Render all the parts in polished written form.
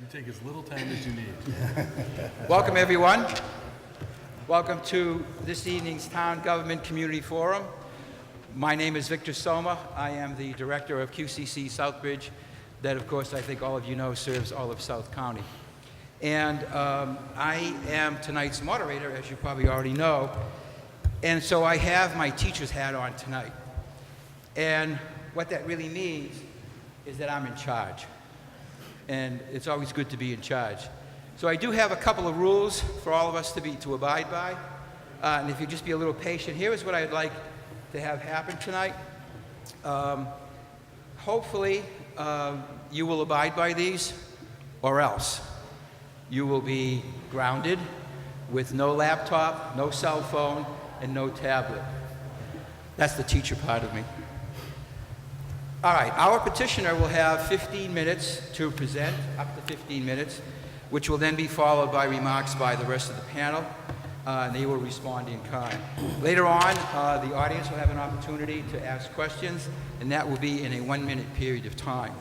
take as little time as you need. Welcome, everyone. Welcome to this evening's Town Government Community Forum. My name is Victor Soma. I am the director of QCC Southbridge, that, of course, I think all of you know serves all of South County. And I am tonight's moderator, as you probably already know. And so I have my teacher's hat on tonight. And what that really means is that I'm in charge. And it's always good to be in charge. So I do have a couple of rules for all of us to abide by. And if you just be a little patient, here is what I'd like to have happen tonight. Hopefully, you will abide by these, or else you will be grounded with no laptop, no cell phone, and no tablet. That's the teacher part of me. All right, our petitioner will have 15 minutes to present, up to 15 minutes, which will then be followed by remarks by the rest of the panel, and they will respond in kind. Later on, the audience will have an opportunity to ask questions, and that will be in a 1-minute period of time.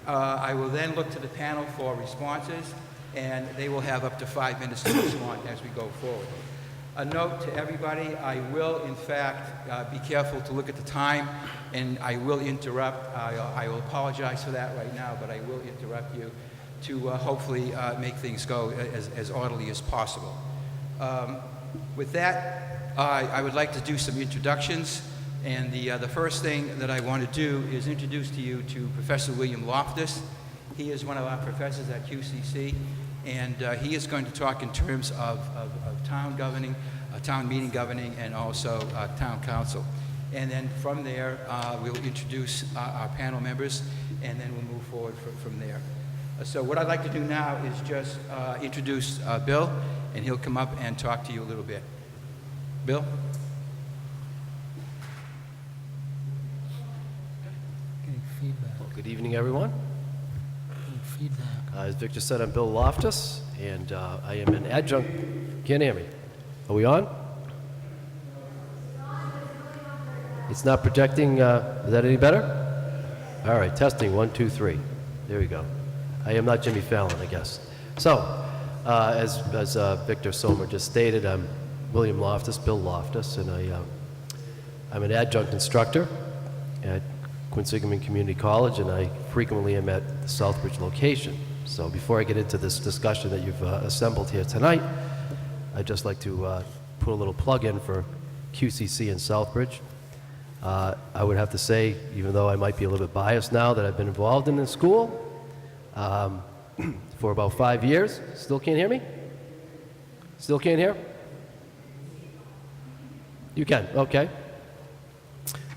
I will then look to the panel for responses, and they will have up to 5 minutes to respond as we go forward. A note to everybody, I will, in fact, be careful to look at the time, and I will interrupt. I will apologize for that right now, but I will interrupt you to hopefully make things go as orderly as possible. With that, I would like to do some introductions, and the first thing that I want to do is introduce to you to Professor William Loftus. He is one of our professors at QCC, and he is going to talk in terms of town governing, town meeting governing, and also town council. And then from there, we'll introduce our panel members, and then we'll move forward from there. So what I'd like to do now is just introduce Bill, and he'll come up and talk to you a little bit. Bill? Getting feedback. Well, good evening, everyone. Getting feedback. As Victor said, I'm Bill Loftus, and I am an adjunct. Can't hear me. Are we on? It's not projecting. Is that any better? All right, testing. 1, 2, 3. There we go. I am not Jimmy Fallon, I guess. So, as Victor Somer just stated, I'm William Loftus, Bill Loftus, and I'm an adjunct instructor at Quinsigamond Community College, and I frequently am at the Southbridge location. So before I get into this discussion that you've assembled here tonight, I'd just like to put a little plug in for QCC in Southbridge. I would have to say, even though I might be a little bit biased now, that I've been involved in the school for about 5 years. Still can't hear me? Still can't hear? You can, okay.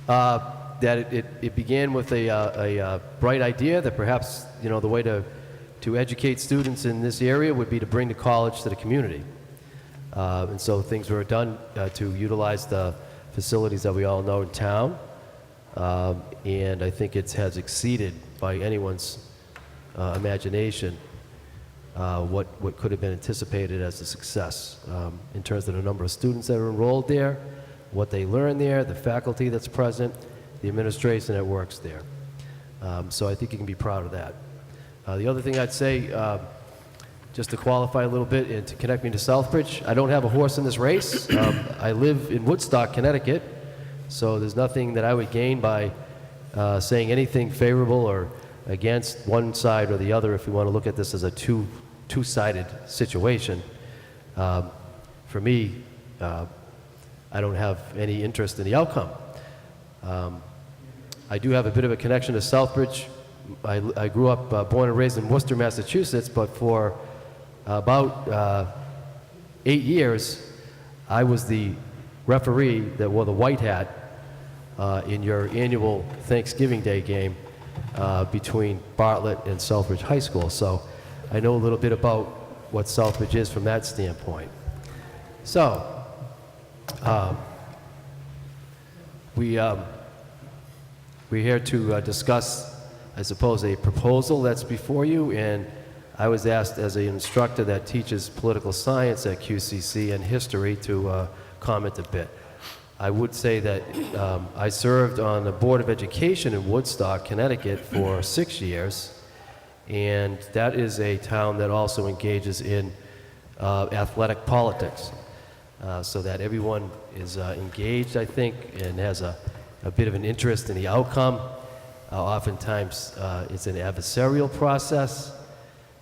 That it began with a bright idea that perhaps, you know, the way to educate students in this area would be to bring the college to the community. And so things were done to utilize the facilities that we all know in town. And I think it has exceeded by anyone's imagination what could have been anticipated as a success in terms of the number of students that are enrolled there, what they learn there, the faculty that's present, the administration that works there. So I think you can be proud of that. The other thing I'd say, just to qualify a little bit and to connect me to Southbridge, I don't have a horse in this race. I live in Woodstock, Connecticut, so there's nothing that I would gain by saying anything favorable or against one side or the other if we want to look at this as a two-sided situation. For me, I don't have any interest in the outcome. I do have a bit of a connection to Southbridge. I grew up, born and raised in Worcester, Massachusetts, but for about 8 years, I was the referee that wore the white hat in your annual Thanksgiving Day game between Bartlett and Southbridge High School. So I know a little bit about what Southbridge is from that standpoint. So we're here to discuss, I suppose, a proposal that's before you, and I was asked as an instructor that teaches political science at QCC and history to comment a bit. I would say that I served on the Board of Education in Woodstock, Connecticut for 6 years, and that is a town that also engages in athletic politics, so that everyone is engaged, I think, and has a bit of an interest in the outcome. Oftentimes, it's an adversarial process,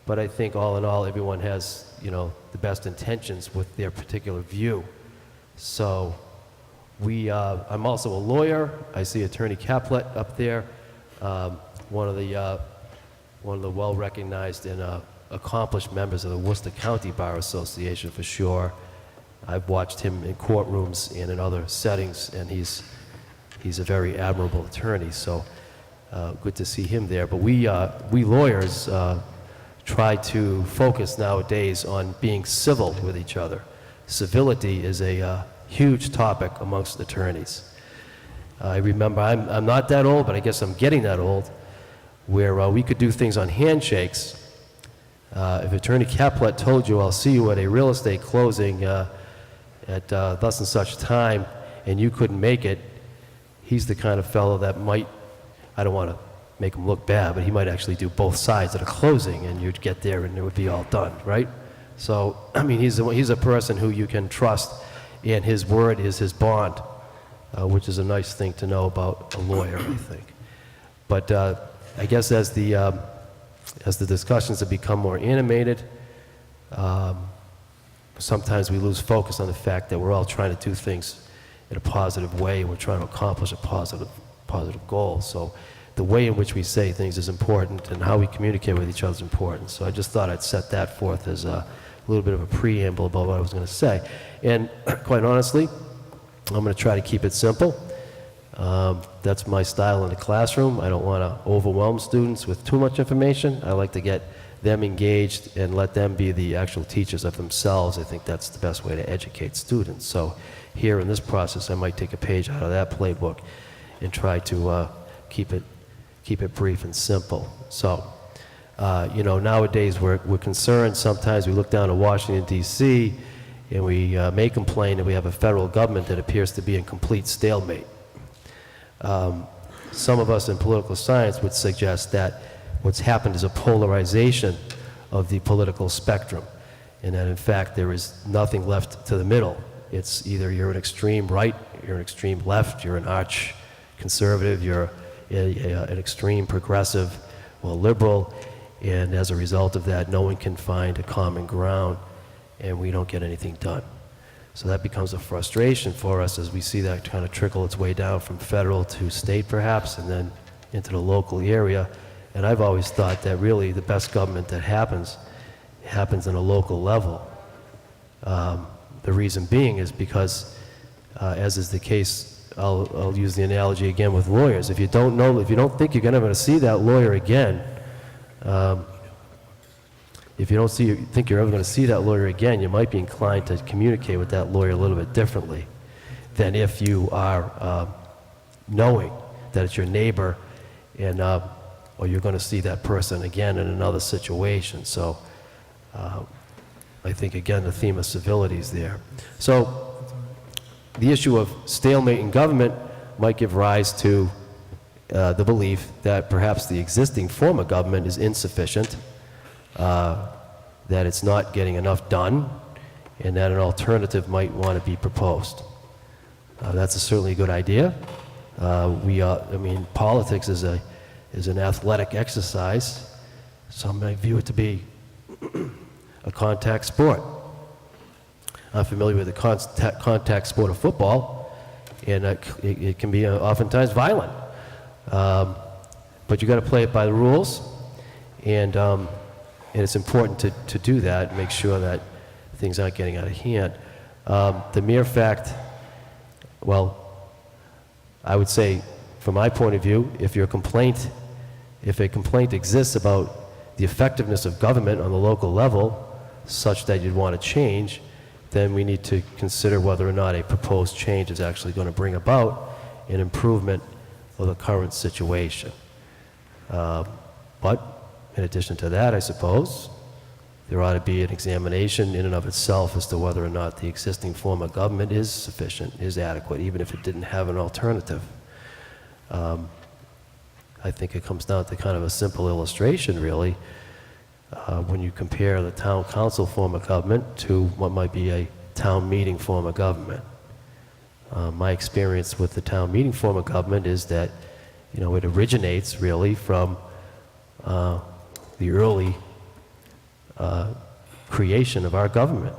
but I think all in all, everyone has, the best intentions with their particular view. So I'm also a lawyer. I see Attorney Caplet up there, one of the well-recognized and accomplished members of the Worcester County Bar Association for sure. I've watched him in courtrooms and in other settings, and he's a very admirable attorney. So good to see him there. But we lawyers try to focus nowadays on being civil with each other. Civility is a huge topic amongst attorneys. I remember, I'm not that old, but I guess I'm getting that old, where we could do things on handshakes. If Attorney Caplet told you, I'll see you at a real estate closing at thus and such time, and you couldn't make it, he's the kind of fellow that might, I don't want to make him look bad, but he might actually do both sides at a closing, and you'd get there and it would be all done, right? So, I mean, he's a person who you can trust, and his word is his bond, which is a nice thing to know about a lawyer, I think. But I guess as the discussions have become more animated, sometimes we lose focus on the fact that we're all trying to do things in a positive way. We're trying to accomplish a positive goal. So the way in which we say things is important, and how we communicate with each other is important. So I just thought I'd set that forth as a little bit of a preamble about what I was going to say. And quite honestly, I'm going to try to keep it simple. That's my style in the classroom. I don't want to overwhelm students with too much information. I like to get them engaged and let them be the actual teachers of themselves. I think that's the best way to educate students. So here in this process, I might take a page out of that playbook and try to keep it brief and simple. So, nowadays we're concerned. Sometimes we look down to Washington, D.C., and we may complain that we have a federal government that appears to be in complete stalemate. Some of us in political science would suggest that what's happened is a polarization of the political spectrum, and that in fact there is nothing left to the middle. It's either you're an extreme right, you're an extreme left, you're an arch conservative, you're an extreme progressive or liberal, and as a result of that, no one can find a common ground, and we don't get anything done. So that becomes a frustration for us as we see that kind of trickle its way down from federal to state perhaps, and then into the local area. And I've always thought that really the best government that happens in a local level. The reason being is because, as is the case, I'll use the analogy again with lawyers. If you don't think you're going to see that lawyer again, if you don't think you're ever going to see that lawyer again, you might be inclined to communicate with that lawyer a little bit differently than if you are knowing that it's your neighbor and or you're going to see that person again in another situation. So I think, again, the theme of civility is there. So the issue of stalemate in government might give rise to the belief that perhaps the existing form of government is insufficient, that it's not getting enough done, and that an alternative might want to be proposed. That's certainly a good idea. Politics is an athletic exercise. Some might view it to be a contact sport. I'm familiar with the contact sport of football, and it can be oftentimes violent. But you got to play it by the rules, and it's important to do that, make sure that things aren't getting out of hand. The mere fact, I would say, from my point of view, if a complaint exists about the effectiveness of government on the local level, such that you'd want to change, then we need to consider whether or not a proposed change is actually going to bring about an improvement of the current situation. But in addition to that, I suppose, there ought to be an examination in and of itself as to whether or not the existing form of government is sufficient, is adequate, even if it didn't have an alternative. I think it comes down to kind of a simple illustration, really, when you compare the town council form of government to what might be a town meeting form of government. My experience with the town meeting form of government is that, you know, it originates really from the early creation of our government.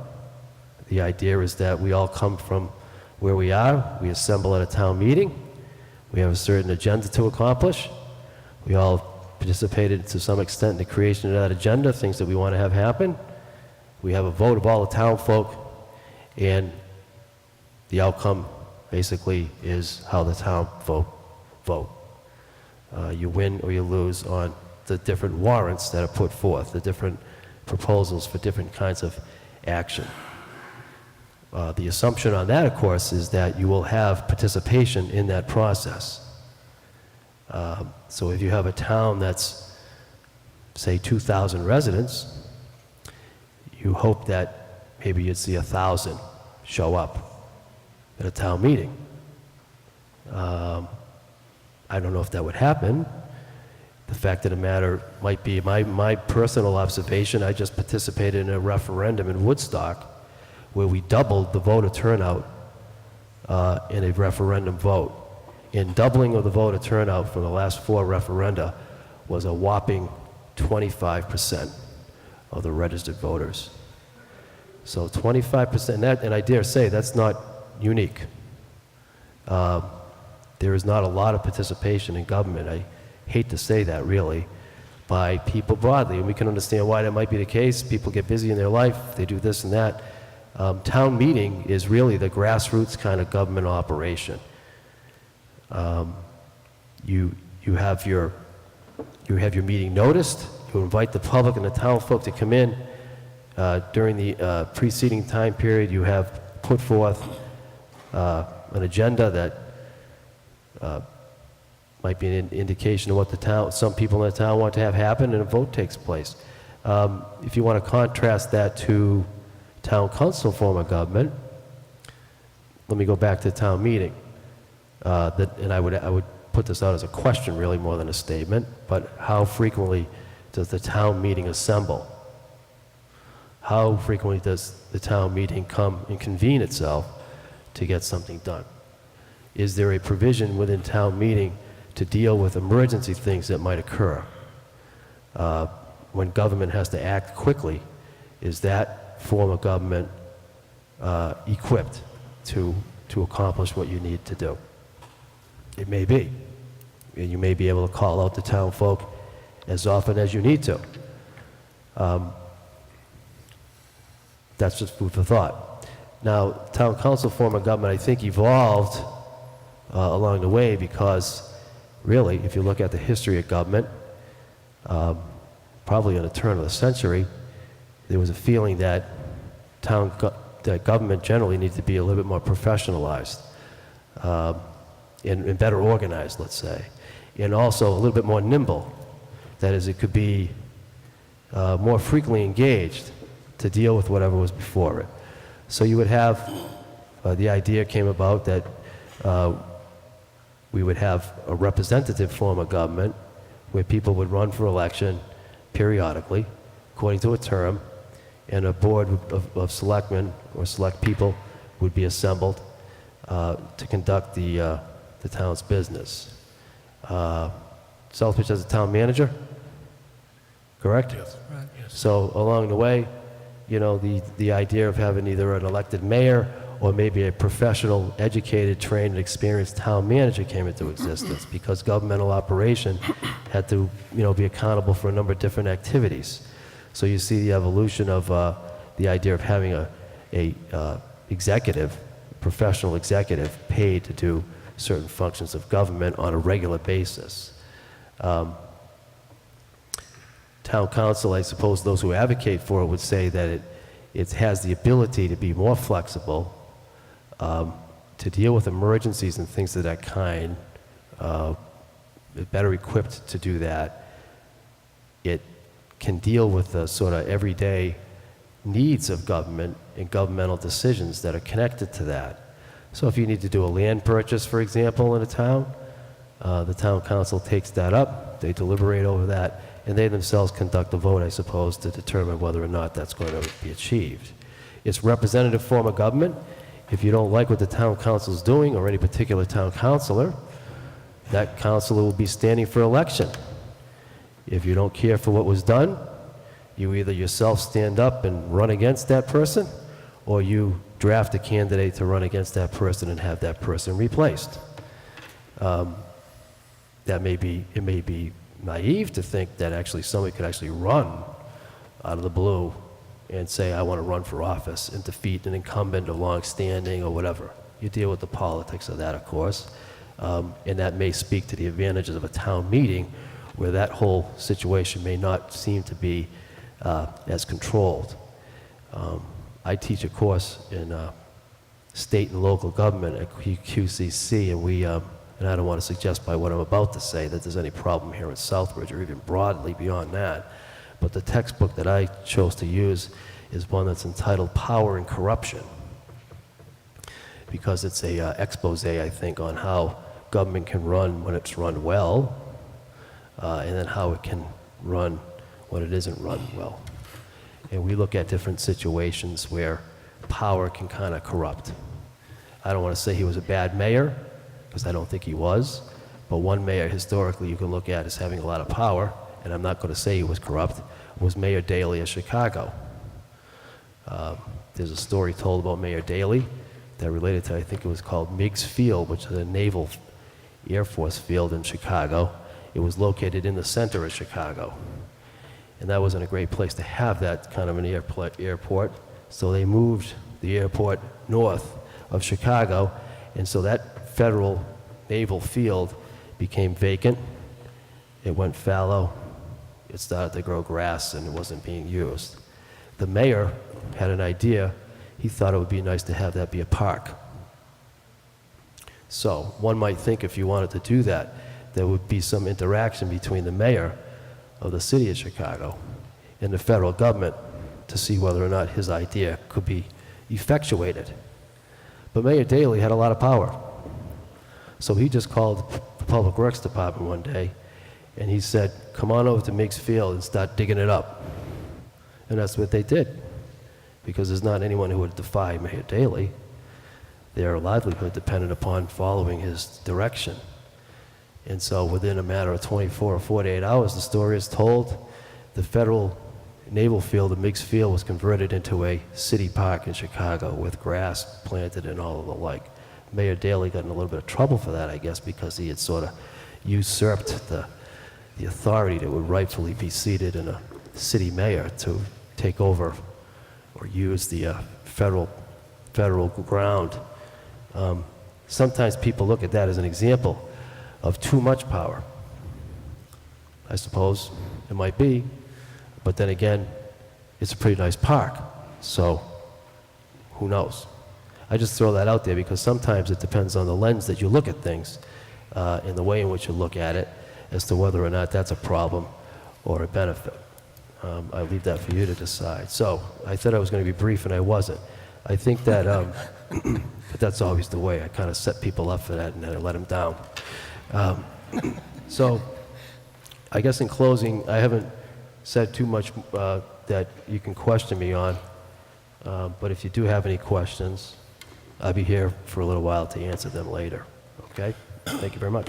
The idea is that we all come from where we are, we assemble at a town meeting, we have a certain agenda to accomplish, we all participated to some extent in the creation of that agenda, things that we want to have happen. We have a vote of all the town folk, and the outcome basically is how the town folk vote. You win or you lose on the different warrants that are put forth, the different proposals for different kinds of action. The assumption on that, of course, is that you will have participation in that process. So if you have a town that's, say, 2,000 residents, you hope that maybe you'd see 1,000 show up at a town meeting. I don't know if that would happen. The fact of the matter might be, my personal observation, I just participated in a referendum in Woodstock where we doubled the voter turnout in a referendum vote. In doubling of the voter turnout from the last 4 referenda was a whopping 25% of the registered voters. So 25%, and I dare say that's not unique. There is not a lot of participation in government, I hate to say that really, by people broadly, and we can understand why that might be the case. People get busy in their life, they do this and that. Town meeting is really the grassroots kind of government operation. You have your meeting noticed, you invite the public and the town folk to come in. During the preceding time period, you have put forth an agenda that might be an indication of what some people in the town want to have happen, and a vote takes place. If you want to contrast that to town council form of government, let me go back to town meeting. And I would put this out as a question really more than a statement, but how frequently does the town meeting assemble? How frequently does the town meeting come and convene itself to get something done? Is there a provision within town meeting to deal with emergency things that might occur? When government has to act quickly, is that form of government equipped to accomplish what you need to do? It may be. And you may be able to call out the town folk as often as you need to. That's just food for thought. Now, town council form of government, I think, evolved along the way because, really, if you look at the history of government, probably in the turn of the century, there was a feeling that that government generally needs to be a little bit more professionalized and better organized, let's say, and also a little bit more nimble. That is, it could be more frequently engaged to deal with whatever was before it. So you would have, the idea came about that we would have a representative form of government where people would run for election periodically, according to a term, and a board of selectmen or select people would be assembled to conduct the town's business. Southbridge has a town manager, correct? Yes. Right. So along the way, you know, the idea of having either an elected mayor or maybe a professional, educated, trained, and experienced town manager came into existence because governmental operation had to, you know, be accountable for a number of different activities. So you see the evolution of the idea of having a executive, professional executive, paid to do certain functions of government on a regular basis. Town council, I suppose those who advocate for it would say that it has the ability to be more flexible, to deal with emergencies and things of that kind, better equipped to do that. It can deal with the sort of everyday needs of government and governmental decisions that are connected to that. So if you need to do a land purchase, for example, in a town, The town council takes that up, they deliberate over that, and they themselves conduct a vote, I suppose, to determine whether or not that's going to be achieved. It's representative form of government. If you don't like what the town council is doing, or any particular town councilor, that councilor will be standing for election. If you don't care for what was done, you either yourself stand up and run against that person, or you draft a candidate to run against that person and have that person replaced. It may be naive to think that actually somebody could actually run out of the blue and say, I want to run for office and defeat an incumbent or long-standing or whatever. You deal with the politics of that, of course, and that may speak to the advantages of a town meeting where that whole situation may not seem to be as controlled. I teach a course in state and local government at QCC, and and I don't want to suggest by what I'm about to say that there's any problem here in Southbridge or even broadly beyond that, but the textbook that I chose to use is one that's entitled Power and Corruption, because it's a expose, I think, on how government can run when it's run well, and then how it can run when it isn't run well. And we look at different situations where power can kind of corrupt. I don't want to say he was a bad mayor, because I don't think he was, but one mayor historically you can look at as having a lot of power, and I'm not going to say he was corrupt, was Mayor Daley of Chicago. There's a story told about Mayor Daley that related to, I think it was called Meigs Field, which is a Naval Air Force field in Chicago. It was located in the center of Chicago. And that wasn't a great place to have that kind of an airport. So they moved the airport north of Chicago. And so that federal naval field became vacant. It went fallow. It started to grow grass and it wasn't being used. The mayor had an idea. He thought it would be nice to have that be a park. So one might think if you wanted to do that, there would be some interaction between the mayor of the city of Chicago and the federal government to see whether or not his idea could be effectuated. But Mayor Daley had a lot of power. So he just called the Public Works Department one day and he said, come on over to Meigs Field and start digging it up. And that's what they did, because there's not anyone who would defy Mayor Daley. Their livelihood depended upon following his direction. And so within a matter of 24 or 48 hours, the story is told, the federal naval field of Meigs Field was converted into a city park in Chicago with grass planted and all of the like. Mayor Daley got in a little bit of trouble for that, I guess, because he had sort of usurped the authority that would rightfully be seated in a city mayor to take over or use the federal ground. Sometimes people look at that as an example of too much power. I suppose it might be, but then again, it's a pretty nice park, so who knows? I just throw that out there because sometimes it depends on the lens that you look at things and the way in which you look at it as to whether or not that's a problem or a benefit. I leave that for you to decide. So I said I was going to be brief and I wasn't. I think that, but that's always the way. I kind of set people up for that and then I let them down. So I guess in closing, I haven't said too much that you can question me on, but if you do have any questions, I'll be here for a little while to answer them later. Okay? Thank you very much.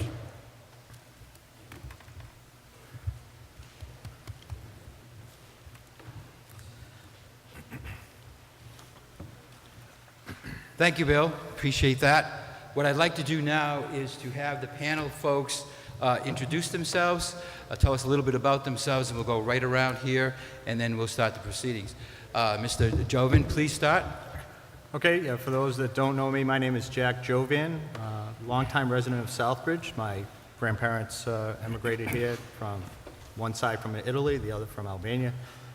Thank you, Bill. Appreciate that. What I'd like to do now is to have the panel folks introduce themselves, tell us a little bit about themselves, and we'll go right around here, and then we'll start the proceedings. Mr. Jovan, please start. Okay, yeah, for those that don't know me, my name is Jack Jovan, longtime resident of Southbridge. My grandparents emigrated here from one side from Italy, the other from Albania.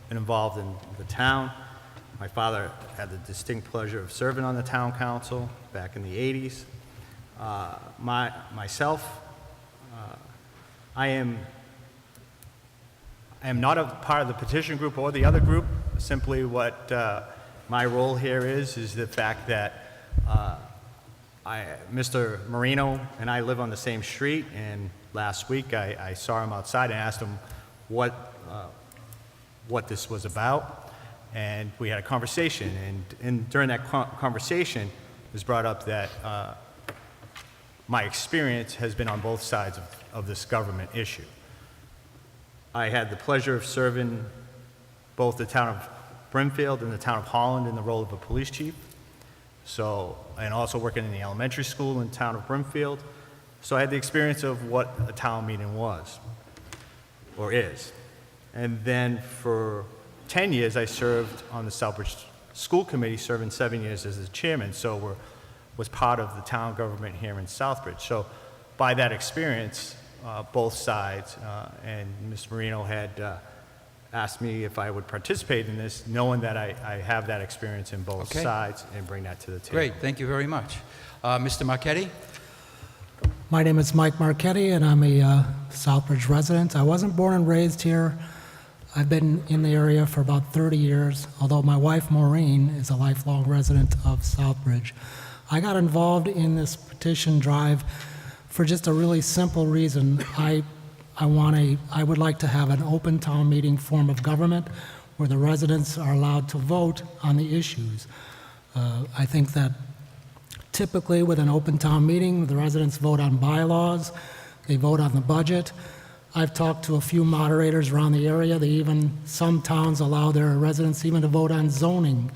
Been involved in the town. My father had the distinct pleasure of serving on the town council back in the 80s. Myself, I am not a part of the petition group or the other group. Simply what my role here is the fact that Mr. Marino and I live on the same street, and last week I saw him outside and asked him what this was about, and we had a conversation. And during that conversation, it was brought up that my experience has been on both sides of this government issue. I had the pleasure of serving both the town of Brimfield and the town of Holland in the role of a police chief. And also working in the elementary school in the town of Brimfield. So I had the experience of what a town meeting was, or is. And then for 10 years, I served on the Southbridge School Committee, serving 7 years as the chairman, was part of the town government here in Southbridge. So by that experience, both sides, and Ms. Marino had asked me if I would participate in this, knowing that I have that experience in both Okay. sides, and bring that to the table. Great, thank you very much. Mr. Marchetti? My name is Mike Marchetti, and I'm a Southbridge resident. I wasn't born and raised here. I've been in the area for about 30 years, although my wife, Maureen, is a lifelong resident of Southbridge. I got involved in this petition drive for just a really simple reason. I would like to have an open town meeting form of government where the residents are allowed to vote on the issues. I think that typically with an open town meeting, the residents vote on bylaws, they vote on the budget. I've talked to a few moderators around the area. Some towns allow their residents even to vote on zoning.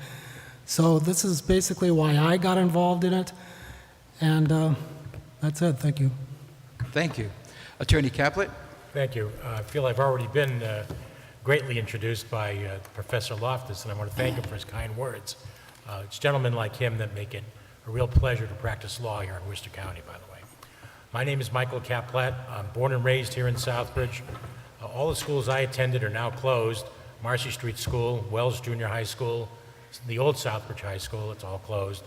So this is basically why I got involved in it, and that's it. Thank you. Thank you. Attorney Caplet? Thank you. I feel I've already been greatly introduced by Professor Loftus, and I want to thank him for his kind words. It's gentlemen like him that make it a real pleasure to practice law here in Worcester County, by the way. My name is Michael Caplet. I'm born and raised here in Southbridge. All the schools I attended are now closed. Marcy Street School, Wells Junior High School, the old Southbridge High School, it's all closed.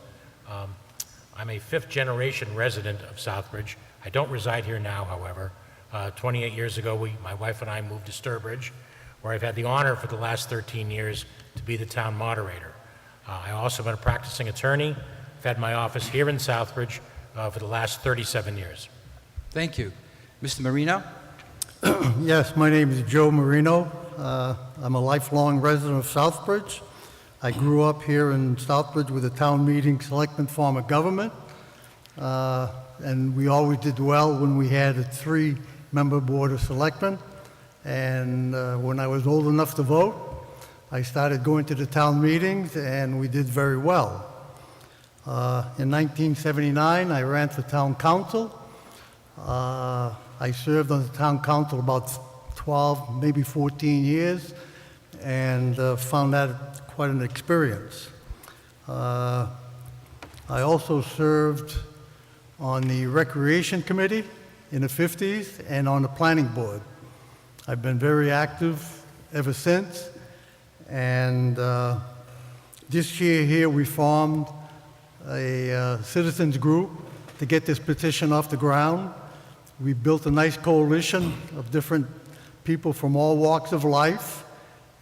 I'm a fifth-generation resident of Southbridge. I don't reside here now, however. 28 years ago, my wife and I moved to Sturbridge, where I've had the honor for the last 13 years to be the town moderator. I also been a practicing attorney. I've had my office here in Southbridge for the last 37 years. Thank you. Mr. Marino? Yes, my name is Joe Marino. I'm a lifelong resident of Southbridge. I grew up here in Southbridge with a town meeting selectman form of government. And we always did well when we had a 3-member board of selectmen. And when I was old enough to vote, I started going to the town meetings, and we did very well. In 1979, I ran for town council. I served on the town council about 12, maybe 14 years, and found that quite an experience. I also served on the Recreation Committee in the 50s and on the Planning Board. I've been very active ever since, and this year here we formed a citizens group to get this petition off the ground. We built a nice coalition of different people from all walks of life,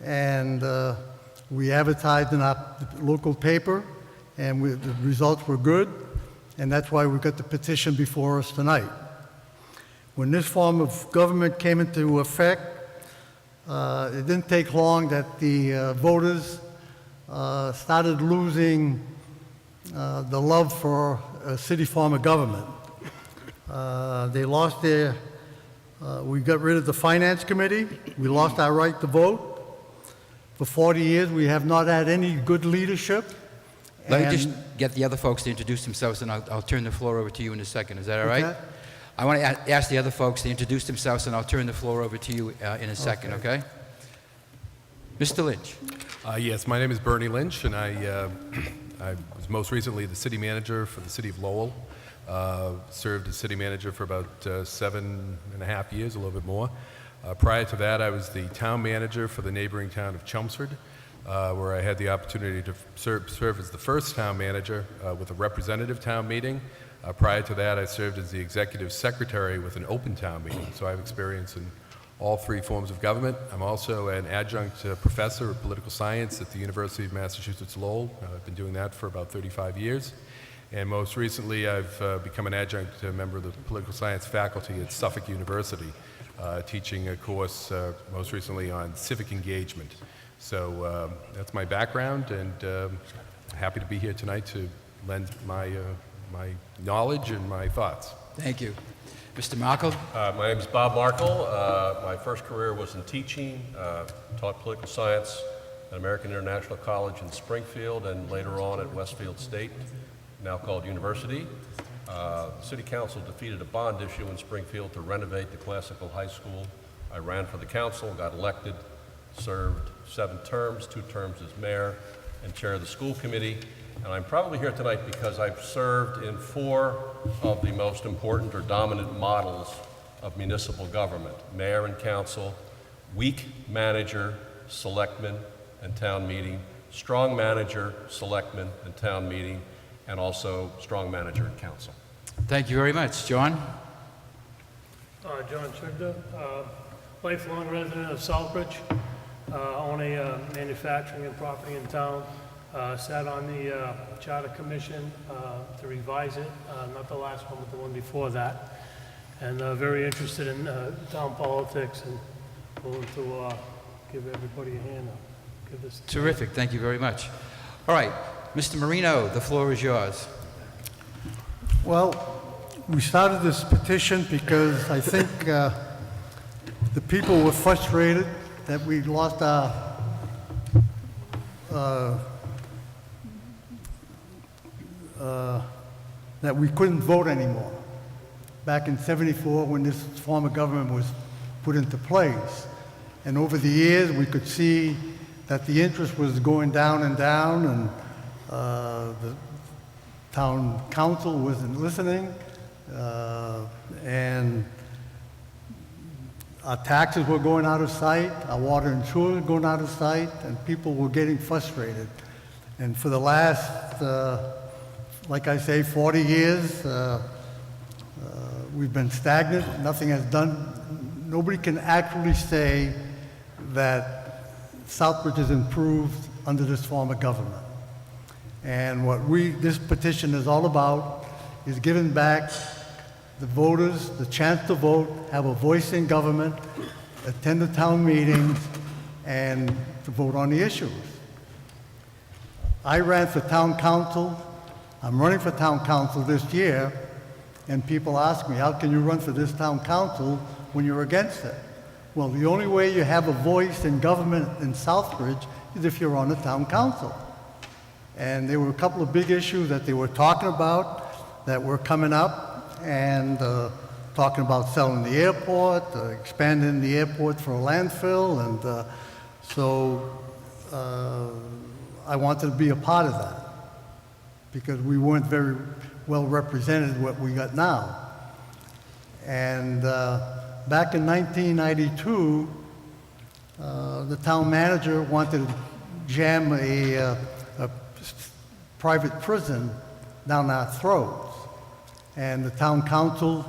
and we advertised in our local paper, and the results were good, and that's why we got the petition before us tonight. When this form of government came into effect, it didn't take long that the voters started losing the love for a city form of government. They lost we got rid of the Finance Committee. We lost our right to vote. For 40 years, we have not had any good leadership. Let me just get the other folks to introduce themselves, and I'll turn the floor over to you in a second. Is that all right? Okay. I want to ask the other folks to introduce themselves, and I'll turn the floor over to you in a second, okay? Mr. Lynch. Yes, my name is Bernie Lynch, and I was most recently the city manager for the city of Lowell. Served as city manager for about 7.5 years, a little bit more. Prior to that, I was the town manager for the neighboring town of Chelmsford, where I had the opportunity to serve as the first town manager with a representative town meeting. Prior to that, I served as the executive secretary with an open town meeting, so I have experience in all 3 forms of government. I'm also an adjunct professor of political science at the University of Massachusetts Lowell. I've been doing that for about 35 years. And most recently, I've become an adjunct member of the political science faculty at Suffolk University, teaching a course most recently on civic engagement. So that's my background, and happy to be here tonight to lend my knowledge and my thoughts. Thank you. Mr. Markle? My name is Bob Markle. My first career was in teaching, taught political science at American International College in Springfield and later on at Westfield State, now called University. City Council defeated a bond issue in Springfield to renovate the classical high school. I ran for the council, got elected, served 7 terms, 2 terms as mayor and chair of the school committee. And I'm probably here tonight because I've served in 4 of the most important or dominant models of municipal government: mayor and council, weak manager, selectmen, and town meeting, strong manager, selectmen, and town meeting, and also strong manager and council. Thank you very much. John? John Chugda, lifelong resident of Southbridge, own a manufacturing and property in town. Sat on the Charter Commission to revise it, not the last one, but the one before that. And very interested in town politics and willing to give everybody a hand. Give this Terrific. Thank you very much. All right. Mr. Marino, the floor is yours. Well, we started this petition because I think the people were frustrated that we lost our that we couldn't vote anymore. Back in '74, when this form of government was put into place. And over the years, we could see that the interest was going down, and the town council wasn't listening, and our taxes were going out of sight, our water and sewer were going out of sight, and people were getting frustrated. And for the last, like I say, 40 years, we've been stagnant. Nothing has done. Nobody can actually say that Southbridge has improved under this form of government. And what this petition is all about is giving back the voters the chance to vote, have a voice in government, attend the town meetings, and to vote on the issues. I ran for town council. I'm running for town council this year, and people ask me, how can you run for this town council when you're against it? Well, the only way you have a voice in government in Southbridge is if you're on the town council. And there were a couple of big issues that they were talking about that were coming up, and talking about selling the airport, expanding the airport for a landfill, and so I wanted to be a part of that because we weren't very well represented what we got now. And back in 1992, the town manager wanted to jam a private prison down our throats, and the town council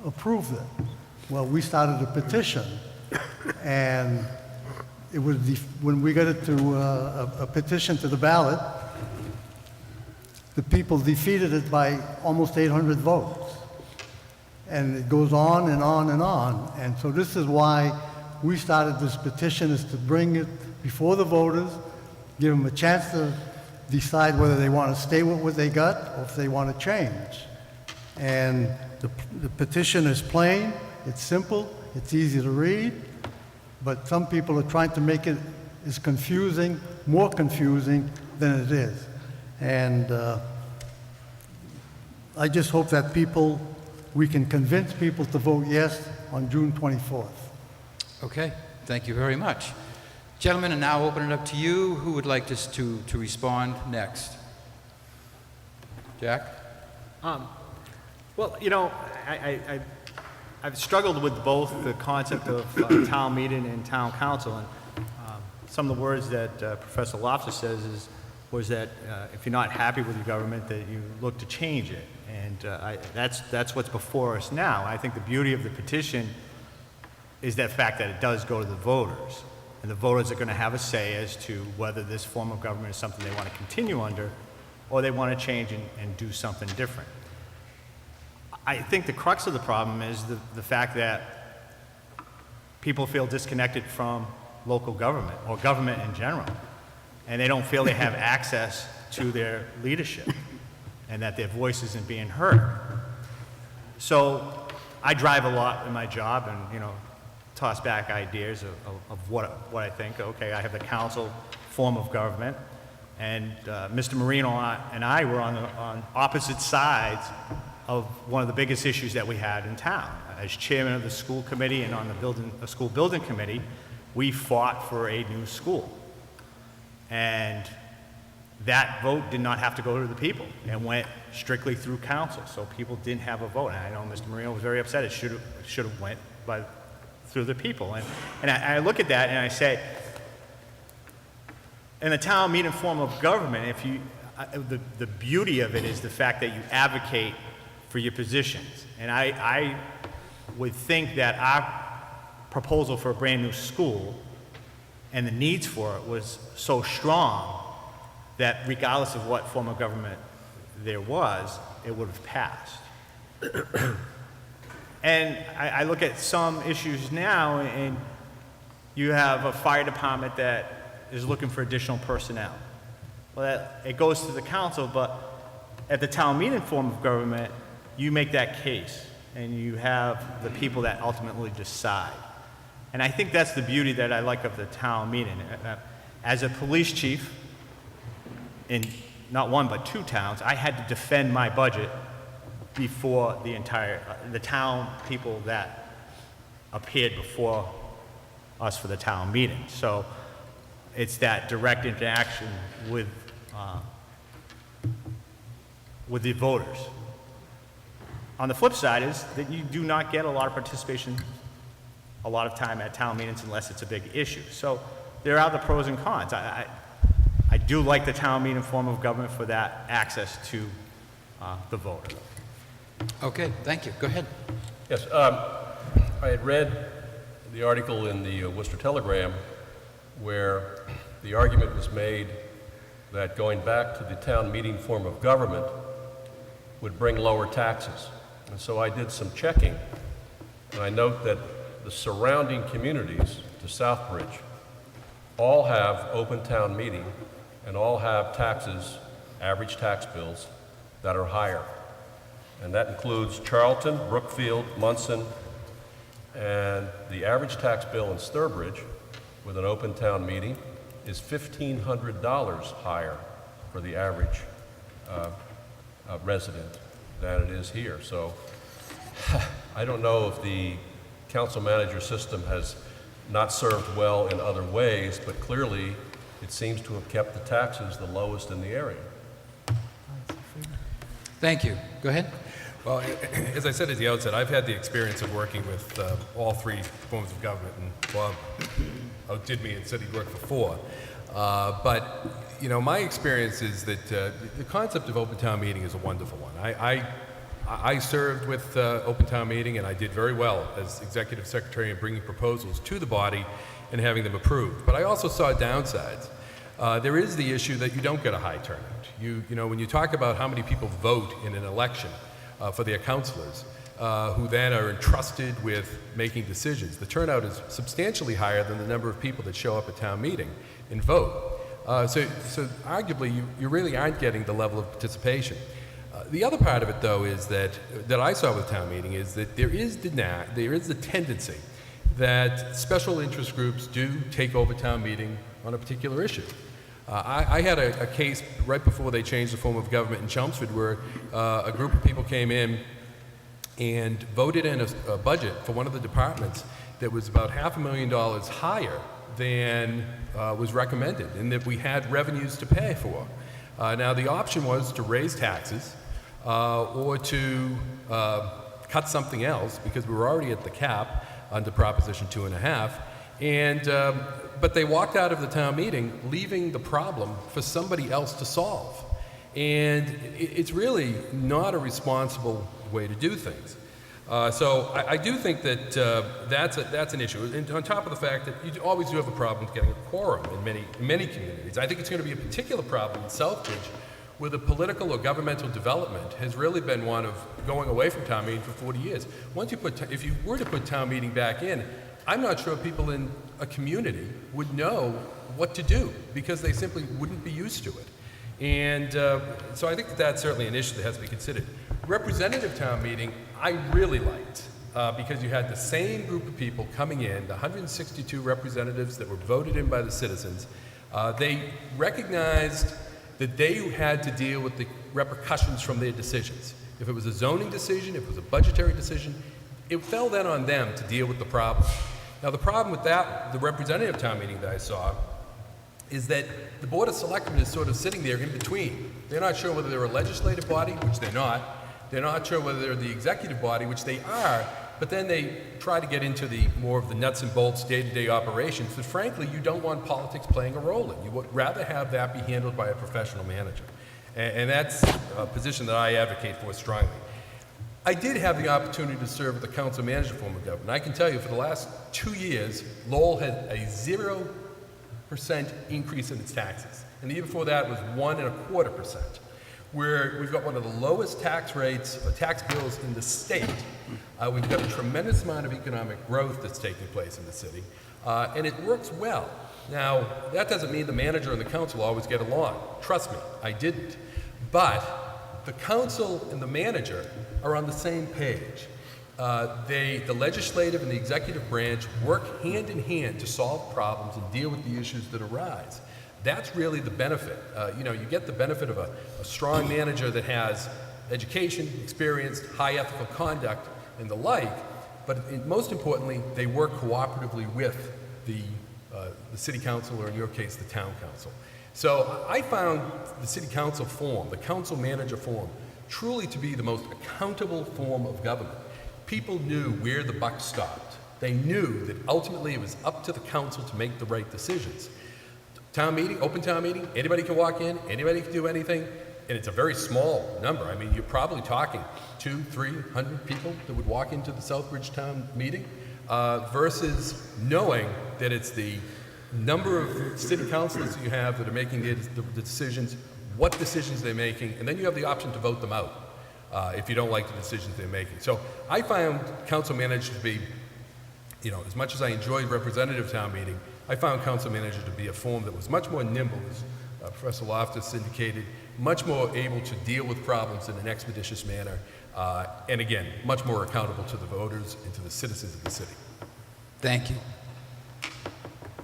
approved it. Well, we started a petition, and it was when we got it to a petition to the ballot, the people defeated it by almost 800 votes. And it goes on and on and on. And so this is why we started this petition, is to bring it before the voters, give them a chance to decide whether they want to stay with what they got or if they want to change. And the petition is plain, it's simple, it's easy to read, but some people are trying to make it as confusing, more confusing than it is. And I just hope that we can convince people to vote yes on June 24th. Okay. Thank you very much. Gentlemen, and now open it up to you. Who would like to respond next? Jack? Well, you know, I've struggled with both the concept of town meeting and town council, and some of the words that Professor Loftus says was that if you're not happy with your government, that you look to change it, and that's what's before us now. I think the beauty of the petition is that fact that it does go to the voters, and the voters are going to have a say as to whether this form of government is something they want to continue under, or they want to change and do something different. I think the crux of the problem is the fact that people feel disconnected from local government or government in general, and they don't feel they have access to their leadership and that their voice isn't being heard. So I drive a lot in my job and, you know, toss back ideas of what I think. Okay, I have the council form of government, and Mr. Marino and I were on opposite sides of one of the biggest issues that we had in town. As chairman of the school committee and on the school building committee, we fought for a new school. And that vote did not have to go to the people and went strictly through council. So people didn't have a vote. And I know Mr. Marino was very upset. It should have went through the people. And I look at that and I say, in the town meeting form of government, the beauty of it is the fact that you advocate for your positions. And I would think that our proposal for a brand new school and the needs for it was so strong that regardless of what form of government there was, it would have passed. And I look at some issues now, and you have a fire department that is looking for additional personnel. Well, it goes to the council, but at the town meeting form of government, you make that case, and you have the people that ultimately decide. And I think that's the beauty that I like of the town meeting. As a police chief in not one but two towns, I had to defend my budget before the town people that appeared before us for the town meeting. So it's that direct interaction with the voters. On the flip side is that you do not get a lot of participation a lot of time at town meetings unless it's a big issue. So there are the pros and cons. I do like the town meeting form of government for that access to the voter. Okay, thank you. Go ahead. Yes, I had read the article in the Worcester Telegram where the argument was made that going back to the town meeting form of government would bring lower taxes. And so I did some checking, and I note that the surrounding communities to Southbridge all have open town meeting and all have taxes, average tax bills, that are higher. And that includes Charlton, Brookfield, Munson, and the average tax bill in Sturbridge with an open town meeting is $1,500 higher for the average resident than it is here. So I don't know if the council manager system has not served well in other ways, but clearly it seems to have kept the taxes the lowest in the area. Thank you. Go ahead. Well, as I said at the outset, I've had the experience of working with all three forms of government, and Bob outdid me and said he'd worked for four. But, you know, my experience is that the concept of open town meeting is a wonderful one. I served with open town meeting, and I did very well as executive secretary in bringing proposals to the body and having them approved. But I also saw downsides. There is the issue that you don't get a high turnout. You know, when you talk about how many people vote in an election for their councilors, who then are entrusted with making decisions, the turnout is substantially higher than the number of people that show up at town meeting and vote. So arguably, you really aren't getting the level of participation. The other part of it, though, is that I saw with town meeting is that there is the tendency that special interest groups do take over town meeting on a particular issue. I had a case right before they changed the form of government in Chelmsford where a group of people came in and voted in a budget for one of the departments that was about $500,000 higher than was recommended, and that we had revenues to pay for. Now, the option was to raise taxes or to cut something else because we were already at the cap under Proposition 2.5, but they walked out of the town meeting leaving the problem for somebody else to solve. And it's really not a responsible way to do things. So I do think that that's an issue. And on top of the fact that you always do have a problem with getting a quorum in many communities. I think it's going to be a particular problem in Southbridge where the political or governmental development has really been one of going away from town meeting for 40 years. Once you put, if you were to put town meeting back in, I'm not sure people in a community would know what to do because they simply wouldn't be used to it. And so I think that that's certainly an issue that has to be considered. Representative town meeting, I really liked because you had the same group of people coming in, the 162 representatives that were voted in by the citizens. They recognized that they had to deal with the repercussions from their decisions. If it was a zoning decision, if it was a budgetary decision, it fell then on them to deal with the problem. Now the problem with that, the representative town meeting that I saw, is that the Board of Selectmen is sort of sitting there in between. They're not sure whether they're a legislative body, which they're not. They're not sure whether they're the executive body, which they are, but then they try to get into the more of the nuts and bolts day-to-day operations that frankly you don't want politics playing a role in. You would rather have that be handled by a professional manager. And that's a position that I advocate for strongly. I did have the opportunity to serve at the council manager form of government. I can tell you for the last 2 years, Lowell had a 0% increase in its taxes. And the year before that was 1.25%, where we've got one of the lowest tax rates, tax bills in the state. We've got a tremendous amount of economic growth that's taking place in the city, and it works well. Now, that doesn't mean the manager and the council always get along. Trust me, I didn't. But the council and the manager are on the same page. The legislative and the executive branch work hand in hand to solve problems and deal with the issues that arise. That's really the benefit. You get the benefit of a strong manager that has education, experience, high ethical conduct, and the like, but most importantly, they work cooperatively with the city council, or in your case, the town council. So I found the city council form, the council manager form, truly to be the most accountable form of government. People knew where the buck stopped. They knew that ultimately it was up to the council to make the right decisions. Town meeting, open town meeting, anybody can walk in, anybody can do anything, and it's a very small number. I mean, you're probably talking 200-300 people that would walk into the Southbridge town meeting versus knowing that it's the number of city councilors that you have that are making the decisions, what decisions they're making, and then you have the option to vote them out if you don't like the decisions they're making. So I found council manager to be, as much as I enjoyed representative town meeting, I found council manager to be a form that was much more nimble, as Professor Loftus indicated, much more able to deal with problems in an expeditious manner, and again, much more accountable to the voters and to the citizens of the city. Thank you.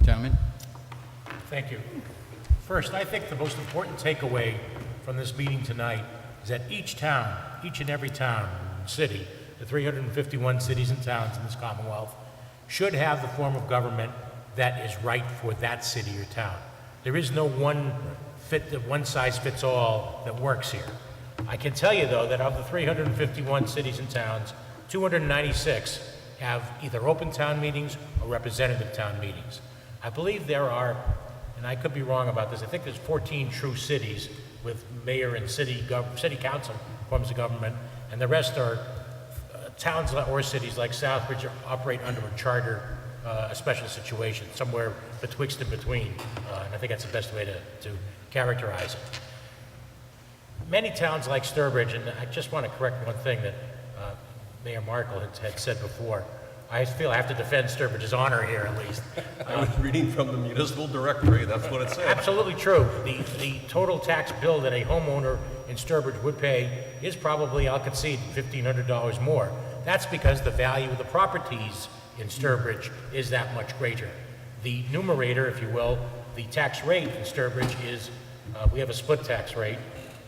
Gentlemen? Thank you. First, I think the most important takeaway from this meeting tonight is that each town, each and every town and city, the 351 cities and towns in this Commonwealth, should have the form of government that is right for that city or town. There is no one size fits all that works here. I can tell you though that of the 351 cities and towns, 296 have either open town meetings or representative town meetings. I believe there are, and I could be wrong about this, I think there's 14 true cities with mayor and city council forms of government, and the rest are towns or cities like Southbridge operate under a charter, a special situation, somewhere betwixt and between, and I think that's the best way to characterize it. Many towns like Sturbridge, and I just want to correct one thing that Mayor Markle had said before. I feel I have to defend Sturbridge's honor here, at least. I was reading from the municipal directory, that's what it said. Absolutely true. The total tax bill that a homeowner in Sturbridge would pay is probably, I'll concede, $1,500 more. That's because the value of the properties in Sturbridge is that much greater. The numerator, if you will, the tax rate in Sturbridge is, we have a split tax rate,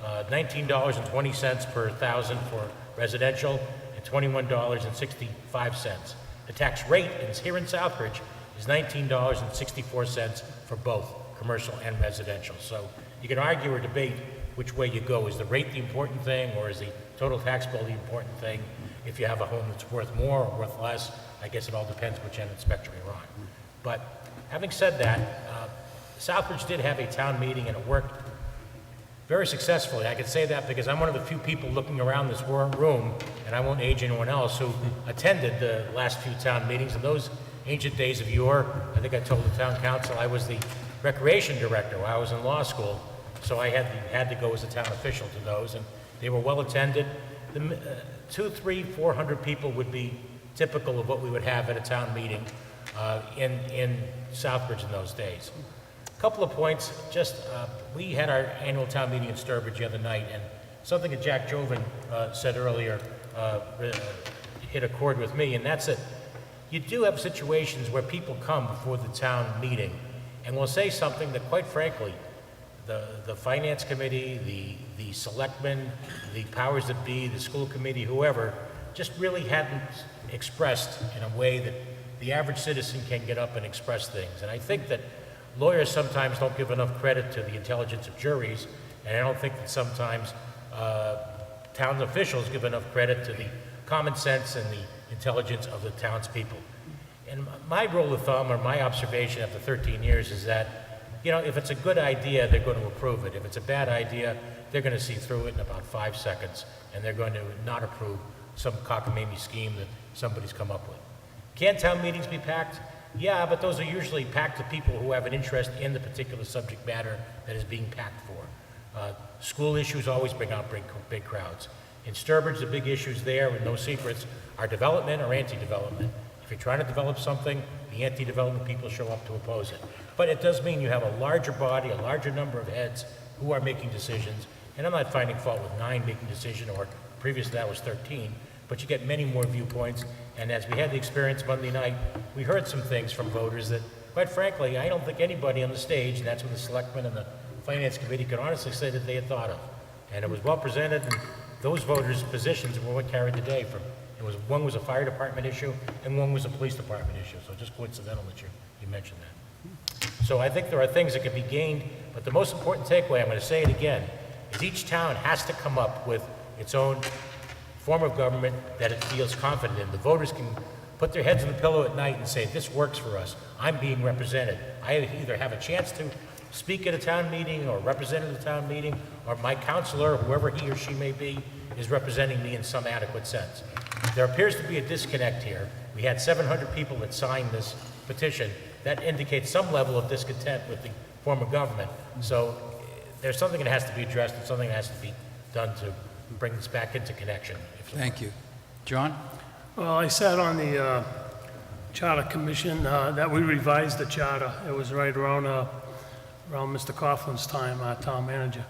$19.20 per thousand for residential and $21.65. The tax rate here in Southbridge is $19.64 for both commercial and residential. So you can argue or debate which way you go. Is the rate the important thing, or is the total tax bill the important thing? If you have a home that's worth more or worth less, I guess it all depends which end of the spectrum you're on. But having said that, Southbridge did have a town meeting and it worked very successfully. I can say that because I'm one of the few people looking around this room, and I won't age anyone else, who attended the last few town meetings. In those ancient days of yore, I think I told the town council I was the recreation director while I was in law school. so I had to go as a town official to those, and they were well attended. 200, 300, 400 people would be typical of what we would have at a town meeting in Southbridge in those days. A couple of points, we had our annual town meeting in Sturbridge the other night, and something that Jack Joven said earlier hit a chord with me, and that's that you do have situations where people come before the town meeting and will say something that, quite frankly, the finance committee, the selectmen, the powers that be, the school committee, whoever, just really hadn't expressed in a way that the average citizen can get up and express things. And I think that lawyers sometimes don't give enough credit to the intelligence of juries, and I don't think that sometimes town officials give enough credit to the common sense and the intelligence of the townspeople. And my rule of thumb, or my observation after 13 years, is that, if it's a good idea, they're going to approve it. If it's a bad idea, they're going to see through it in about 5 seconds, and they're going to not approve some cockamamie scheme that somebody's come up with. Can town meetings be packed? Yeah, but those are usually packed to people who have an interest in the particular subject matter that is being packed for. School issues always bring out big crowds. In Sturbridge, the big issues there, and no secrets, are development or anti-development. If you're trying to develop something, the anti-development people show up to oppose it. But it does mean you have a larger body, a larger number of heads who are making decisions. And I'm not finding fault with 9 making decisions, or previous to that was 13, but you get many more viewpoints. And as we had the experience Monday night, we heard some things from voters that, quite frankly, I don't think anybody on the stage, and that's what the selectmen and the finance committee could honestly say that they had thought of. And it was well presented, and those voters' positions were what carried the day. One was a fire department issue, and one was a police department issue. So just coincidental that you mentioned that. So I think there are things that can be gained, but the most important takeaway, I'm going to say it again, is each town has to come up with its own form of government that it feels confident in. The voters can put their heads on the pillow at night and say, this works for us. I'm being represented. I either have a chance to speak at a town meeting or represent at a town meeting, or my counselor, whoever he or she may be, is representing me in some adequate sense. There appears to be a disconnect here. We had 700 people that signed this petition. That indicates some level of discontent with the form of government. So there's something that has to be addressed and something that has to be done to bring this back into connection. Thank you. John? Well, I sat on the Charter Commission that we revised the charter. It was right around Mr. Coughlin's time, our town manager.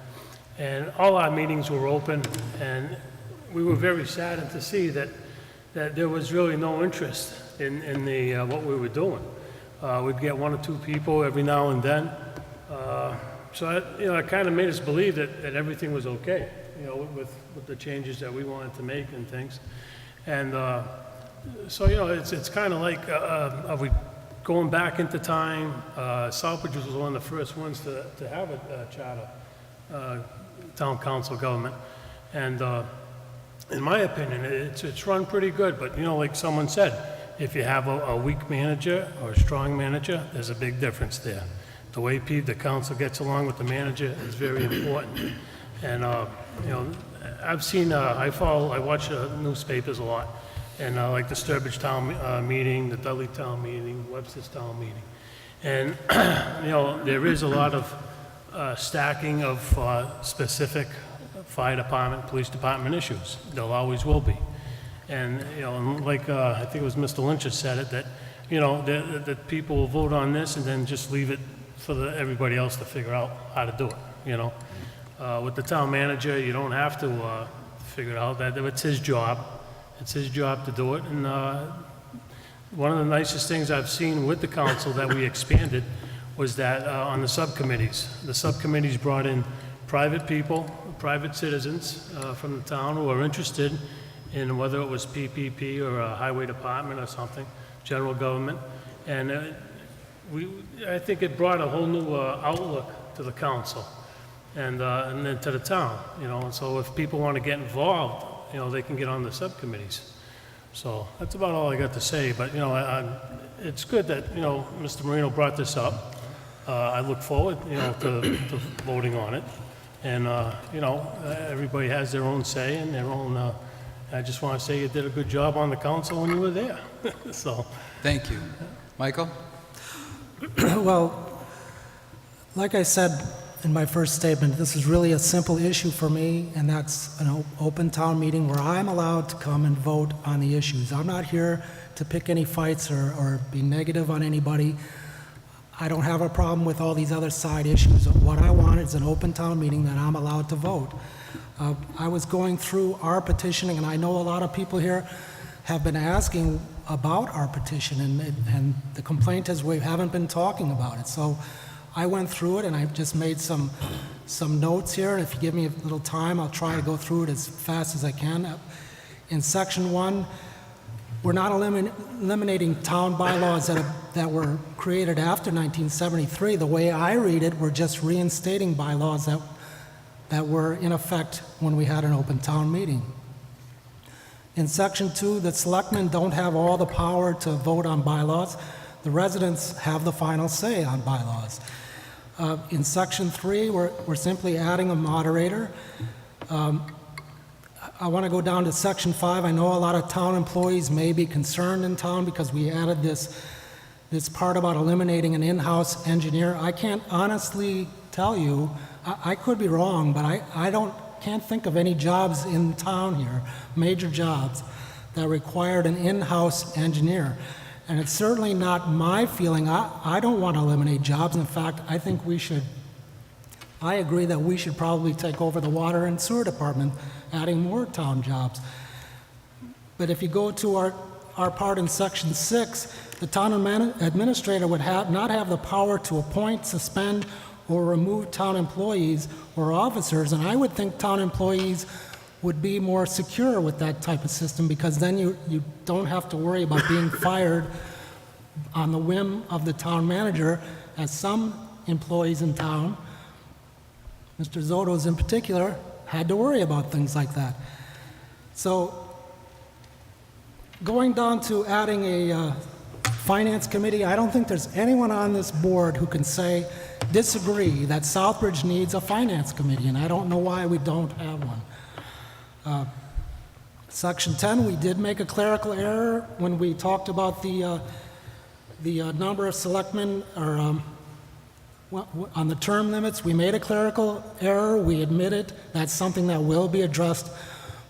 And all our meetings were open, and we were very saddened to see that there was really no interest in the what we were doing. We'd get 1 or 2 people every now and then. So it kind of made us believe that everything was okay, with the changes that we wanted to make and things. And so it's kind of like, are we going back into time? Southbridge was one of the first ones to have a charter town council government. And in my opinion, it's run pretty good. But like someone said, if you have a weak manager or a strong manager, there's a big difference there. The way the council gets along with the manager is very important. And I've seen, I watch newspapers a lot, and like the Sturbridge Town meeting, the Dudley Town meeting, Webster's Town meeting. And, there is a lot of stacking of specific fire department, police department issues. There always will be. And, like I think it was Mr. Lynch that said it, that, that people will vote on this and then just leave it for everybody else to figure out how to do it, With the town manager, you don't have to figure it out. It's his job. It's his job to do it. And one of the nicest things I've seen with the council that we expanded was that on the subcommittees brought in private people, private citizens from the town who are interested in whether it was PPP or a highway department or something, general government. And I think it brought a whole new outlook to the council and then to the town, and so if people want to get involved, they can get on the subcommittees. So that's about all I got to say, but, it's good that, Mr. Marino brought this up. I look forward, to voting on it. And, everybody has their own say and their own, I just want to say you did a good job on the council when you were there, so. Thank you. Michael? Well, like I said in my first statement, this is really a simple issue for me, and that's an open town meeting where I'm allowed to come and vote on the issues. I'm not here to pick any fights or be negative on anybody. I don't have a problem with all these other side issues. What I want is an open town meeting that I'm allowed to vote. I was going through our petitioning, and I know a lot of people here have been asking about our petition, and the complaint is we haven't been talking about it. So I went through it, and I just made some notes here. If you give me a little time, I'll try to go through it as fast as I can. In Section 1, we're not eliminating town bylaws that were created after 1973. The way I read it, we're just reinstating bylaws that were in effect when we had an open town meeting. In Section 2, the selectmen don't have all the power to vote on bylaws. The residents have the final say on bylaws. In Section 3, we're simply adding a moderator. I want to go down to Section 5. I know a lot of town employees may be concerned in town because we added this part about eliminating an in-house engineer. I can't honestly tell you, I could be wrong, but I can't think of any jobs in town here, major jobs, that required an in-house engineer. And it's certainly not my feeling. I don't want to eliminate jobs. In fact, I agree that we should probably take over the water and sewer department, adding more town jobs. But if you go to our part in Section 6, the town administrator would not have the power to appoint, suspend, or remove town employees or officers, and I would think town employees would be more secure with that type of system, because then you don't have to worry about being fired on the whim of the town manager, as some employees in town, Mr. Zotos in particular, had to worry about things like that. So going down to adding a finance committee, I don't think there's anyone on this board who can disagree that Southbridge needs a finance committee, and I don't know why we don't have one. Section 10, we did make a clerical error when we talked about the number of selectmen, or on the term limits. We made a clerical error. We admit it. That's something that will be addressed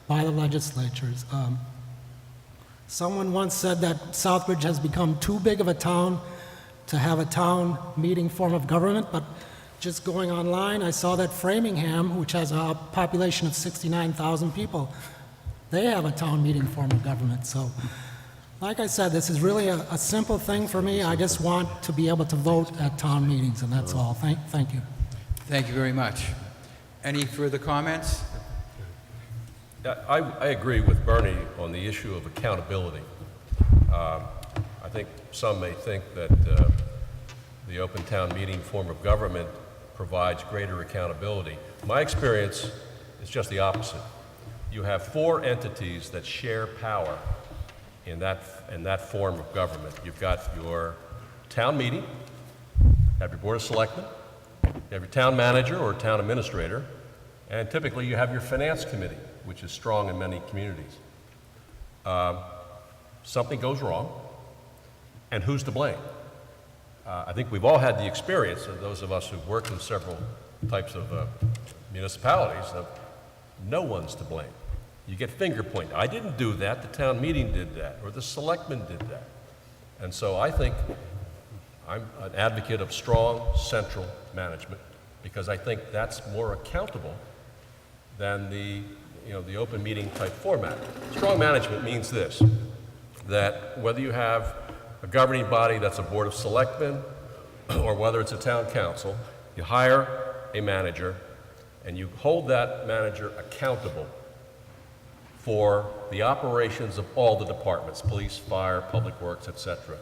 by the legislatures. Someone once said that Southbridge has become too big of a town to have a town meeting form of government, but just going online, I saw that Framingham, which has a population of 69,000 people, they have a town meeting form of government. So, like I said, this is really a simple thing for me. I just want to be able to vote at town meetings, and that's all. Thank you. Thank you very much. Any further comments? Yeah, I agree with Bernie on the issue of accountability. I think some may think that the open town meeting form of government provides greater accountability. My experience is just the opposite. You have 4 entities that share power in that form of government. You've got your town meeting, you have your board of selectmen, you have your town manager or town administrator, and typically you have your finance committee, which is strong in many communities. Something goes wrong, and who's to blame? I think we've all had the experience, of those of us who've worked in several types of municipalities, of no one's to blame. You get finger pointed. I didn't do that, the town meeting did that, or the selectmen did that. And so I think I'm an advocate of strong central management, because I think that's more accountable than the open meeting type format. Strong management means this, that whether you have a governing body that's a board of selectmen, or whether it's a town council, you hire a manager and you hold that manager accountable for the operations of all the departments, police, fire, public works, etc.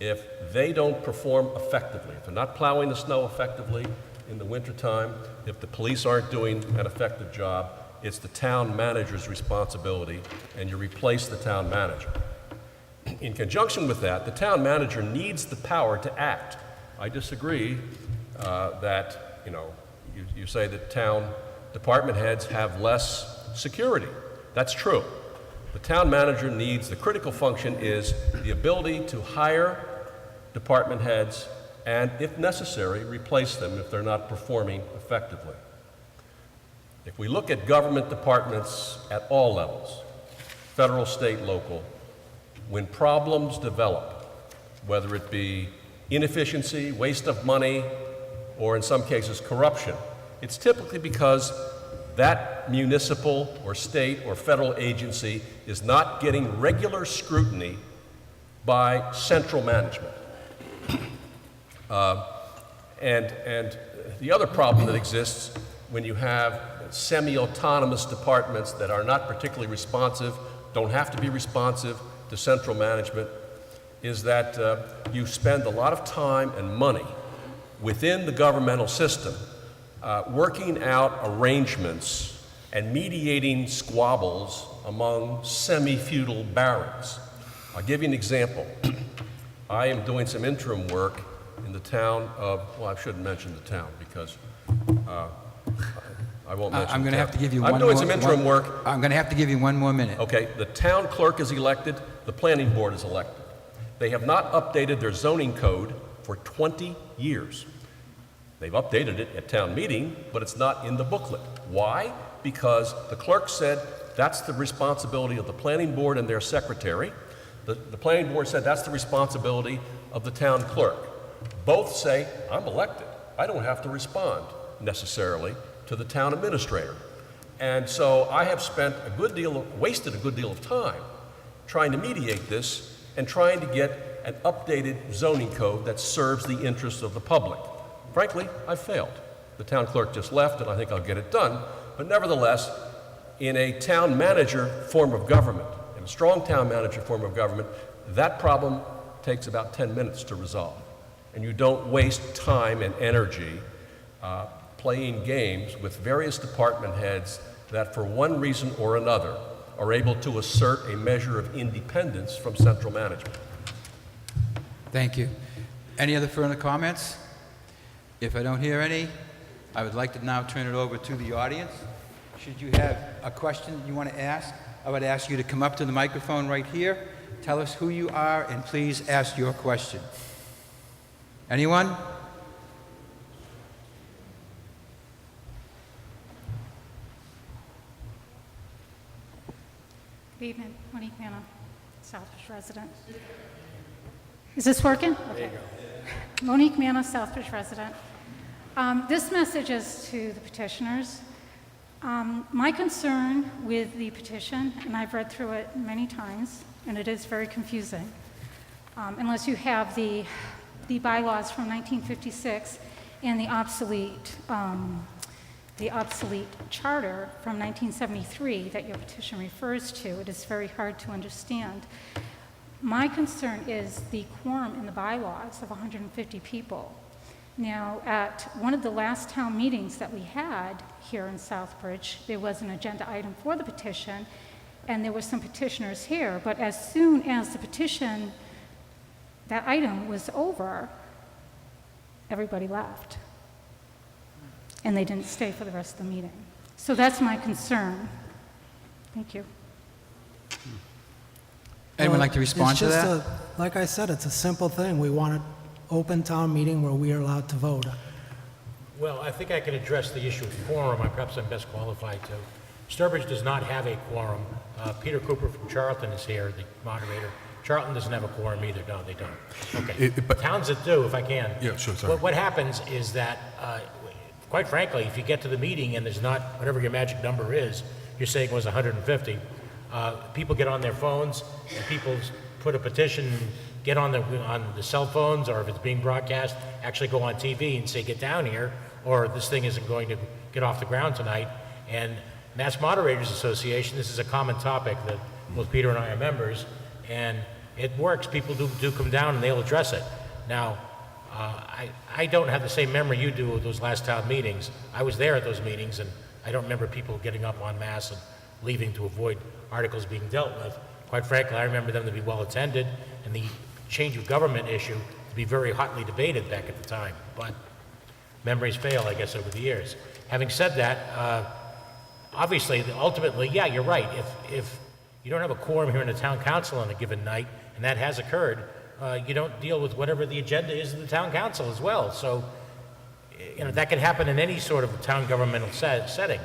If they don't perform effectively, if they're not plowing the snow effectively in the wintertime, if the police aren't doing an effective job, it's the town manager's responsibility, and you replace the town manager. In conjunction with that, the town manager needs the power to act. I disagree that, you say that town department heads have less security. That's true. The town manager needs, the critical function is the ability to hire department heads and, if necessary, replace them if they're not performing effectively. If we look at government departments at all levels, federal, state, local, when problems develop, whether it be inefficiency, waste of money, or in some cases corruption, it's typically because that municipal or state or federal agency is not getting regular scrutiny by central management. And the other problem that exists when you have semi-autonomous departments that are not particularly responsive, don't have to be responsive to central management, is that you spend a lot of time and money within the governmental system working out arrangements and mediating squabbles among semi-feudal barons. I'll give you an example. I am doing some interim work in the town of, well, I shouldn't mention the town because I won't mention I'm going to the have to town. give you I'm one doing more- some interim work. I'm going to have to give you one more minute. Okay, the town clerk is elected, the planning board is elected. They have not updated their zoning code for 20 years. They've updated it at town meeting, but it's not in the booklet. Why? Because the clerk said that's the responsibility of the planning board and their secretary. The planning board said that's the responsibility of the town clerk. Both say, I'm elected. I don't have to respond necessarily to the town administrator. And so I have wasted a good deal of time trying to mediate this and trying to get an updated zoning code that serves the interests of the public. Frankly, I failed. The town clerk just left, and I think I'll get it done. But nevertheless, in a town manager form of government, in a strong town manager form of government, that problem takes about 10 minutes to resolve. And you don't waste time and energy playing games with various department heads that, for one reason or another, are able to assert a measure of independence from central management. Thank you. Any other further comments? If I don't hear any, I would like to now turn it over to the audience. Should you have a question you want to ask, I would ask you to come up to the microphone right here, tell us who you are, and please ask your question. Anyone? Good evening, Monique Manna, Southbridge resident. Is this working? Okay. Monique Manna, Southbridge resident. This message is to the petitioners. My concern with the petition, and I've read through it many times, and it is very confusing, unless you have the bylaws from 1956 and the obsolete charter from 1973 that your petition refers to. It is very hard to understand. My concern is the quorum in the bylaws of 150 people. Now, at one of the last town meetings that we had here in Southbridge, there was an agenda item for the petition, and there were some petitioners here, but as soon as the petition, that item was over, everybody left. And they didn't stay for the rest of the meeting. So that's my concern. Thank you. Anyone like to respond It's to just that? like I said, it's a simple thing. We want an open town meeting where we are allowed to vote. Well, I think I can address the issue of quorum. Perhaps I'm best qualified to. Sturbridge does not have a quorum. Peter Cooper from Charlton is here, the moderator. Charlton doesn't have a quorum either. No, they don't. Okay. Towns that do, if I can. Yeah, sure, sorry. What happens is that, quite frankly, if you get to the meeting and there's not whatever your magic number is, you're saying it was 150, people get on their phones and people put a petition, get on the cell phones, or if it's being broadcast, actually go on TV and say, get down here, or this thing isn't going to get off the ground tonight. And Mass Moderators Association, this is a common topic that both Peter and I are members, and it works. People do come down and they'll address it. Now, I don't have the same memory you do of those last town meetings. I was there at those meetings, and I don't remember people getting up en masse and leaving to avoid articles being dealt with. Quite frankly, I remember them to be well attended, and the change of government issue to be very hotly debated back at the time. But memories fail, I guess, over the years. Having said that, obviously, ultimately, yeah, you're right. If you don't have a quorum here in the town council on a given night, and that has occurred, you don't deal with whatever the agenda is of the town council as well. So, that can happen in any sort of town governmental setting.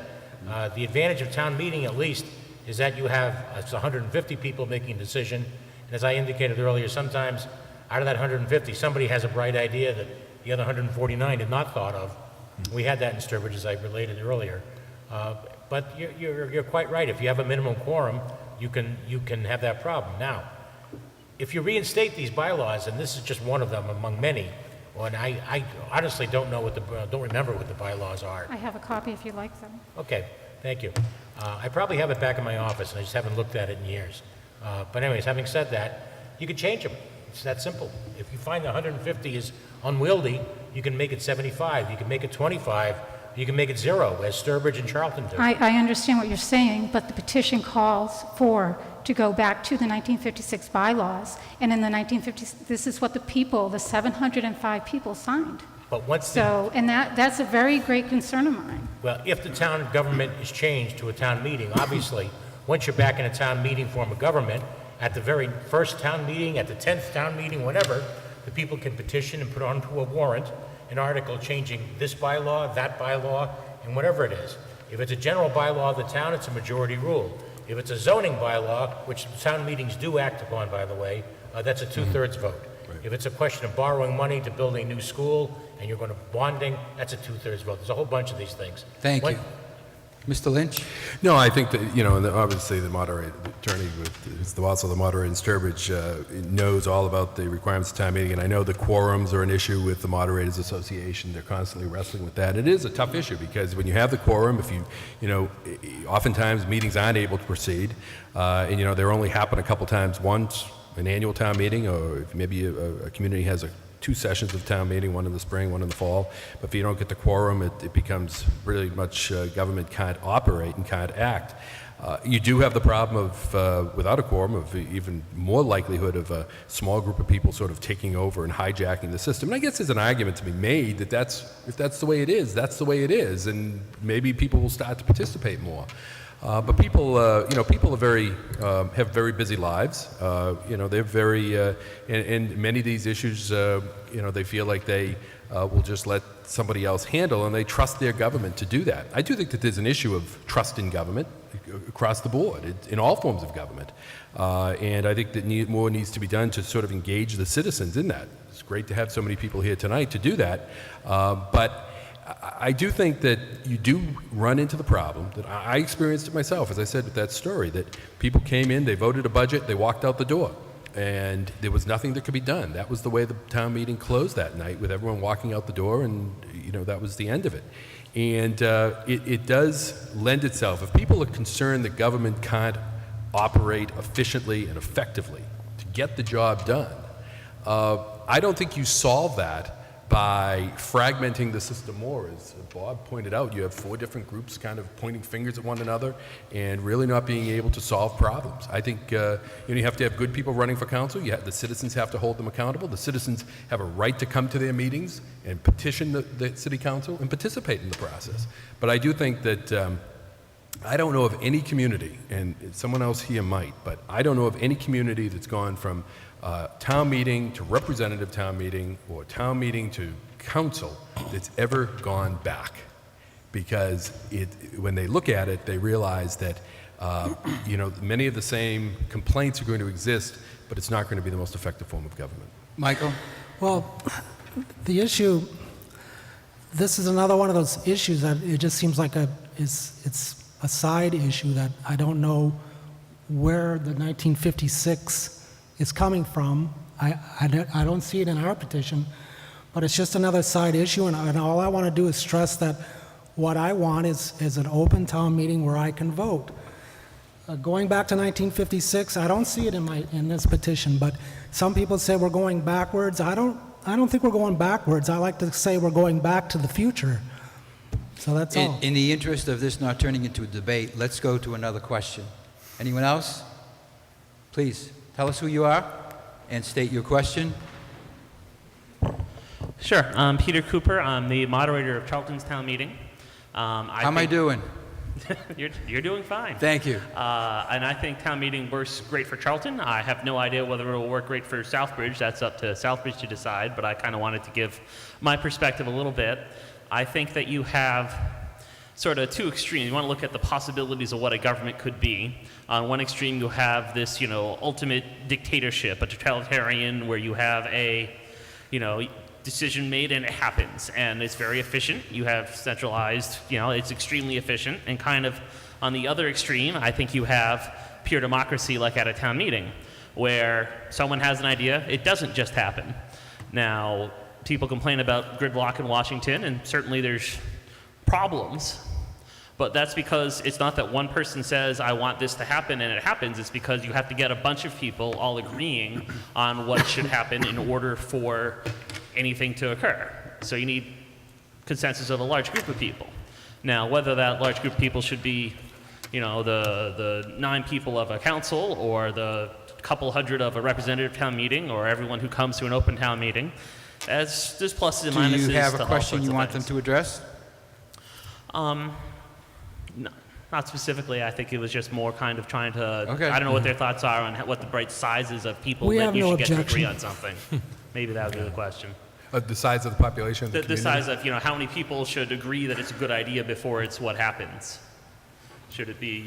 The advantage of town meeting, at least, is that you have 150 people making a decision. And as I indicated earlier, sometimes out of that 150, somebody has a bright idea that the other 149 had not thought of. We had that in Sturbridge, as I related earlier. But you're quite right. If you have a minimum quorum, you can have that problem. Now, if you reinstate these bylaws, and this is just one of them among many, and I honestly don't remember what the bylaws are. I have a copy if you'd like them. Okay, thank you. I probably have it back in my office, and I just haven't looked at it in years. But anyways, having said that, you can change them. It's that simple. If you find 150 is unwieldy, you can make it 75. You can make it 25. You can make it 0, as Sturbridge and Charlton do. I understand what you're saying, but the petition calls to go back to the 1956 bylaws, and in the 1950s, this is what the 705 people signed. But once So, and that's a very great concern of mine. well, if the town government is changed to a town meeting, obviously, once you're back in a town meeting form of government, at the very first town meeting, at the 10th town meeting, whenever, the people can petition and put onto a warrant an article changing this bylaw, that bylaw, and whatever it is. If it's a general bylaw of the town, it's a majority rule. If it's a zoning bylaw, which town meetings do act upon, by the way, that's a two-thirds vote. If it's a question of borrowing money to build a new school and you're going to bonding, that's a two-thirds vote. There's a whole bunch of these things. Thank you. Mr. Lynch? No, I think that, and obviously the moderator, the attorney, who's also the moderator in Sturbridge, knows all about the requirements of town meeting, and I know the quorums are an issue with the Moderators Association. They're constantly wrestling with that. It is a tough issue because when you have the quorum, if oftentimes meetings aren't able to proceed, and they only happen a couple times, once an annual town meeting, or if maybe a community has two sessions of town meeting, one in the spring, one in the fall. But if you don't get the quorum, it becomes really much government can't operate and can't act. You do have the problem of, without a quorum, of even more likelihood of a small group of people sort of taking over and hijacking the system. And I guess there's an argument to be made that if that's the way it is, that's the way it is, and maybe people will start to participate more. But people are have very busy lives. They're very, and many of these issues, they feel like they will just let somebody else handle, and they trust their government to do that. I do think that there's an issue of trust in government across the board, in all forms of government. And I think that more needs to be done to sort of engage the citizens in that. It's great to have so many people here tonight to do that. But I do think that you do run into the problem that I experienced it myself, as I said with that story, that people came in, they voted a budget, they walked out the door, and there was nothing that could be done. That was the way the town meeting closed that night, with everyone walking out the door, and that was the end of it. And it does lend itself. If people are concerned that government can't operate efficiently and effectively to get the job done, I don't think you solve that by fragmenting the system more. As Bob pointed out, you have 4 different groups kind of pointing fingers at one another and really not being able to solve problems. I think you have to have good people running for council. The citizens have to hold them accountable. The citizens have a right to come to their meetings and petition the city council and participate in the process. But I do think that I don't know of any community, and someone else here might, but I don't know of any community that's gone from town meeting to representative town meeting or town meeting to council that's ever gone back. Because when they look at it, they realize that many of the same complaints are going to exist, but it's not going to be the most effective form of government. Michael? Well, the issue, this is another one of those issues that it just seems like it's a side issue that I don't know where the 1956 is coming from. I don't see it in our petition, but it's just another side issue, and all I want to do is stress that what I want is an open town meeting where I can vote. Going back to 1956, I don't see it in this petition, but some people say we're going backwards. I don't think we're going backwards. I like to say we're going back to the future. So that's all. In the interest of this not turning into a debate, let's go to another question. Anyone else? Please, tell us who you are and state your question. Sure. I'm Peter Cooper. I'm the moderator of Charlton's town meeting. How am I doing? You're doing fine. Thank you. And I think town meeting works great for Charlton. I have no idea whether it will work great for Southbridge. That's up to Southbridge to decide, but I kind of wanted to give my perspective a little bit. I think that you have sort of two extremes. You want to look at the possibilities of what a government could be. On one extreme, you have this, ultimate dictatorship, a totalitarian, where you have a, decision made and it happens, and it's very efficient. You have centralized, it's extremely efficient. And kind of on the other extreme, I think you have pure democracy, like at a town meeting, where someone has an idea, it doesn't just happen. Now, people complain about gridlock in Washington, and certainly there's problems. But that's because it's not that one person says, I want this to happen, and it happens. It's because you have to get a bunch of people all agreeing on what should happen in order for anything to occur. So you need consensus of a large group of people. Now, whether that large group of people should be, the 9 people of a council, or the couple hundred of a representative town meeting, or everyone who comes to an open town meeting, there's pluses and minuses. Do you have to a all question sorts you of want them things. to address? No, not specifically. I think it was just more kind of trying to, Okay. I don't know what their thoughts are on what the right sizes of people We that have you no should get to objection. agree on something. Maybe that would be the question. The size of the population of the The community? size of, how many people should agree that it's a good idea before it's what happens? Should it be,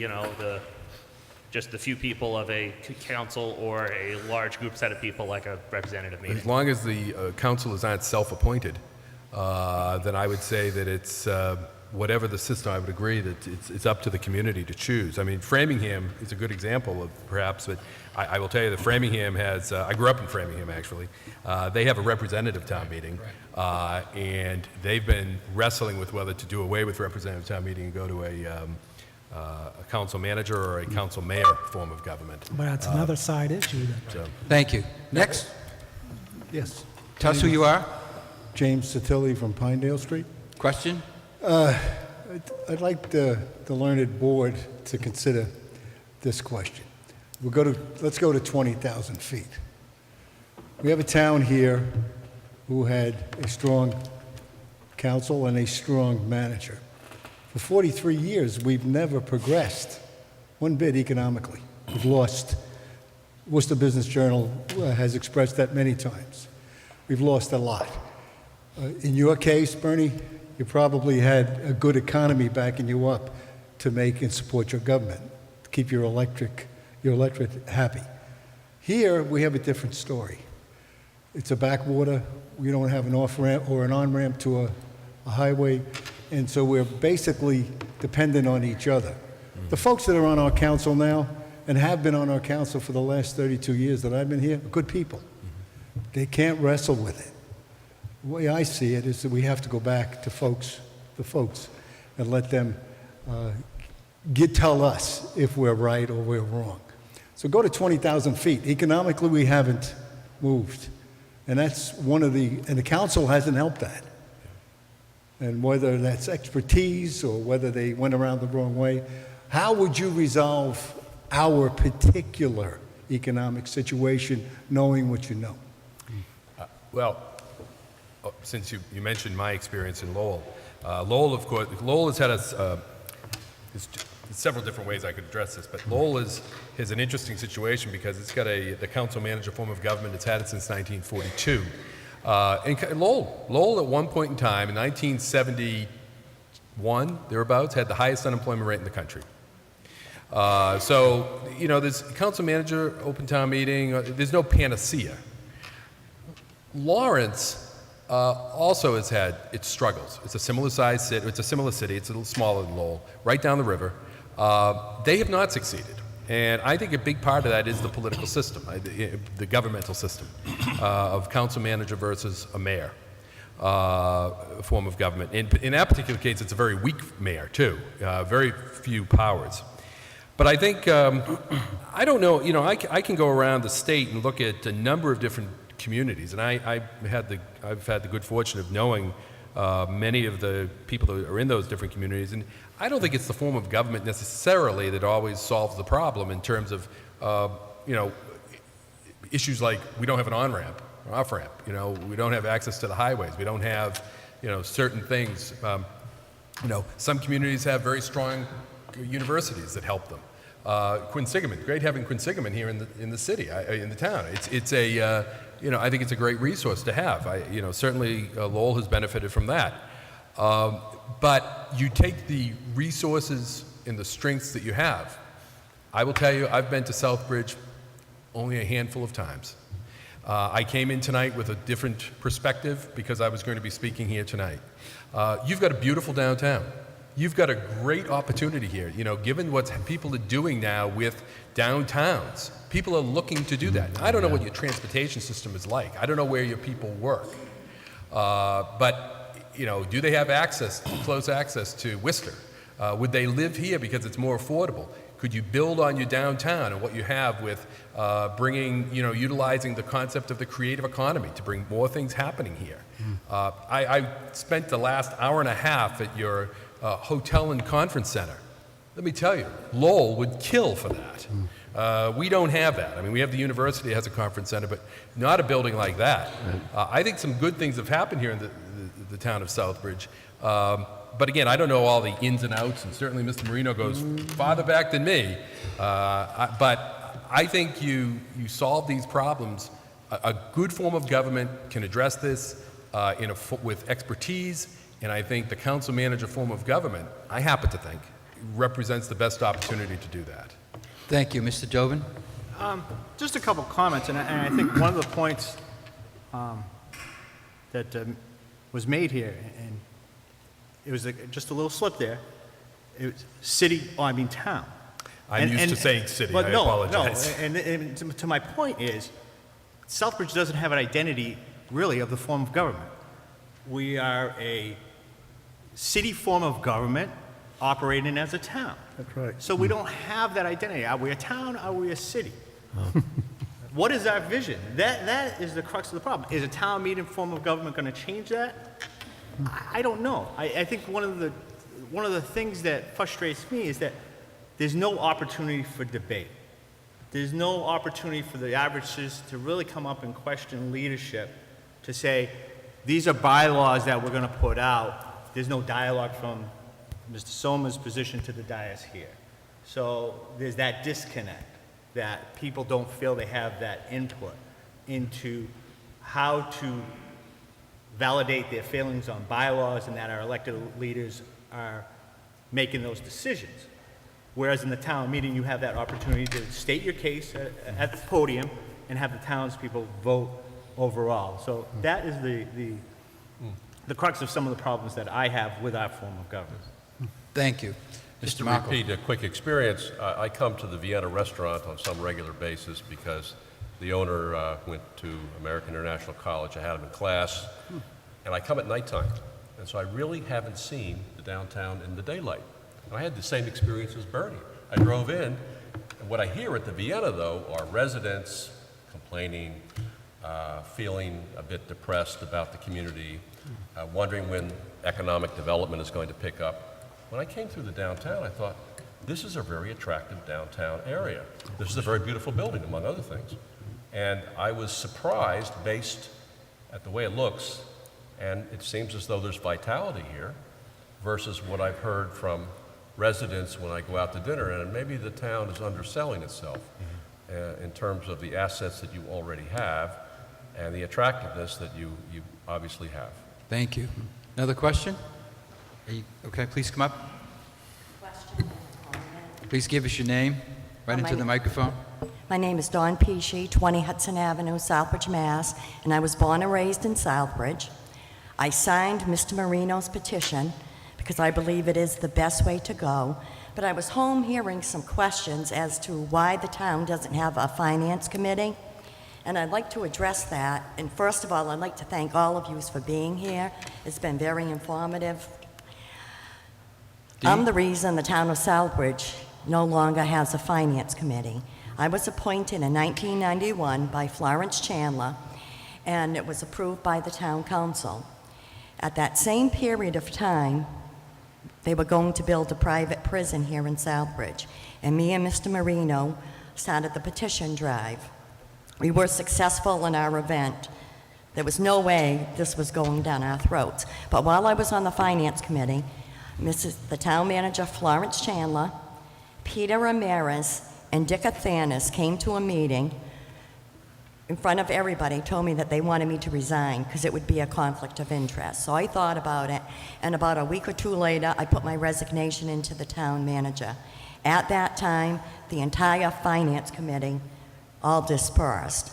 just the few people of a council, or a large group set of people like a representative meeting? As long as the council is not self-appointed, then I would say that it's, whatever the system, I would agree that it's up to the community to choose. I mean, Framingham is a good example of perhaps, but I will tell you that Framingham has, I grew up in Framingham actually, they have a representative town meeting, and they've been wrestling with whether to do away with representative town meeting and go to a council manager or a council mayor form of government. But that's another side issue. So, Thank you. Next, Yes. tell us who you are. James Satilli from Pinedale Street. Question? I'd like the learned board to consider this question. Let's go to 20,000 feet. We have a town here who had a strong council and a strong manager. For 43 years, we've never progressed one bit economically. We've lost. Worcester Business Journal has expressed that many times. We've lost a lot. In your case, Bernie, you probably had a good economy backing you up to make and support your government, to keep your electorate happy. Here, we have a different story. It's a backwater. We don't have an off-ramp or an on-ramp to a highway, and so we're basically dependent on each other. The folks that are on our council now, and have been on our council for the last 32 years that I've been here, are good people. They can't wrestle with it. The way I see it is that we have to go back to the folks, and let them tell us if we're right or we're wrong. So go to 20,000 feet. Economically, we haven't moved. And that's and the council hasn't helped that. And whether that's expertise or whether they went around the wrong way, how would you resolve our particular economic situation knowing what you know? Well, since you mentioned my experience in Lowell, Lowell, of course, Lowell has had there's several different ways I could address this, but Lowell is an interesting situation because it's got the council manager form of government. It's had it since 1942. And Lowell at one point in time, in 1971, thereabouts, had the highest unemployment rate in the country. So, there's council manager, open town meeting, there's no panacea. Lawrence also has had its struggles. It's a similar size city, it's a similar city, it's a little smaller than Lowell, right down the river. They have not succeeded. And I think a big part of that is the political system, the governmental system of council manager versus a mayor form of government. In that particular case, it's a very weak mayor, too, very few powers. But I think, I don't know, I can go around the state and look at a number of different communities, and I've had the good fortune of knowing many of the people that are in those different communities, and I don't think it's the form of government necessarily that always solves the problem in terms of, issues like we don't have an on-ramp or off-ramp, we don't have access to the highways, we don't have, certain things. Some communities have very strong universities that help them. Quinsigamond, great having Quinsigamond here in the city, in the town. It's a I think it's a great resource to have. Certainly Lowell has benefited from that. But you take the resources and the strengths that you have. I will tell you, I've been to Southbridge only a handful of times. I came in tonight with a different perspective because I was going to be speaking here tonight. You've got a beautiful downtown. You've got a great opportunity here. Given what people are doing now with downtowns, people are looking to do that. I don't know what your transportation system is like. I don't know where your people work. But do they have close access to Worcester? Would they live here because it's more affordable? Could you build on your downtown and what you have with utilizing the concept of the creative economy to bring more things happening here? I spent the last hour and a half at your hotel and conference center. Let me tell you, Lowell would kill for that. We don't have that. I mean, we have the university that has a conference center, but not a building like that. I think some good things have happened here in the town of Southbridge. But again, I don't know all the ins and outs, and certainly Mr. Marino goes farther back than me. But I think you solve these problems. A good form of government can address this with expertise, and I think the council manager form of government, I happen to think, represents the best opportunity to do that. Thank you. Mr. Dovin? Just a couple comments, and I think one of the points that was made here, and it was just a little slip there. It was town. I'm used to saying city, I apologize. No, and to my point is, Southbridge doesn't have an identity, really, of the form of government. We are a city form of government operating as a town. That's right. So we don't have that identity. Are we a town? Are we a city? What is our vision? That is the crux of the problem. Is a town meeting form of government going to change that? I don't know. I think one of the things that frustrates me is that there's no opportunity for debate. There's no opportunity for the averages to really come up and question leadership, to say, these are bylaws that we're going to put out. There's no dialogue from Mr. Soma's position to the dais here. So there's that disconnect, that people don't feel they have that input into how to validate their feelings on bylaws, and that our elected leaders are making those decisions. Whereas in the town meeting, you have that opportunity to state your case at the podium and have the townspeople vote overall. So that is the crux of some of the problems that I have with our form of government. Thank you. Just Mr. to Markle? repeat a quick experience, I come to the Vienna restaurant on some regular basis because the owner went to American International College. I had him in class, and I come at nighttime. And so I really haven't seen the downtown in the daylight. And I had the same experience as Bernie. I drove in, and what I hear at the Vienna, though, are residents complaining, feeling a bit depressed about the community, wondering when economic development is going to pick up. When I came through the downtown, I thought, this is a very attractive downtown area. This is a very beautiful building, among other things. And I was surprised, based at the way it looks, and it seems as though there's vitality here, versus what I've heard from residents when I go out to dinner. And maybe the town is underselling itself in terms of the assets that you already have and the attractiveness that you obviously have. Thank you. Another question? Okay, please come up. Please give us your name, right into the microphone. My name is Dawn Pesci, 20 Hudson Avenue, Southbridge, Mass., and I was born and raised in Southbridge. I signed Mr. Marino's petition because I believe it is the best way to go, but I was home hearing some questions as to why the town doesn't have a finance committee, and I'd like to address that. And first of all, I'd like to thank all of you for being here. It's been very informative. I'm the reason the town of Southbridge no longer has a finance committee. I was appointed in 1991 by Florence Chandler, and it was approved by the town council. At that same period of time, they were going to build a private prison here in Southbridge, and me and Mr. Marino started the petition drive. We were successful in our event. There was no way this was going down our throats. But while I was on the finance committee, the town manager, Florence Chandler, Peter Ramirez and Dick Athanas came to a meeting in front of everybody, told me that they wanted me to resign because it would be a conflict of interest. So I thought about it, and about a week or two later, I put my resignation into the town manager. At that time, the entire finance committee all dispersed.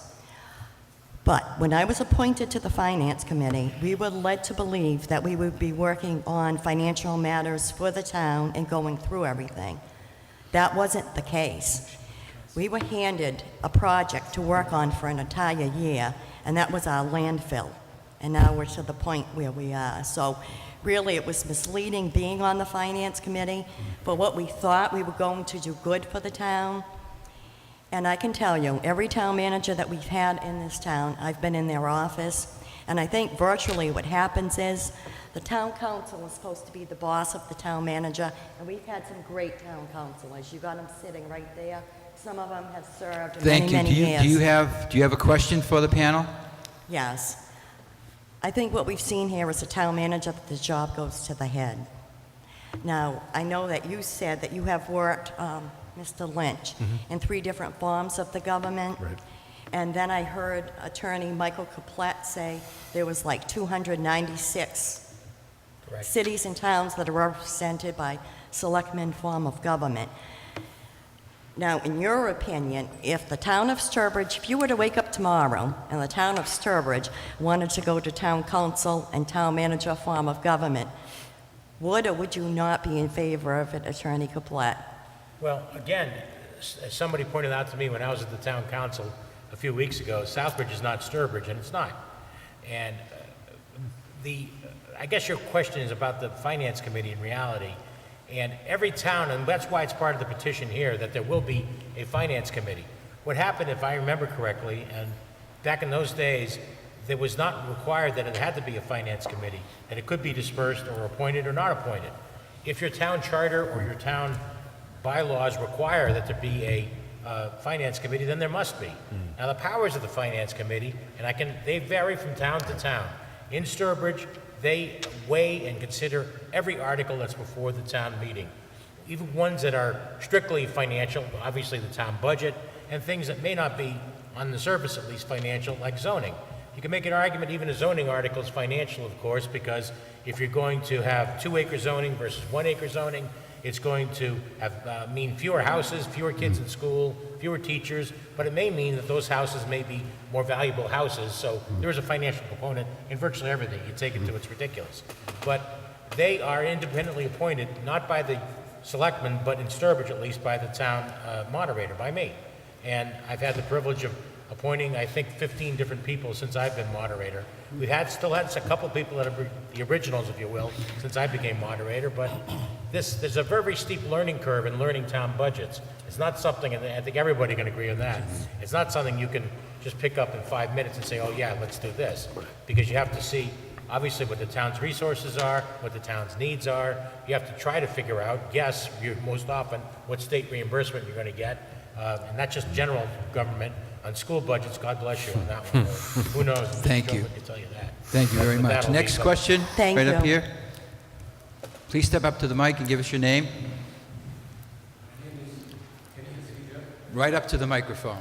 But when I was appointed to the finance committee, we were led to believe that we would be working on financial matters for the town and going through everything. That wasn't the case. We were handed a project to work on for an entire year, and that was our landfill. And now we're to the point where we are. So really, it was misleading being on the finance committee for what we thought we were going to do good for the town. And I can tell you, every town manager that we've had in this town, I've been in their office, and I think virtually what happens is the town council is supposed to be the boss of the town manager, and we've had some great town councilors. You got them sitting right there. Some of them have served many years. Do you have a question for the panel? Yes. I think what we've seen here is a town manager that the job goes to the head. Now, I know that you said that you have worked, Mr. Lynch, in 3 different forms of the government. Right. And then I heard Attorney Michael Caplet say there was like 296 Correct. cities and towns that are represented by selectmen form of government. Now, in your opinion, if the town of Sturbridge, if you were to wake up tomorrow and the town of Sturbridge wanted to go to town council and town manager form of government, would or would you not be in favor of it, Attorney Caplet? Well, again, as somebody pointed out to me when I was at the town council a few weeks ago, Southbridge is not Sturbridge, and it's not. And I guess your question is about the finance committee in reality. And every town, and that's why it's part of the petition here, that there will be a finance committee. What happened, if I remember correctly, and back in those days, it was not required that it had to be a finance committee, that it could be dispersed or appointed or not appointed. If your town charter or your town bylaws require that there be a finance committee, then there must be. Now, the powers of the finance committee, and they vary from town to town. In Sturbridge, they weigh and consider every article that's before the town meeting, even ones that are strictly financial, obviously the town budget, and things that may not be, on the surface at least, financial, like zoning. You can make an argument even a zoning article is financial, of course, because if you're going to have 2-acre zoning versus 1-acre zoning, it's going to mean fewer houses, fewer kids in school, fewer teachers, but it may mean that those houses may be more valuable houses, so there is a financial component in virtually everything. You take it to it's ridiculous. But they are independently appointed, not by the selectmen, but in Sturbridge at least, by the town moderator, by me. And I've had the privilege of appointing, I think, 15 different people since I've been moderator. We've still had a couple people that are the originals, if you will, since I became moderator, but there's a very steep learning curve in learning town budgets. It's not something, and I think everybody can agree on that, it's not something you can just pick up in 5 minutes and say, oh yeah, let's do this. Because you have to see, obviously, what the town's resources are, what the town's needs are. You have to try to figure out, yes, most often, what state reimbursement you're going to get, and not just general government. On school budgets, God bless you on that one. Who knows? Thank you. I can tell you that. Thank you very But much. that'll Next be- question, Thank right up you. here. Please step up to the mic and give us your name. Right up to the microphone.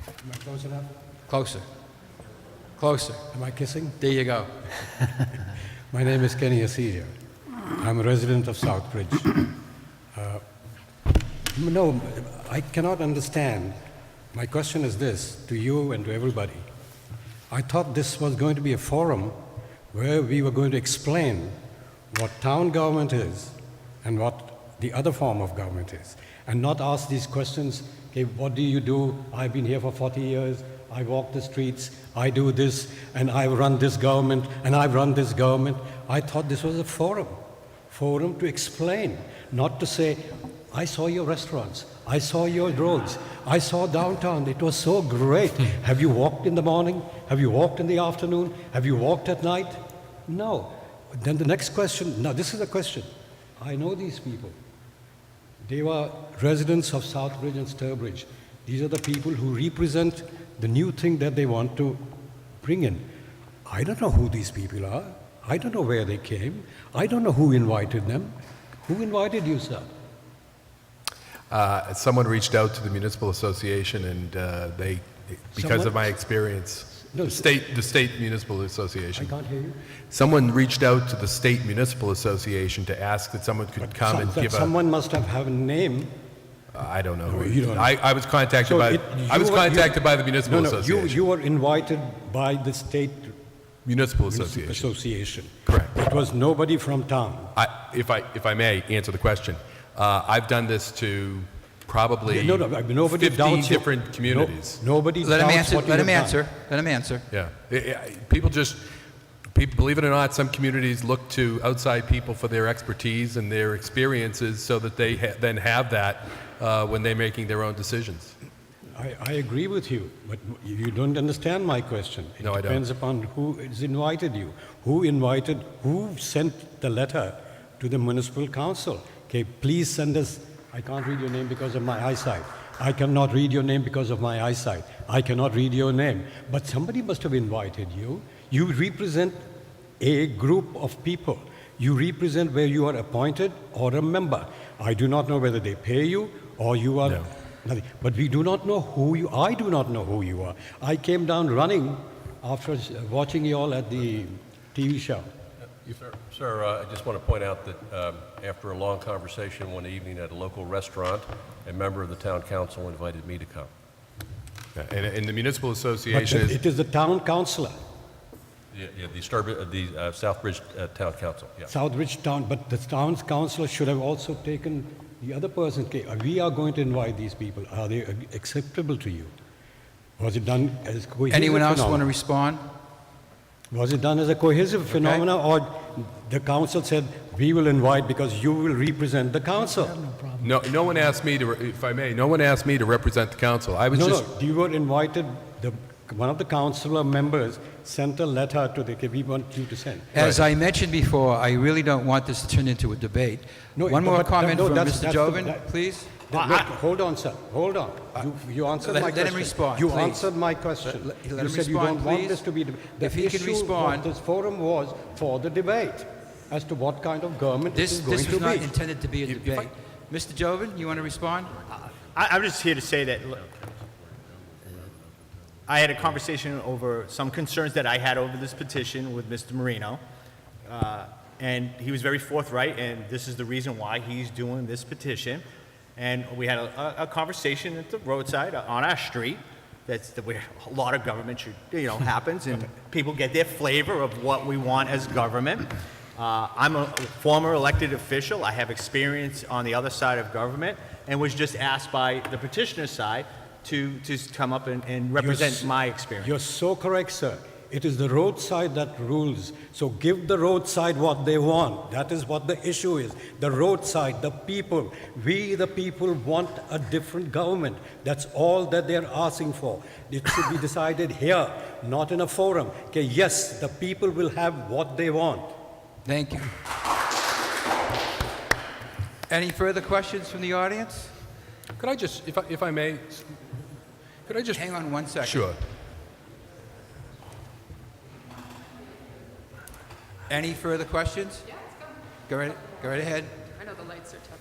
Am I close enough? Closer. Closer. Am I kissing? There you go. My name is Kenny Asidia. I'm a resident of Southbridge. No, I cannot understand. My question is this, to you and to everybody. I thought this was going to be a forum where we were going to explain what town government is and what the other form of government is, and not ask these questions, okay, what do you do? I've been here for 40 years, I walk the streets, I do this, and I run this government, and I run this government. I thought this was a forum to explain, not to say, I saw your restaurants, I saw your roads, I saw downtown, it was so great. Have you walked in the morning? Have you walked in the afternoon? Have you walked at night? No. Then the next question, now this is a question. I know these people. They were residents of Southbridge and Sturbridge. These are the people who represent the new thing that they want to bring in. I don't know who these people are. I don't know where they came. I don't know who invited them. Who invited you, sir? Someone reached out to the municipal association, and because of my experience, No, the state municipal I association. can't hear you. Someone reached out to the state municipal association to ask that someone could come and give a. Someone must have a name. I don't know. No, who you don't know. I was contacted So by. it- I was you were- contacted by the municipal No, association. you were invited by the state Municipal municipal association. association. Correct. It was nobody from town. If I may answer the question, I've done this to probably No, nobody 15 doubts you. different communities. Nobody Let him doubts answer, what you let him have done. answer, let him answer. Yeah. People, believe it or not, some communities look to outside people for their expertise and their experiences so that they then have that when they're making their own decisions. I agree with you, but you don't understand my question. No, I It don't. depends upon who has invited you. Who sent the letter to the municipal council? Okay, please send us, I can't read your name because of my eyesight. I cannot read your name because of my eyesight. I cannot read your name. But somebody must have invited you. You represent a group of people. You represent where you are appointed or a member. I do not know whether they pay you or you are No. nothing. But we do not know who you I do not know who you are. I came down running after watching you all at the TV show. Sir, I just want to point out that after a long conversation one evening at a local restaurant, a member of the town council invited me to come. And the municipal But association is. it is the town councillor, Yeah, the Southbridge Town Council, yeah. Southbridge Town, but the town councillor should have also taken the other person. Okay, we are going to invite these people. Are they acceptable to you? Was it done as cohesive Anyone else want to phenomenon? respond? Was it done as a cohesive phenomena, or the council said, we will invite because you will represent the council? No one asked me to, if I may, no one asked me to represent the council. I was No, just. no, you were invited, one of the councillor members sent a letter to the, we want you to send. As I mentioned before, I really don't want this to turn into a debate. No, One more but- comment no, from that's- Mr. that's the- Joven, that- please. Look, hold on, sir, hold on. You answered Let- my let question. him respond, You please. answered my question. Let You him said you respond, don't want please. this to be. If he could respond. What this forum was for the debate as to what kind of government it This is going was to not be. intended to be a debate. Mr. Joven, you want to respond? I'm just here to say that I had a conversation over some concerns that I had over this petition with Mr. Marino, and he was very forthright, and this is the reason why he's doing this petition. And we had a conversation at the roadside on our street. That's where a lot of government should, happens, and people get their flavor of what we want as government. I'm a former elected official. I have experience on the other side of government, and was just asked by the petitioner's side to come up and represent my experience. You're so correct, sir. It is the roadside that rules. So give the roadside what they want. That is what the issue is. The roadside, the people. We, the people, want a different government. That's all that they're asking for. It should be decided here, not in a forum. Okay, yes, the people will have what they want. Thank you. Any further questions from the audience? Could I just, if I may, could I just. Hang on one second. Sure. Any further questions? Go right ahead. I know the lights are tough.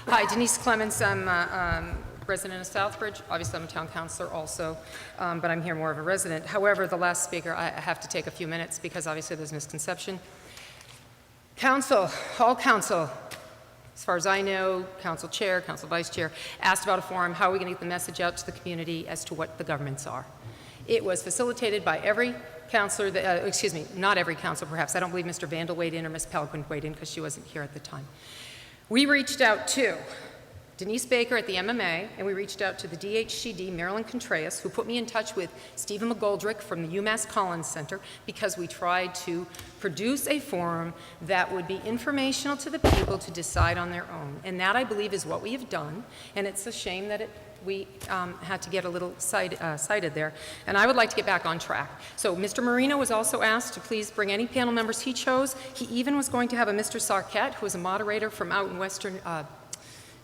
Hi, Denise Clements. I'm a resident of Southbridge. Obviously, I'm a town councilor also, but I'm here more of a resident. However, the last speaker, I have to take a few minutes because obviously there's misconception. Council, all council, as far as I know, council chair, council vice chair, asked about a forum, how are we going to get the message out to the community as to what the governments are? It was facilitated by every councilor, excuse me, not every councilor perhaps. I don't believe Mr. Vandal weighed in or Ms. Pelican weighed in because she wasn't here at the time. We reached out to Denise Baker at the MMA, and we reached out to the DHCD, Marilyn Contreras, who put me in touch with Stephen McGoldrick from the UMass Collins Center, because we tried to produce a forum that would be informational to the people to decide on their own. And that, I believe, is what we have done, and it's a shame that we had to get a little cited there. And I would like to get back on track. So Mr. Marino was also asked to please bring any panel members he chose. He even was going to have a Mr. Sarkett, who is a moderator from out in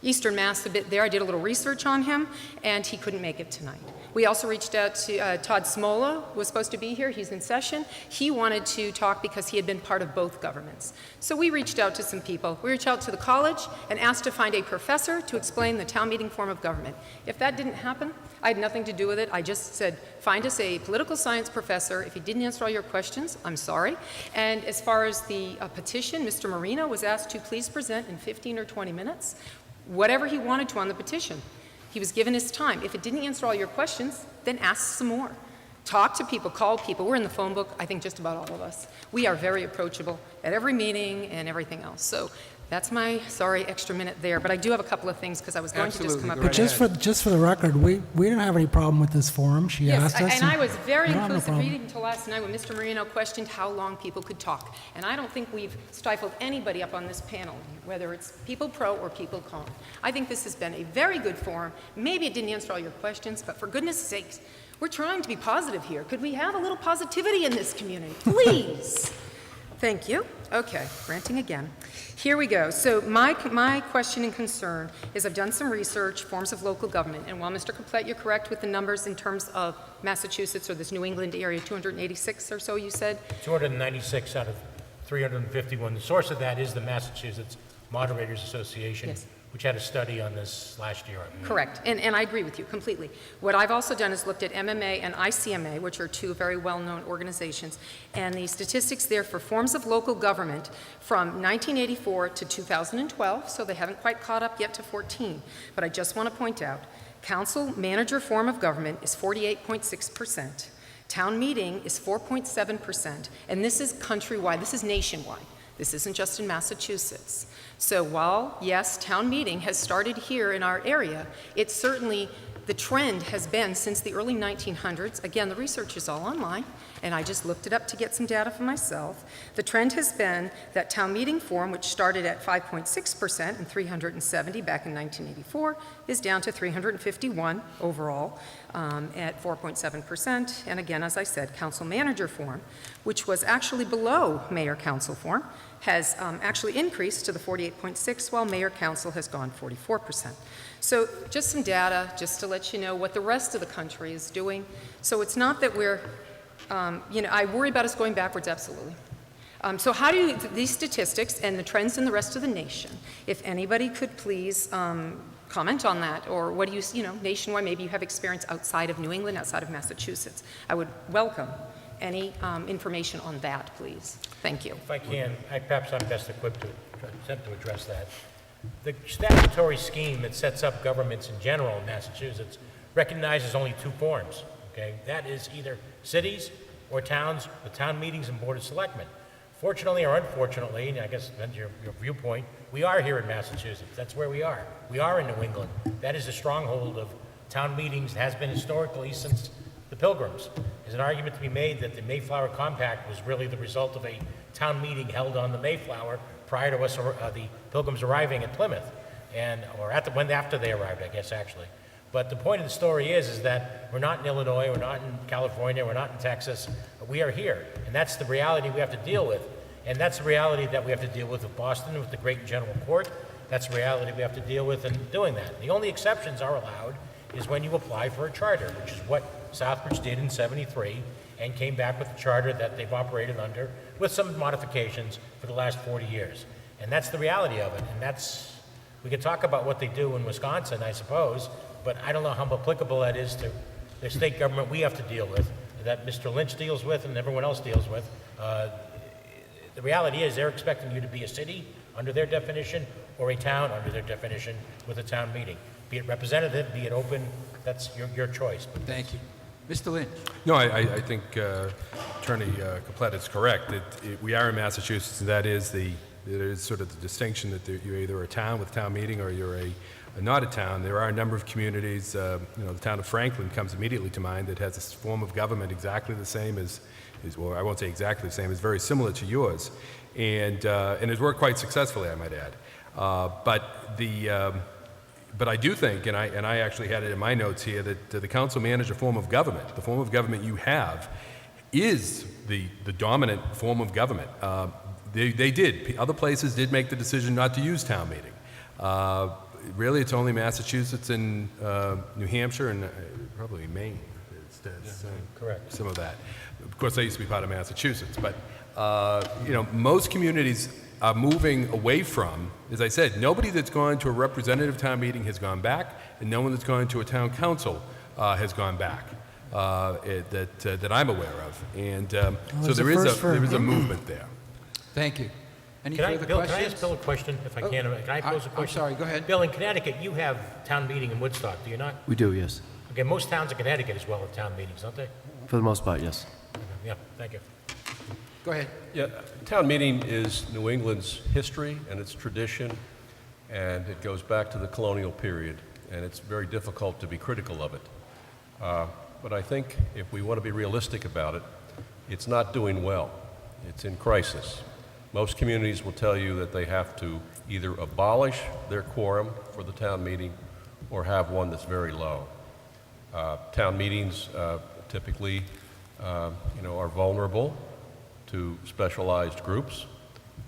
Eastern Mass a bit there. I did a little research on him, and he couldn't make it tonight. We also reached out to Todd Smola, was supposed to be here. He's in session. He wanted to talk because he had been part of both governments. So we reached out to some people. We reached out to the college and asked to find a professor to explain the town meeting form of government. If that didn't happen, I had nothing to do with it. I just said, find us a political science professor. If he didn't answer all your questions, I'm sorry. And as far as the petition, Mr. Marino was asked to please present in 15 or 20 minutes whatever he wanted to on the petition. He was given his time. If it didn't answer all your questions, then ask some more. Talk to people, call people. We're in the phone book, I think just about all of us. We are very approachable at every meeting and everything else. So that's my, sorry, extra minute there. But I do have a couple of things because I was going to just come up But just for the record, we didn't have any problem with this forum. She Yes, asked us. and I was very I don't have no inclusive problem. reading until last night when Mr. Marino questioned how long people could talk. And I don't think we've stifled anybody up on this panel, whether it's people pro or people con. I think this has been a very good forum. Maybe it didn't answer all your questions, but for goodness sakes, we're trying to be positive here. Could we have a little positivity in this community, please? Thank you. Okay, ranting again. Here we go. So my question and concern is I've done some research, forms of local government, and while Mr. Caplet, you're correct with the numbers in terms of Massachusetts or this New England area, 286 or so you said? 296 out of 351. The source of that is the Massachusetts Moderators Association, Yes. which had a study on this last year. Correct, and I agree with you completely. What I've also done is looked at MMA and ICMA, which are two very well-known organizations, and the statistics there for forms of local government from 1984 to 2012, so they haven't quite caught up yet to 14. But I just want to point out, council manager form of government is 48.6%. Town meeting is 4.7%, and this is countrywide, this is nationwide. This isn't just in Massachusetts. So while, yes, town meeting has started here in our area, it's certainly, the trend has been since the early 1900s. Again, the research is all online, and I just looked it up to get some data for myself. The trend has been that town meeting form, which started at 5.6% and 370 back in 1984, is down to 351 overall at 4.7%. And again, as I said, council manager form, which was actually below mayor-council form, has actually increased to the 48.6, while mayor-council has gone 44%. So just some data, just to let you know what the rest of the country is doing. So it's not that we're, I worry about us going backwards, absolutely. So how do you, these statistics and the trends in the rest of the nation, if anybody could please comment on that, or what do you, nationwide, maybe you have experience outside of New England, outside of Massachusetts. I would welcome any information on that, please. Thank you. If I can, perhaps I'm best equipped to attempt to address that. The statutory scheme that sets up governments in general in Massachusetts recognizes only two forms, okay? That is either cities or towns with town meetings and board of selectmen. Fortunately or unfortunately, and I guess that's your viewpoint, we are here in Massachusetts. That's where we are. We are in New England. That is a stronghold of town meetings, has been historically since the Pilgrims. There's an argument to be made that the Mayflower Compact was really the result of a town meeting held on the Mayflower prior to us, the Pilgrims arriving at Plymouth, or after they arrived, I guess, actually. But the point of the story is that we're not in Illinois, we're not in California, we're not in Texas. We are here, and that's the reality we have to deal with. And that's the reality that we have to deal with Boston, with the Great and General Court. That's the reality we have to deal with in doing that. The only exceptions are allowed is when you apply for a charter, which is what Southbridge did in '73, and came back with a charter that they've operated under with some modifications for the last 40 years. And that's the reality of it. And we could talk about what they do in Wisconsin, I suppose, but I don't know how applicable that is to the state government we have to deal with, that Mr. Lynch deals with and everyone else deals with. The reality is they're expecting you to be a city under their definition or a town under their definition with a town meeting. Be it representative, be it open, that's your choice. Thank you. Mr. Lynch. No, I think Attorney Caplet is correct. We are in Massachusetts, and that is sort of the distinction that you're either a town with a town meeting or you're not a town. There are a number of communities, the town of Franklin comes immediately to mind, that has a form of government exactly the same as well, I won't say exactly the same, it's very similar to yours, and has worked quite successfully, I might add. But I do think, and I actually had it in my notes here, that the council manager form of government, the form of government you have, is the dominant form of government. Other places did make the decision not to use town meeting. Really, it's only Massachusetts and New Hampshire and probably Maine. Correct. Some of that. Of course, I used to be part of Massachusetts, but most communities are moving away from, as I said, nobody that's gone to a representative town meeting has gone back, and no one that's gone to a town council has gone back that I'm aware of. And so it's a there first for- is a movement there. Thank you. Any Can I, further Bill, can I questions? ask Bill a question, if I can? Can I pose a I'm question? sorry, go ahead. Bill, in Connecticut, you have town meeting in Woodstock, do you not? We do, yes. Okay, most towns in Connecticut as well have town meetings, don't they? For the most part, yes. Yeah, thank you. Go ahead. Yeah, town meeting is New England's history and its tradition, and it goes back to the colonial period, and it's very difficult to be critical of it. But I think if we want to be realistic about it, it's not doing well. It's in crisis. Most communities will tell you that they have to either abolish their quorum for the town meeting or have one that's very low. Town meetings typically are vulnerable to specialized groups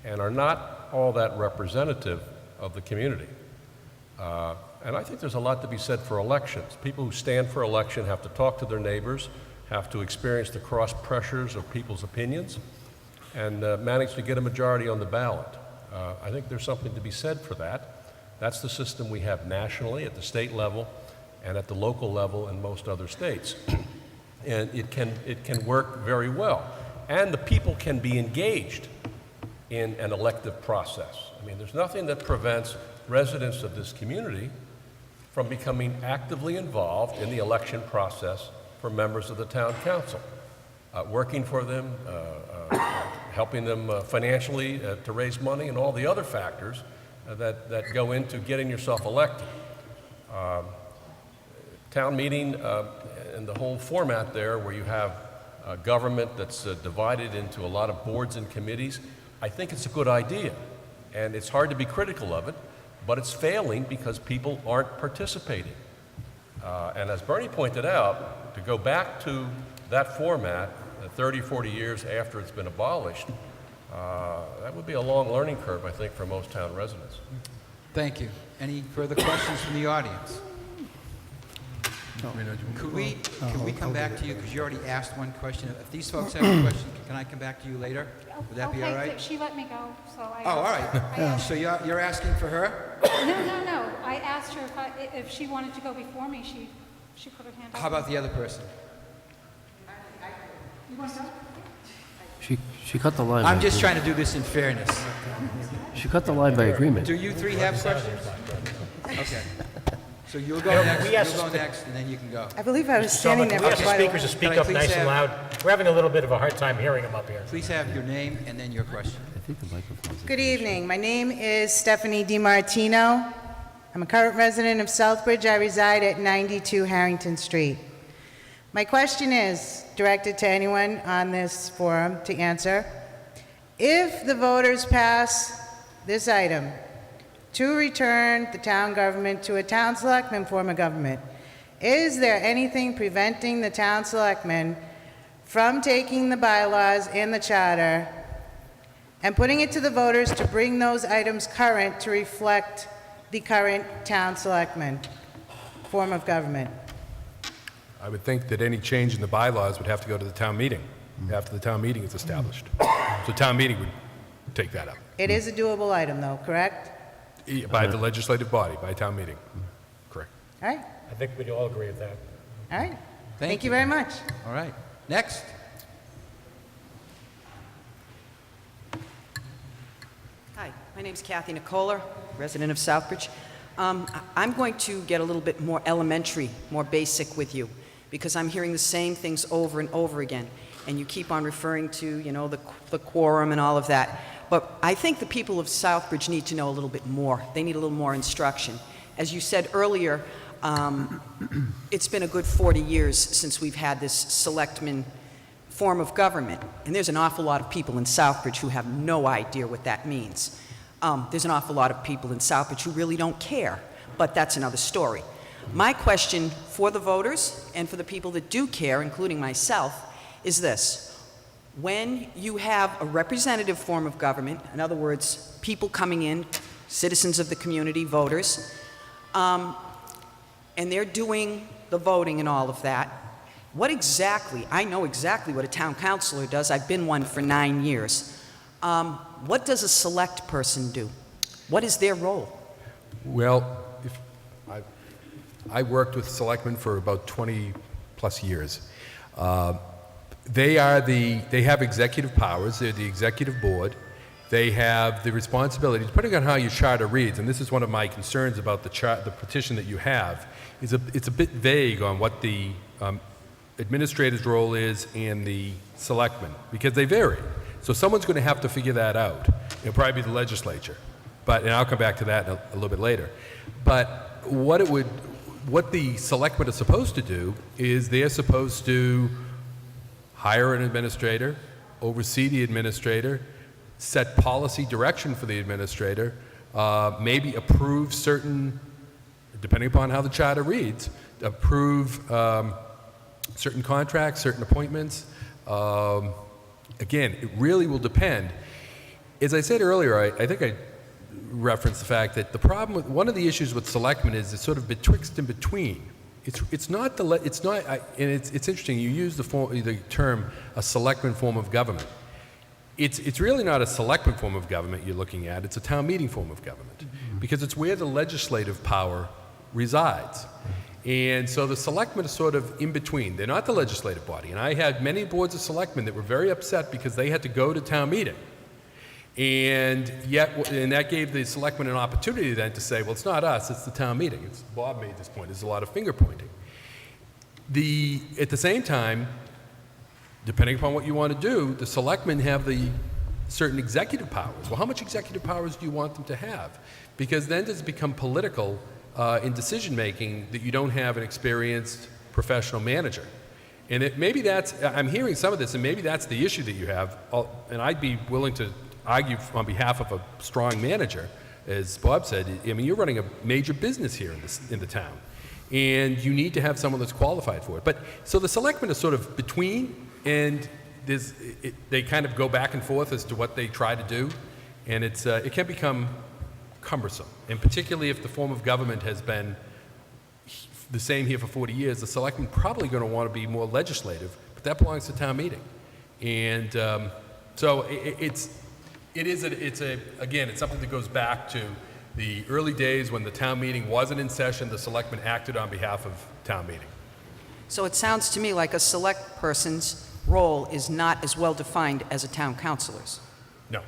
and are not all that representative of the community. And I think there's a lot to be said for elections. People who stand for election have to talk to their neighbors, have to experience the cross pressures of people's opinions, and manage to get a majority on the ballot. I think there's something to be said for that. That's the system we have nationally at the state level and at the local level in most other states. And it can work very well. And the people can be engaged in an elective process. I mean, there's nothing that prevents residents of this community from becoming actively involved in the election process for members of the town council, working for them, helping them financially to raise money, and all the other factors that go into getting yourself elected. Town meeting and the whole format there, where you have government that's divided into a lot of boards and committees, I think it's a good idea. And it's hard to be critical of it, but it's failing because people aren't participating. And as Bernie pointed out, to go back to that format 30, 40 years after it's been abolished, that would be a long learning curve, I think, for most town residents. Thank you. Any further questions from the audience? Could we come back to you, because you already asked one question. If these folks have a question, can I come back to you later? Would that be all right? Okay, she let me go, so I... Oh, all right. So you're asking for her? No. I asked her if she wanted to go before me, she put her hand up. How about the other person? You want to go? She cut the line. by I'm just agreement. trying to do this in fairness. She cut the line by agreement. Do you three have questions? Okay. So you'll go next, and then you can go. I believe I was standing there We for ask the quite a speakers to speak Can I up please nice and have- loud. We're having a little bit of a hard time hearing them up here. Please have your name and then your question. I think the microphone's... Good evening. My name is Stephanie DiMartino. I'm a current resident of Southbridge. I reside at 92 Harrington Street. My question is directed to anyone on this forum to answer. If the voters pass this item to return the town government to a town selectman form of government, is there anything preventing the town selectmen from taking the bylaws and the charter and putting it to the voters to bring those items current to reflect the current town selectman form of government? I would think that any change in the bylaws would have to go to the town meeting after the town meeting is established. So town meeting would take that up It is a doable item, though, correct? by the legislative body, by town meeting. Correct. All right, I think we'd all agree with that. all right. Thank you very much. All right. Next. Hi, my name's Kathy Nicola, resident of Southbridge. I'm going to get a little bit more elementary, more basic with you, because I'm hearing the same things over and over again, and you keep on referring to, the quorum and all of that. But I think the people of Southbridge need to know a little bit more. They need a little more instruction. As you said earlier, it's been a good 40 years since we've had this selectman form of government, and there's an awful lot of people in Southbridge who have no idea what that means. There's an awful lot of people in Southbridge who really don't care, but that's another story. My question for the voters and for the people that do care, including myself, is this. When you have a representative form of government, in other words, people coming in, citizens of the community, voters, and they're doing the voting and all of that, what exactly, I know exactly what a town councilor does, I've been one for 9 years. What does a select person do? What is their role? Well, I worked with selectmen for about 20 plus years. They have executive powers. They're the executive board. They have the responsibility, depending on how your charter reads, and this is one of my concerns about the petition that you have, is it's a bit vague on what the administrator's role is and the selectmen, because they vary. So someone's going to have to figure that out. It'll probably be the legislature, and I'll come back to that a little bit later. But what the selectmen are supposed to do is they're supposed to hire an administrator, oversee the administrator, set policy direction for the administrator, maybe approve certain, depending upon how the charter reads, approve certain contracts, certain appointments. Again, it really will depend. As I said earlier, I think I referenced the fact that the problem with one of the issues with selectmen is it's sort of betwixt and between. It's not and it's interesting. You use the term a selectman form of government. It's really not a selectman form of government you're looking at. It's a town meeting form of government because it's where the legislative power resides. And so the selectmen are sort of in between. They're not the legislative body. And I had many boards of selectmen that were very upset because they had to go to town meeting. And that gave the selectmen an opportunity then to say, well, it's not us, it's the town meeting. Bob made this point. There's a lot of finger pointing. At the same time, depending upon what you want to do, the selectmen have the certain executive powers. Well, how much executive powers do you want them to have? Because then does it become political in decision-making that you don't have an experienced professional manager? And I'm hearing some of this, and maybe that's the issue that you have, and I'd be willing to argue on behalf of a strong manager, as Bob said. I mean, you're running a major business here in the town, and you need to have someone that's qualified for it. So the selectmen are sort of between, and they kind of go back and forth as to what they try to do, and it can become cumbersome, and particularly if the form of government has been the same here for 40 years, the selectmen probably going to want to be more legislative, but that belongs to town meeting. And so again, it's something that goes back to the early days when the town meeting wasn't in session, the selectmen acted on behalf of town meeting. So it sounds to me like a select person's role is not as well defined as a town councilor's. No.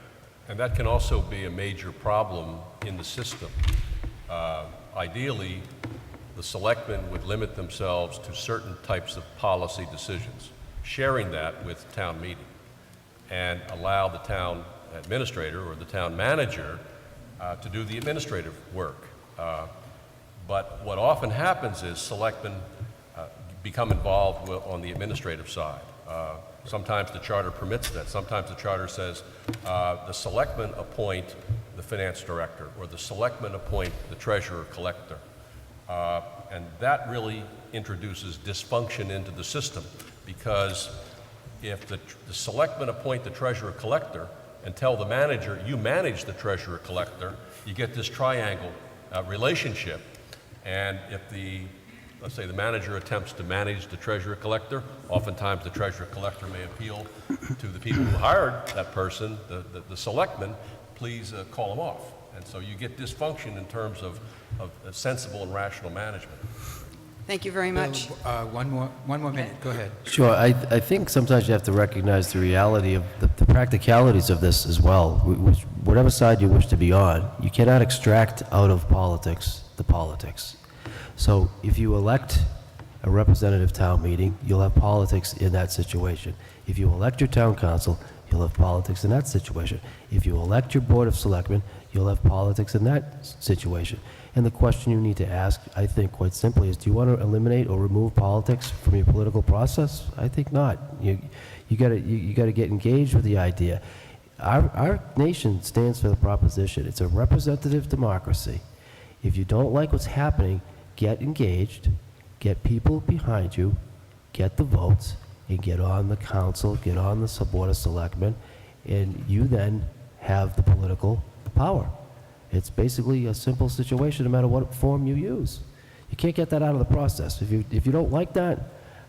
And that can also be a major problem in the system. Ideally, the selectmen would limit themselves to certain types of policy decisions, sharing that with town meeting, and allow the town administrator or the town manager to do the administrative work. But what often happens is selectmen become involved on the administrative side. Sometimes the charter permits that. Sometimes the charter says the selectmen appoint the finance director, or the selectmen appoint the treasurer collector. And that really introduces dysfunction into the system, because if the selectmen appoint the treasurer collector and tell the manager, you manage the treasurer collector, you get this triangle relationship. And if let's say the manager attempts to manage the treasurer collector, oftentimes the treasurer collector may appeal to the people who hired that person, the selectmen, please call them off. And so you get dysfunction in terms of sensible and rational management. Thank you very much. One more minute. Go ahead. Sure. I think sometimes you have to recognize the reality of the practicalities of this as well. Whatever side you wish to be on, you cannot extract out of politics the politics. So if you elect a representative town meeting, you'll have politics in that situation. If you elect your town council, you'll have politics in that situation. If you elect your board of selectmen, you'll have politics in that situation. And the question you need to ask, I think quite simply, is do you want to eliminate or remove politics from your political process? I think not. You got to get engaged with the idea. Our nation stands for the proposition. It's a representative democracy. If you don't like what's happening, get engaged, get people behind you, get the votes, and get on the council, get on the board of selectmen, and you then have the political power. It's basically a simple situation no matter what form you use. You can't get that out of the process. If you don't like that,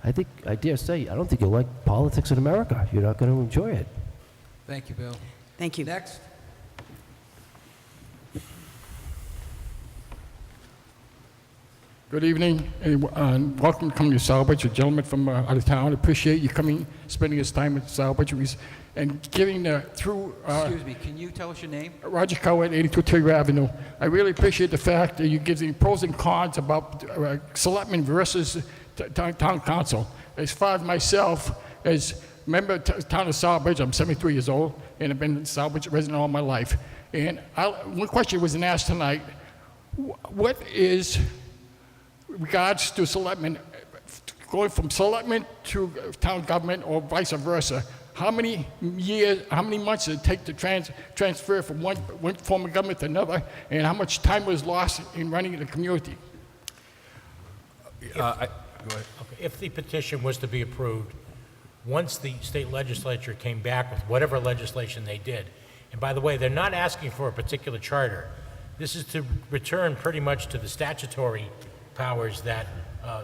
I dare say, I don't think you'll like politics in America. You're not going to enjoy it. Thank you, Bill. Thank you. Next. Good evening, and welcome to coming to Southbridge, a gentleman from out of town. Appreciate you coming, spending his time at Southbridge, and getting through. Excuse me, can you tell us your name? Roger Cowett, 82 Taylor Avenue. I really appreciate the fact that you give the pros and cons about selectmen versus town council. As far as myself, as member of the town of Southbridge, I'm 73 years old, and I've been a Southbridge resident all my life. And one question wasn't asked tonight. What is regards to selectmen, going from selectmen to town government or vice versa, how many years, how many months did it take to transfer from one form of government to another, and how much time was lost in running the community? Go ahead. Okay, if the petition was to be approved, once the state legislature came back with whatever legislation they did, and by the way, they're not asking for a particular charter. This is to return pretty much to the statutory powers that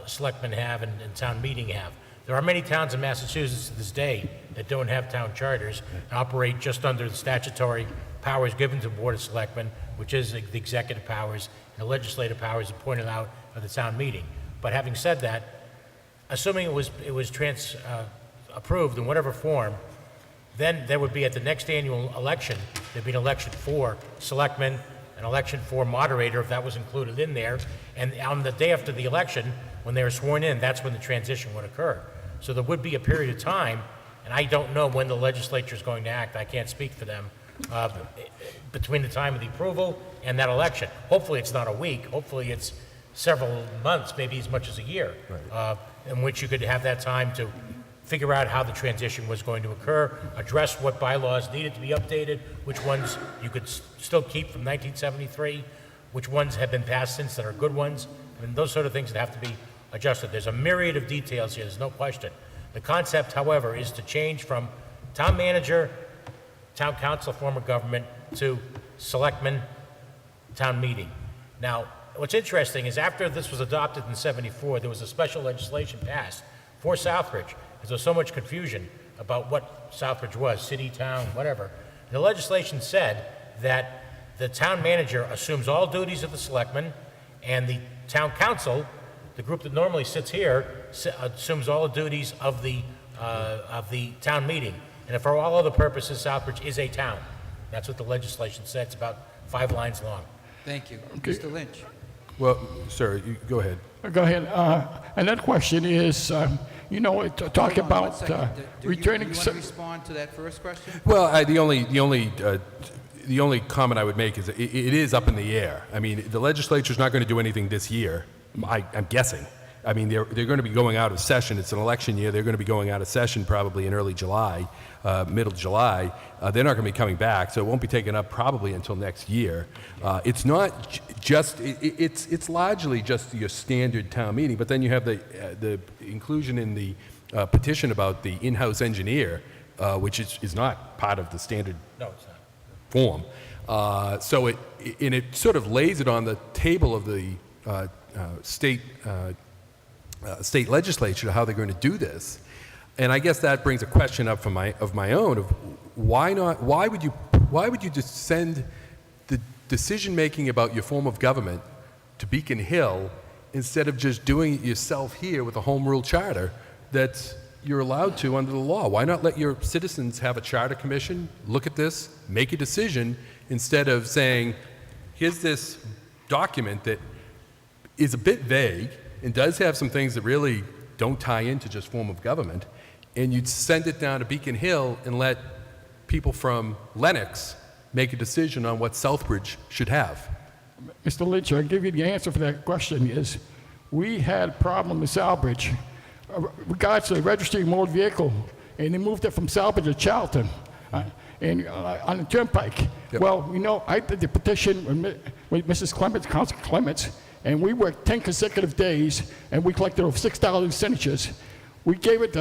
selectmen have and town meeting have. There are many towns in Massachusetts to this day that don't have town charters and operate just under the statutory powers given to the Board of Selectmen, which is the executive powers and the legislative powers appointed out of the town meeting. But having said that, assuming it was approved in whatever form, then there would be at the next annual election, there'd be an election for selectmen, an election for moderator, if that was included in there, and on the day after the election, when they were sworn in, that's when the transition would occur. So there would be a period of time, and I don't know when the legislature is going to act, I can't speak for them, between the time of the approval and that election. Hopefully it's not a week, hopefully it's several months, maybe as much as a year, in which you could have that time to figure out how the transition was going to occur, address what bylaws needed to be updated, which ones you could still keep from 1973, which ones have been passed since that are good ones. I mean, those sort of things that have to be adjusted. There's a myriad of details here, there's no question. The concept, however, is to change from town manager, town council, form of government, to selectmen, town meeting. Now, what's interesting is after this was adopted in '74, there was a special legislation passed for Southbridge. There was so much confusion about what Southbridge was, city, town, whatever. The legislation said that the town manager assumes all duties of the selectmen, and the town council, the group that normally sits here, assumes all the duties of the town meeting. And for all other purposes, Southbridge is a town. That's what the legislation said. It's about 5 lines long. Thank you. Mr. Lynch. Well, sir, you go ahead. Go ahead. Another question is, talk about returning. Do you want to respond to that first question? Well, the only comment I would make is it is up in the air. I mean, the legislature's not going to do anything this year. I'm guessing. I mean, they're going to be going out of session. It's an election year. They're going to be going out of session probably in early July, middle of July. They're not going to be coming back, so it won't be taken up probably until next year. It's not just, it's largely just your standard town meeting, but then you have the inclusion in the petition about the in-house engineer, which is not part of the standard form. So it sort of lays it on the table of the state legislature how they're going to do this, and I guess that brings a question up of my own of why would you just send the decision making about your form of government to Beacon Hill instead of just doing it yourself here with a home rule charter that you're allowed to under the law? Why not let your citizens have a charter commission, look at this, make a decision, instead of saying, here's this document that is a bit vague and does have some things that really don't tie into just form of government, and you'd send it down to Beacon Hill and let people from Lenox make a decision on what Southbridge should have? Mr. Lynch, I'll give you the answer for that question is, we had a problem with Southbridge regards to the registry of motor vehicle, and they moved it from Southbridge to Charlton, and on the turnpike. Yep. Well, I did the petition with Mrs. Clements, Council Clements, and we worked 10 consecutive days, and we collected over 6,000 signatures. We gave it to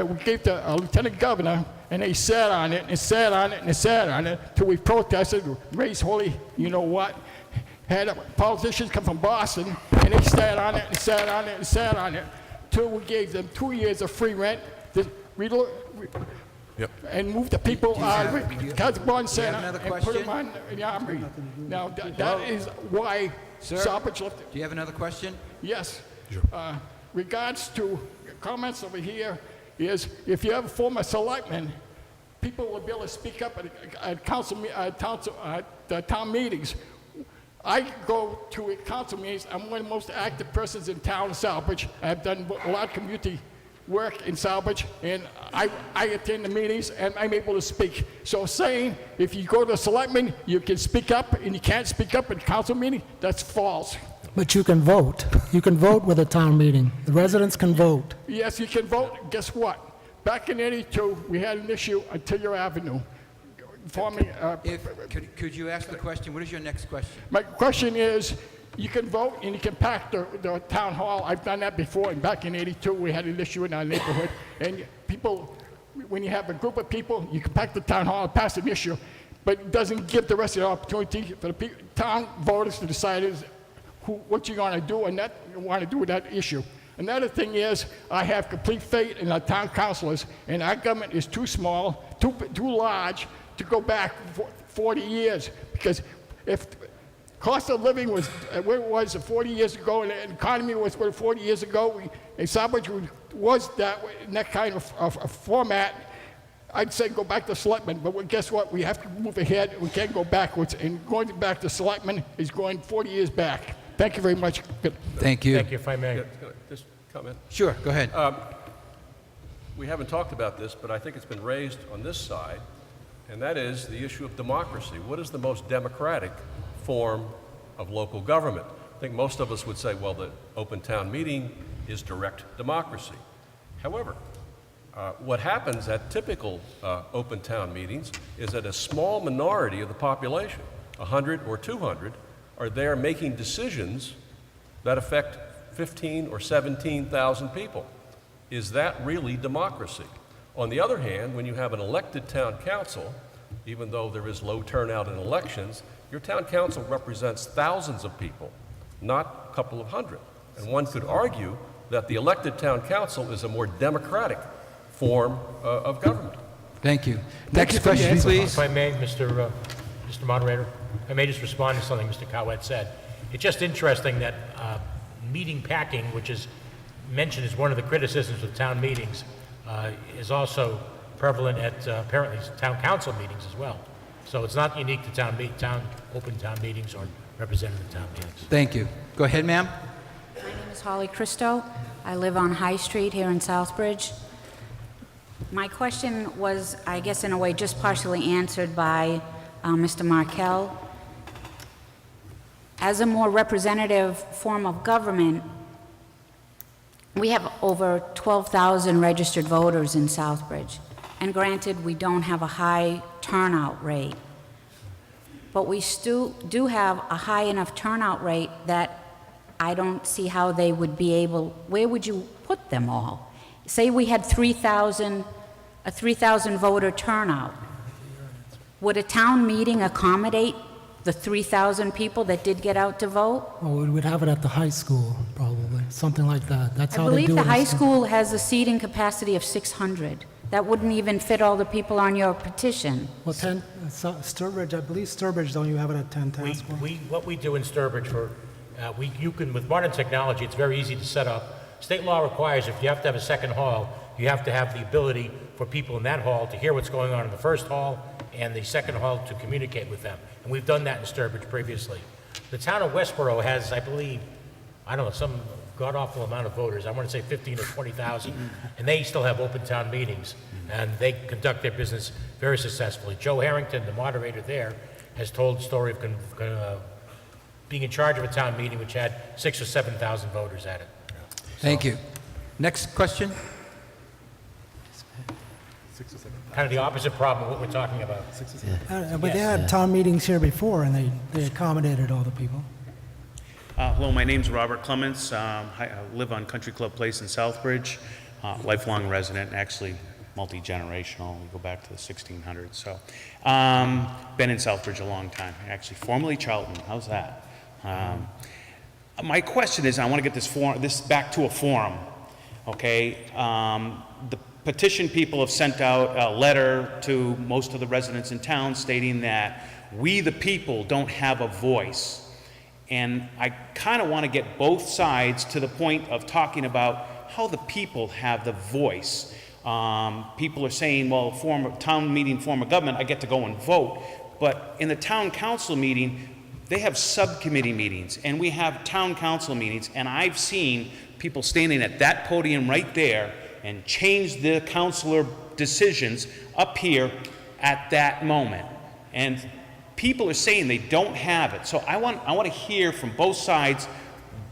we gave the Lieutenant Governor, and they sat on it and sat on it and sat on it till we protested, raised holy, you know what? Had politicians come from Boston, and they sat on it and sat on it and sat on it till we gave them 2 years of free rent and moved the people out of Casabon Center another and put them question? on the Armory. Now, that is why Southbridge left. Do you have another question? Yes. Regards to comments over here is if you have a former selectman, people will be able to speak up at town meetings. I go to council meetings. I'm one of the most active persons in town of Southbridge. I've done a lot of community work in Southbridge, and I attend the meetings, and I'm able to speak. So saying if you go to a selectman, you can speak up, and you can't speak up at a council meeting, that's false. But you can vote. You can vote with a town meeting. The residents can vote. Yes, you can vote. Guess what? Back in '82, we had an issue on Tigger Avenue. Forming, Could you ask the question? What is your next question? my question is, you can vote and you can pack the town hall. I've done that before, and back in '82, we had an issue in our neighborhood. And people, when you have a group of people, you can pack the town hall and pass an issue, but it doesn't give the rest of the opportunity for the town voters to decide what you're going to do and want to do with that issue. Another thing is, I have complete faith in our town councilors, and our government is too small, too large to go back 40 years. Because if cost of living was where it was 40 years ago, and the economy was where 40 years ago, and Southbridge was that in that kind of format, I'd say go back to selectmen. But guess what? We have to move ahead. We can't go backwards. And going back to selectmen is going 40 years back. Thank you very much. Thank you. Thank you, if I may. Just comment. Sure, go ahead. We haven't talked about this, but I think it's been raised on this side, and that is the issue of democracy. What is the most democratic form of local government? I think most of us would say, well, the open town meeting is direct democracy. However, what happens at typical open town meetings is that a small minority of the population, 100 or 200, are there making decisions that affect 15 or 17,000 people. Is that really democracy? On the other hand, when you have an elected town council, even though there is low turnout in elections, your town council represents thousands of people, not a couple of hundred. And one could argue that the elected town council is a more democratic form of government. Thank you. Next question, please. If I may, Mr. Moderator, I may just respond to something Mr. Cowett said. It's just interesting that meeting packing, which is mentioned as one of the criticisms of town meetings, is also prevalent at apparently town council meetings as well. So it's not unique to open town meetings or representative town meetings. Thank you. Go ahead, ma'am. My name is Holly Christo. I live on High Street here in Southbridge. My question was, I guess in a way, just partially answered by Mr. Markell. As a more representative form of government, we have over 12,000 registered voters in Southbridge. And granted, we don't have a high turnout rate. But we still do have a high enough turnout rate that I don't see how they would be able, where would you put them all? Say we had a 3,000 voter turnout. Would a town meeting accommodate the 3,000 people that did get out to vote? Well, we would have it at the high school, probably, something like that. That's I how they do believe it. the high school has a seating capacity of 600. That wouldn't even fit all the people on your petition. Well, Sturbridge, I believe Sturbridge, don't you have it at 10 task force? What we do in Sturbridge you can, with modern technology, it's very easy to set up. State law requires if you have to have a second hall, you have to have the ability for people in that hall to hear what's going on in the first hall and the second hall to communicate with them. And we've done that in Sturbridge previously. The town of Westboro has, I believe, some god-awful amount of voters. I want to say 15 or 20,000, and they still have open town meetings, and they conduct their business very successfully. Joe Harrington, the moderator there, has told the story of being in charge of a town meeting which had 6,000 or 7,000 voters at it. Thank you. Next question. Kind of the opposite problem of what we're talking about. But they had town meetings here before, and they accommodated all the people. Hello, my name's Robert Clements. I live on Country Club Place in Southbridge. Lifelong resident, actually multi-generational. We go back to the 1600s. So, been in Southbridge a long time. Actually, formerly Charlton. How's that? My question is, I want to get this back to a forum. Okay, the petition people have sent out a letter to most of the residents in town stating that we, the people, don't have a voice. And I kind of want to get both sides to the point of talking about how the people have the voice. People are saying, well, town meeting form of government, I get to go and vote. But in the town council meeting, they have subcommittee meetings, and we have town council meetings, and I've seen people standing at that podium right there and change the councilor decisions up here at that moment. And people are saying they don't have it. So I want to hear from both sides,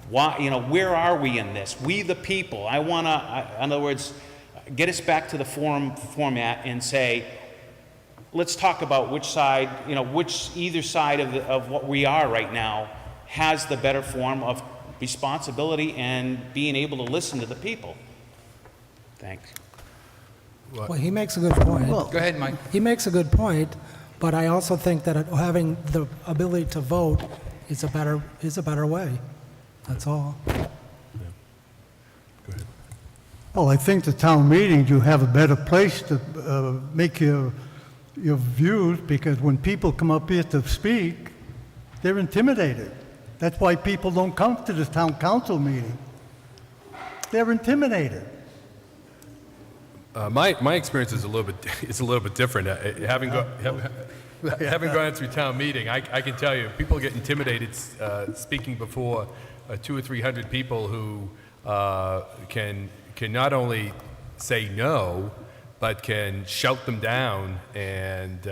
why, where are we in this? We the people. I want to, in other words, get us back to the forum format and say, let's talk about which side, either side of what we are right now has the better form of responsibility and being able to listen to the people. Thanks. Well, he makes a good point. Go ahead, Mike. He makes a good point, but I also think that having the ability to vote is a better way. That's all. Well, I think the town meeting, you have a better place to make your views, because when people come up here to speak, they're intimidated. That's why people don't come to the town council meeting. They're intimidated. My experience is a little bit different. Having gone through town meeting, I can tell you, people get intimidated speaking before 200 or 300 people who can not only say no, but can shout them down, and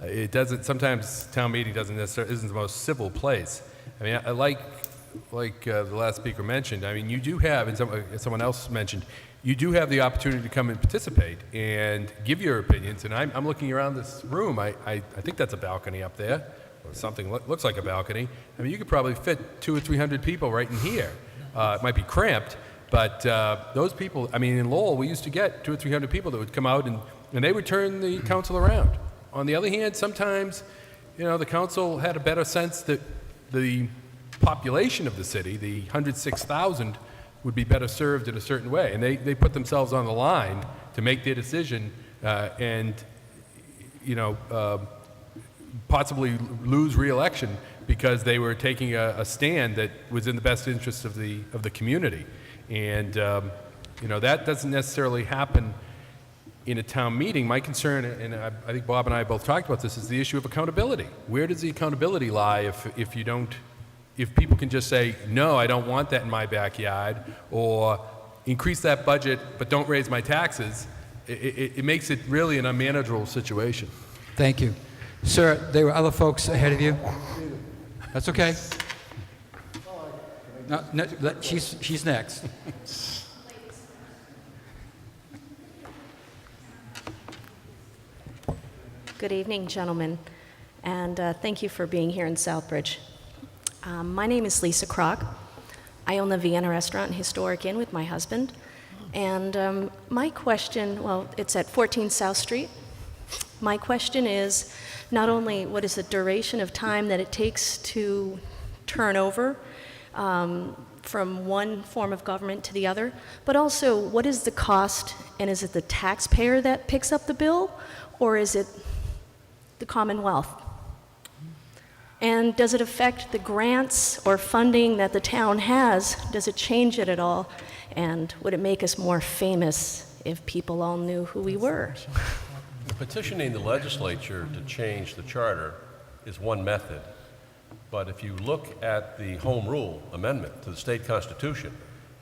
it doesn't. Sometimes town meeting isn't the most civil place. I mean, I like the last speaker mentioned. I mean, you do have, and someone else mentioned, you do have the opportunity to come and participate and give your opinions. And I'm looking around this room. I think that's a balcony up there, or something looks like a balcony. I mean, you could probably fit 200 or 300 people right in here. It might be cramped, but those people. I mean, in Lowell, we used to get 200 or 300 people that would come out and they would turn the council around. On the other hand, sometimes, the council had a better sense that the population of the city, the 106,000, would be better served in a certain way. And they put themselves on the line to make their decision and possibly lose re-election because they were taking a stand that was in the best interest of the community. And that doesn't necessarily happen in a town meeting. My concern, and I think Bob and I both talked about this, is the issue of accountability. Where does the accountability lie if people can just say, no, I don't want that in my backyard, or increase that budget but don't raise my taxes? It makes it really an unmanageable situation. Thank you. Sir, there were other folks ahead of you. That's okay. No, she's next. Good evening, gentlemen, and thank you for being here in Southbridge. My name is Lisa Kroc. I own the Vienna Restaurant and Historic Inn with my husband. And my question, well, it's at 14 South Street. My question is not only what is the duration of time that it takes to turn over from one form of government to the other, but also what is the cost, and is it the taxpayer that picks up the bill, or is it the Commonwealth? And does it affect the grants or funding that the town has? Does it change it at all? And would it make us more famous if people all knew who we were? Petitioning the legislature to change the charter is one method. But if you look at the Home Rule Amendment to the state constitution,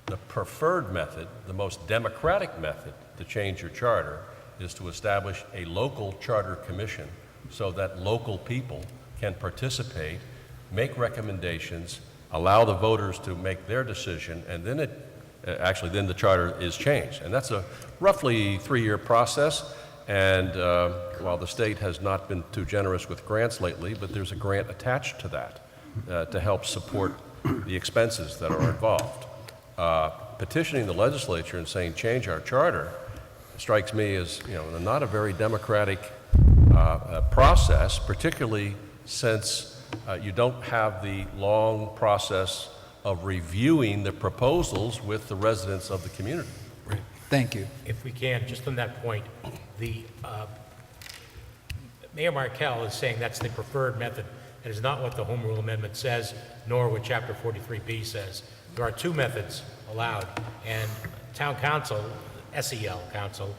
the preferred method, the most democratic method to change your charter, is to establish a local charter commission so that local people can participate, make recommendations, allow the voters to make their decision, and then then the charter is changed. And that's a roughly 3-year process. And while the state has not been too generous with grants lately, but there's a grant attached to that to help support the expenses that are involved. Petitioning the legislature and saying change our charter strikes me as, not a very democratic process, particularly since you don't have the long process of reviewing the proposals with the residents of the community. Thank you. If we can, just on that point, the Mayor Markell is saying that's the preferred method. It is not what the Home Rule Amendment says, nor what Chapter 43B says. There are two methods allowed, and Town Council, SEL Council,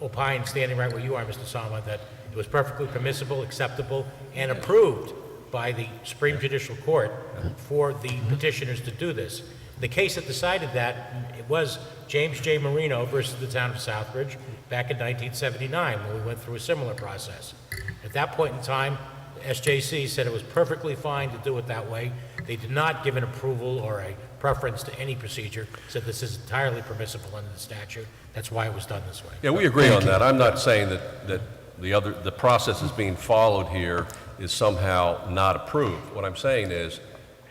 opined, standing right where you are, Mr. Sama, that it was perfectly permissible, acceptable, and approved by the Supreme Judicial Court for the petitioners to do this. The case that decided that, it was James J. Marino versus the town of Southbridge back in 1979, when we went through a similar process. At that point in time, SJC said it was perfectly fine to do it that way. They did not give an approval or a preference to any procedure, said this is entirely permissible under the statute. That's why it was done this way. Yeah, we agree on that. I'm not saying that the process is being followed here is somehow not approved. What I'm saying is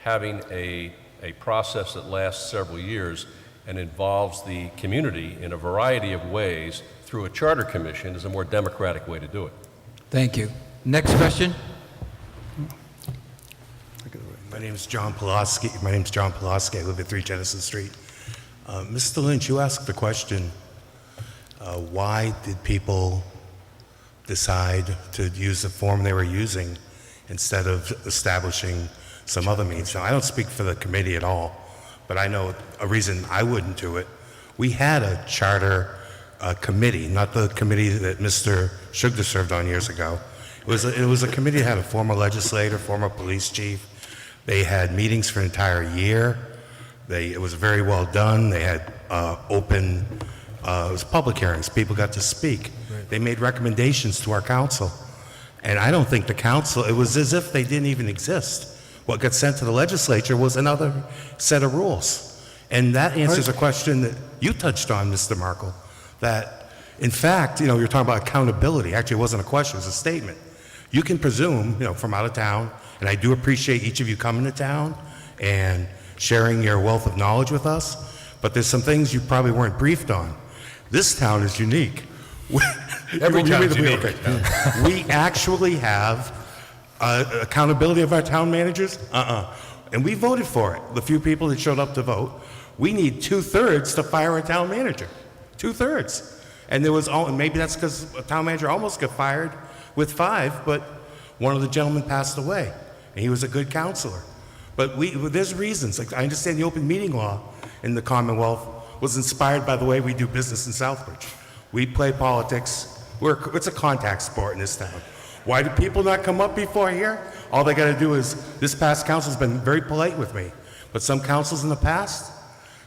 having a process that lasts several years and involves the community in a variety of ways through a charter commission is a more democratic way to do it. Thank you. Next question. My name is John Pulaski. I live at 3 Genesis Street. Mr. Lynch, you asked the question, why did people decide to use the form they were using instead of establishing some other means? Now, I don't speak for the committee at all, but I know a reason I wouldn't do it. We had a charter committee, not the committee that Mr. Shugda served on years ago. It was a committee that had a former legislator, former police chief. They had meetings for an entire year. It was very well done. They had open, it was public hearings. People got to speak. Right. They made recommendations to our council. And I don't think the council, it was as if they didn't even exist. What got sent to the legislature was another set of rules. And that answers a question that you touched on, Mr. Markle, that in fact, you're talking about accountability. Actually, it wasn't a question, it was a statement. You can presume, from out of town, and I do appreciate each of you coming to town and sharing your wealth of knowledge with us, but there's some things you probably weren't briefed on. This town is unique. Every town is unique. We actually have accountability of our town managers? And we voted for it, the few people that showed up to vote. We need 2/3 to fire a town manager. 2/3. And there was, maybe that's because a town manager almost got fired with 5, but one of the gentlemen passed away, and he was a good counselor. But there's reasons. Like, I understand the open meeting law in the Commonwealth was inspired by the way we do business in Southbridge. We play politics. It's a contact sport in this town. Why do people not come up before here? All they got to do is, this past council's been very polite with me, but some councils in the past,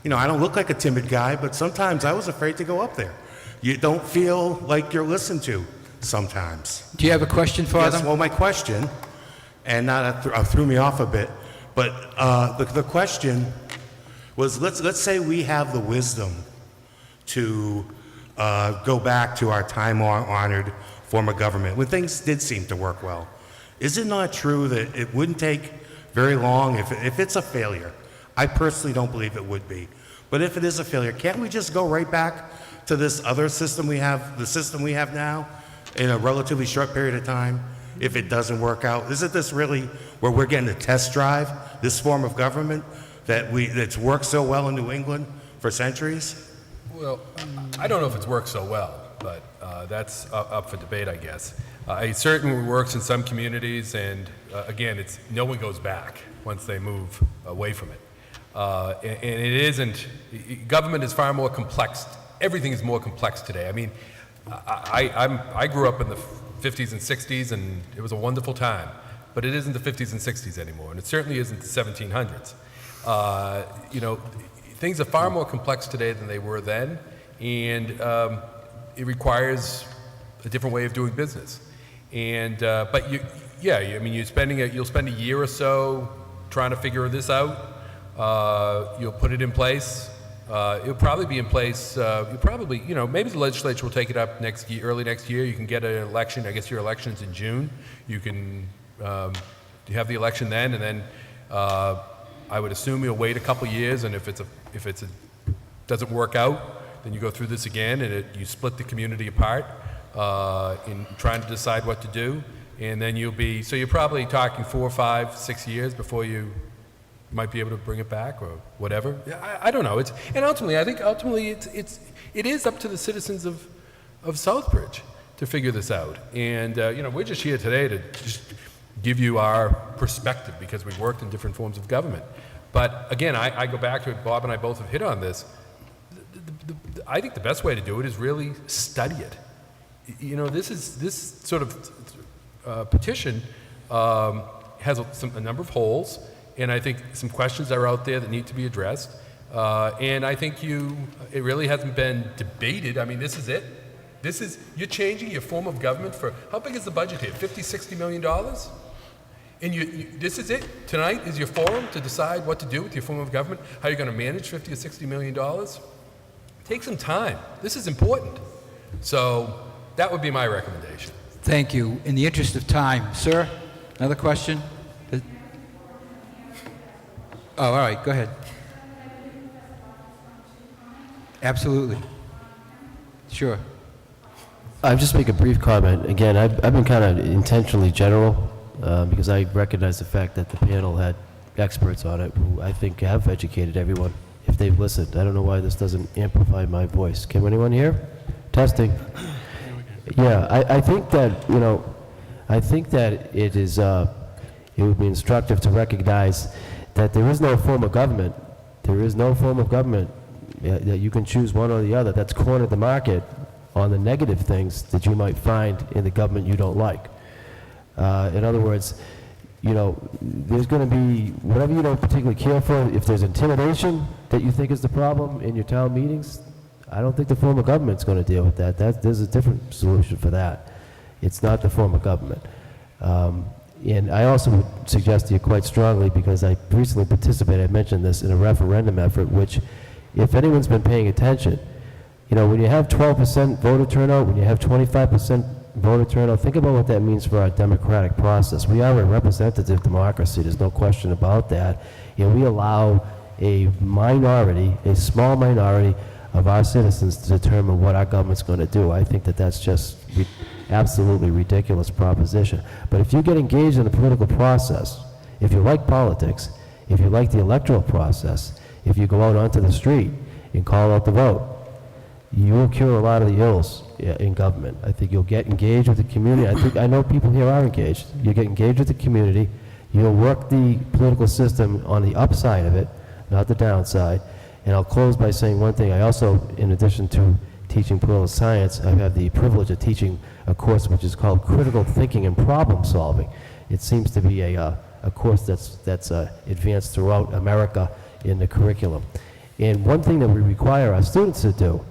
I don't look like a timid guy, but sometimes I was afraid to go up there. You don't feel like you're listened to sometimes. Do you have a question for them? Yes, well, my question, and that threw me off a bit, but the question was, let's say we have the wisdom to go back to our time-honored form of government when things did seem to work well. Is it not true that it wouldn't take very long if it's a failure? I personally don't believe it would be. But if it is a failure, can't we just go right back to this other system we have, the system we have now, in a relatively short period of time, if it doesn't work out? Isn't this really where we're getting to test drive this form of government that's worked so well in New England for centuries? Well, I don't know if it's worked so well, but that's up for debate, I guess. It certainly works in some communities, and again, no one goes back once they move away from it. And it isn't, government is far more complex. Everything is more complex today. I mean, I grew up in the 50s and 60s, and it was a wonderful time, but it isn't the 50s and 60s anymore, and it certainly isn't the 1700s. Things are far more complex today than they were then, and it requires a different way of doing business. And but you'll spend a year or so trying to figure this out. You'll put it in place. It'll probably be in place. Maybe the legislature will take it up early next year. You can get an election. I guess your election's in June. You can have the election then, and then I would assume you'll wait a couple years. And if it doesn't work out, then you go through this again, and you split the community apart in trying to decide what to do, and then so you're probably talking 4, 5, 6 years before you might be able to bring it back or whatever. I don't know. And ultimately, I think it is up to the citizens of Southbridge to figure this out. And we're just here today to just give you our perspective because we've worked in different forms of government. But again, I go back to it. Bob and I both have hit on this. I think the best way to do it is really study it. This sort of petition has a number of holes, and I think some questions are out there that need to be addressed. And I think it really hasn't been debated. I mean, this is it. You're changing your form of government for, how big is the budget here? $50, $60 million? And this is it. Tonight is your forum to decide what to do with your form of government, how you're going to manage $50 or $60 million. Take some time. This is important. So that would be my recommendation. Thank you. In the interest of time, sir, another question? Oh, all right, go ahead. Absolutely. Sure. I'll just make a brief comment. Again, I've been kind of intentionally general because I recognize the fact that the panel had experts on it who I think have educated everyone if they've listened. I don't know why this doesn't amplify my voice. Can anyone hear? Testing. Yeah, I think that, it would be instructive to recognize that there is no form of government. There is no form of government that you can choose one or the other that's cornered the market on the negative things that you might find in the government you don't like. In other words, there's going to be whatever you don't particularly care for. If there's intimidation that you think is the problem in your town meetings, I don't think the form of government's going to deal with that. There's a different solution for that. It's not the form of government. And I also would suggest to you quite strongly, because I recently participated, I mentioned this, in a referendum effort, which, if anyone's been paying attention, when you have 12% voter turnout, when you have 25% voter turnout, think about what that means for our democratic process. We are a representative democracy, there's no question about that. And we allow a minority, a small minority of our citizens to determine what our government's going to do. I think that that's just absolutely ridiculous proposition. But if you get engaged in the political process, if you like politics, if you like the electoral process, if you go out onto the street and call out the vote, you will cure a lot of the ills in government. I think you'll get engaged with the community. I know people here are engaged. You get engaged with the community. You'll work the political system on the upside of it, not the downside. And I'll close by saying one thing. I also, in addition to teaching political science, I have the privilege of teaching a course which is called Critical Thinking and Problem Solving. It seems to be a course that's advanced throughout America in the curriculum. And one thing that we require our students to do,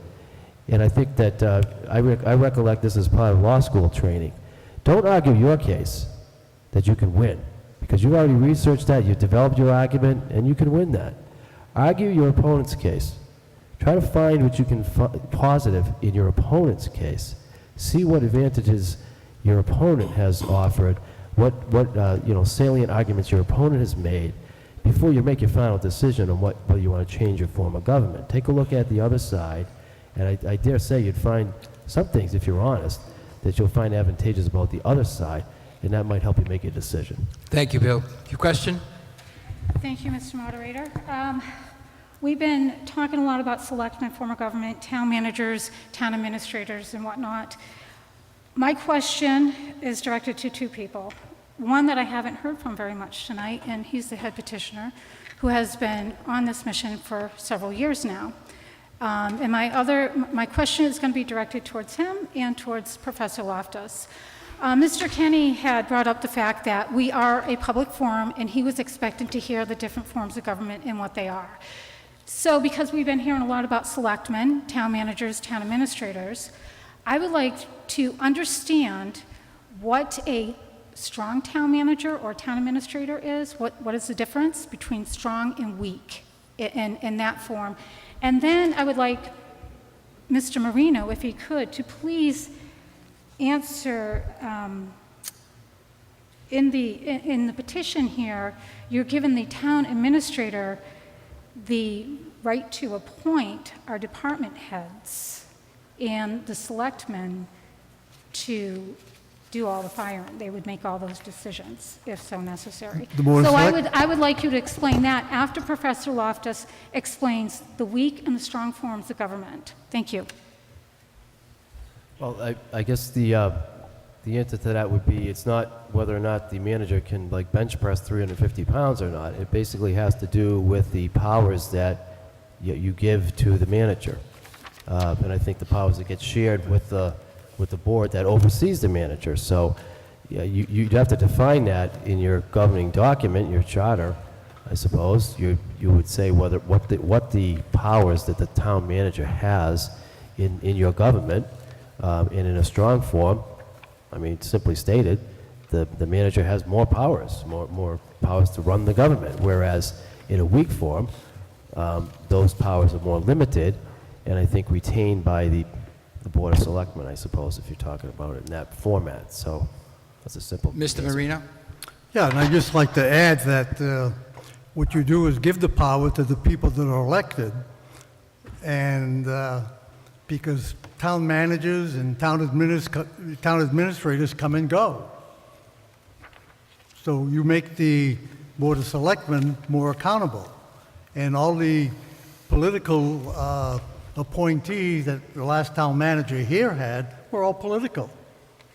and I think that I recollect this as part of law school training, don't argue your case that you can win, because you've already researched that, you've developed your argument, and you can win that. Argue your opponent's case. Try to find what you can positive in your opponent's case. See what advantages your opponent has offered, what salient arguments your opponent has made before you make your final decision on whether you want to change your form of government. Take a look at the other side, and I dare say you'd find some things, if you're honest, that you'll find advantageous about the other side, and that might help you make a decision. Thank you, Bill. Your question? Thank you, Mr. Moderator. We've been talking a lot about selectmen, form of government, town managers, town administrators, and whatnot. My question is directed to two people. One that I haven't heard from very much tonight, and he's the head petitioner, who has been on this mission for several years now. And my question is going to be directed towards him and towards Professor Loftus. Mr. Kenny had brought up the fact that we are a public forum, and he was expecting to hear the different forms of government and what they are. So because we've been hearing a lot about selectmen, town managers, town administrators, I would like to understand what a strong town manager or town administrator is, what is the difference between strong and weak in that form. And then I would like Mr. Marino, if he could, to please answer, in the petition here, you're given the town administrator the right to appoint our department heads and the selectmen to do all the firing. They would make all those decisions if so necessary. The Board of So Select- I would like you to explain that after Professor Loftus explains the weak and the strong forms of government. Thank you. Well, I guess the answer to that would be it's not whether or not the manager can like bench press 350 pounds or not. It basically has to do with the powers that you give to the manager. And I think the powers that get shared with the board that oversees the manager. So yeah, you'd have to define that in your governing document, your charter, I suppose. You would say what the powers that the town manager has in your government, and in a strong form. I mean, simply stated, the manager has more powers to run the government, whereas in a weak form, those powers are more limited, and I think retained by the Board of Selectmen, I suppose, if you're talking about it in that format. So that's a simple Mr. answer. Marino? Yeah, and I'd just like to add that what you do is give the power to the people that are elected, and because town managers and town administrators come and go. So you make the Board of Selectmen more accountable. And all the political appointees that the last town manager here had were all political.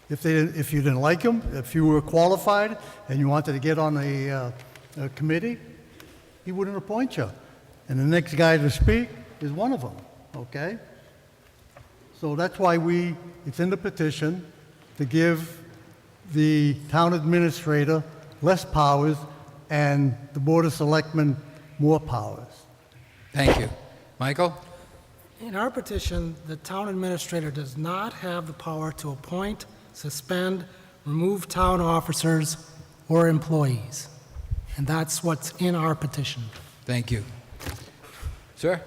If you didn't like them, if you were qualified and you wanted to get on a committee, he wouldn't appoint you. And the next guy to speak is one of them, okay? So that's why it's in the petition to give the town administrator less powers and the Board of Selectmen more powers. Thank you. Michael? In our petition, the town administrator does not have the power to appoint, suspend, remove town officers or employees. And that's what's in our petition. Thank you. Sir?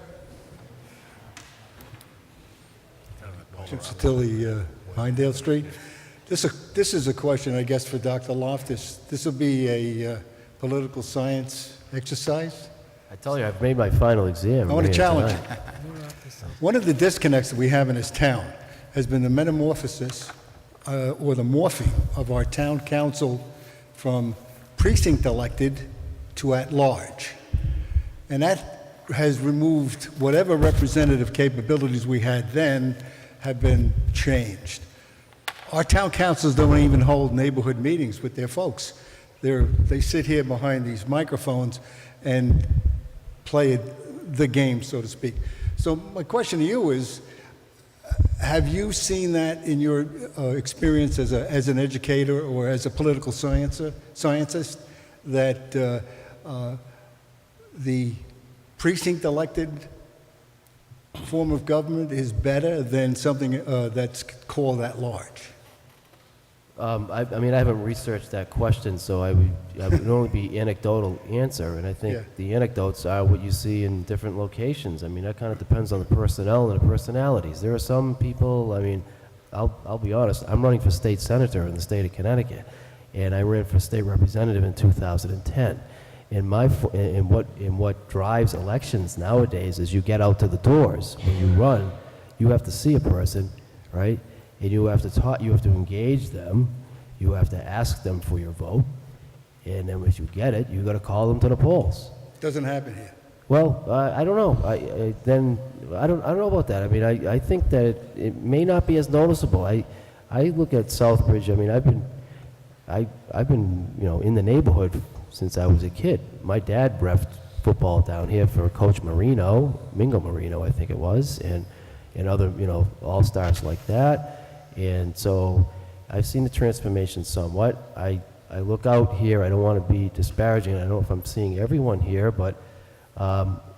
Jim Satilli, Hinedale Street. This is a question, I guess, for Dr. Loftus. This will be a political science exercise. I tell you, I've made my final exam. I want to here challenge tonight. you. One of the disconnects that we have in this town has been the metamorphosis or the morphing of our town council from precinct elected to at large. And that has removed whatever representative capabilities we had then have been changed. Our town councils don't even hold neighborhood meetings with their folks. They sit here behind these microphones and play the game, so to speak. So my question to you is, have you seen that in your experience as an educator or as a political scientist, that the precinct elected form of government is better than something that's called at large? I mean, I haven't researched that question, so I would only be anecdotal answer, and I think the anecdotes are what you see in different locations. I mean, that kind of depends on the personnel and the personalities. There are some people, I mean, I'll be honest, I'm running for state senator in the state of Connecticut, and I ran for state representative in 2010. And what drives elections nowadays is you get out to the doors. When you run, you have to see a person, right? And you have to talk, you have to engage them, you have to ask them for your vote, and then if you get it, you got to call them to the polls. Doesn't happen here. Well, I don't know. I don't know about that. I mean, I think that it may not be as noticeable. I look at Southbridge. I mean, I've been in the neighborhood since I was a kid. My dad reffed football down here for Coach Marino, Mingo Marino, I think it was, and other all-stars like that. And so I've seen the transformation somewhat. I look out here. I don't want to be disparaging. I don't know if I'm seeing everyone here, but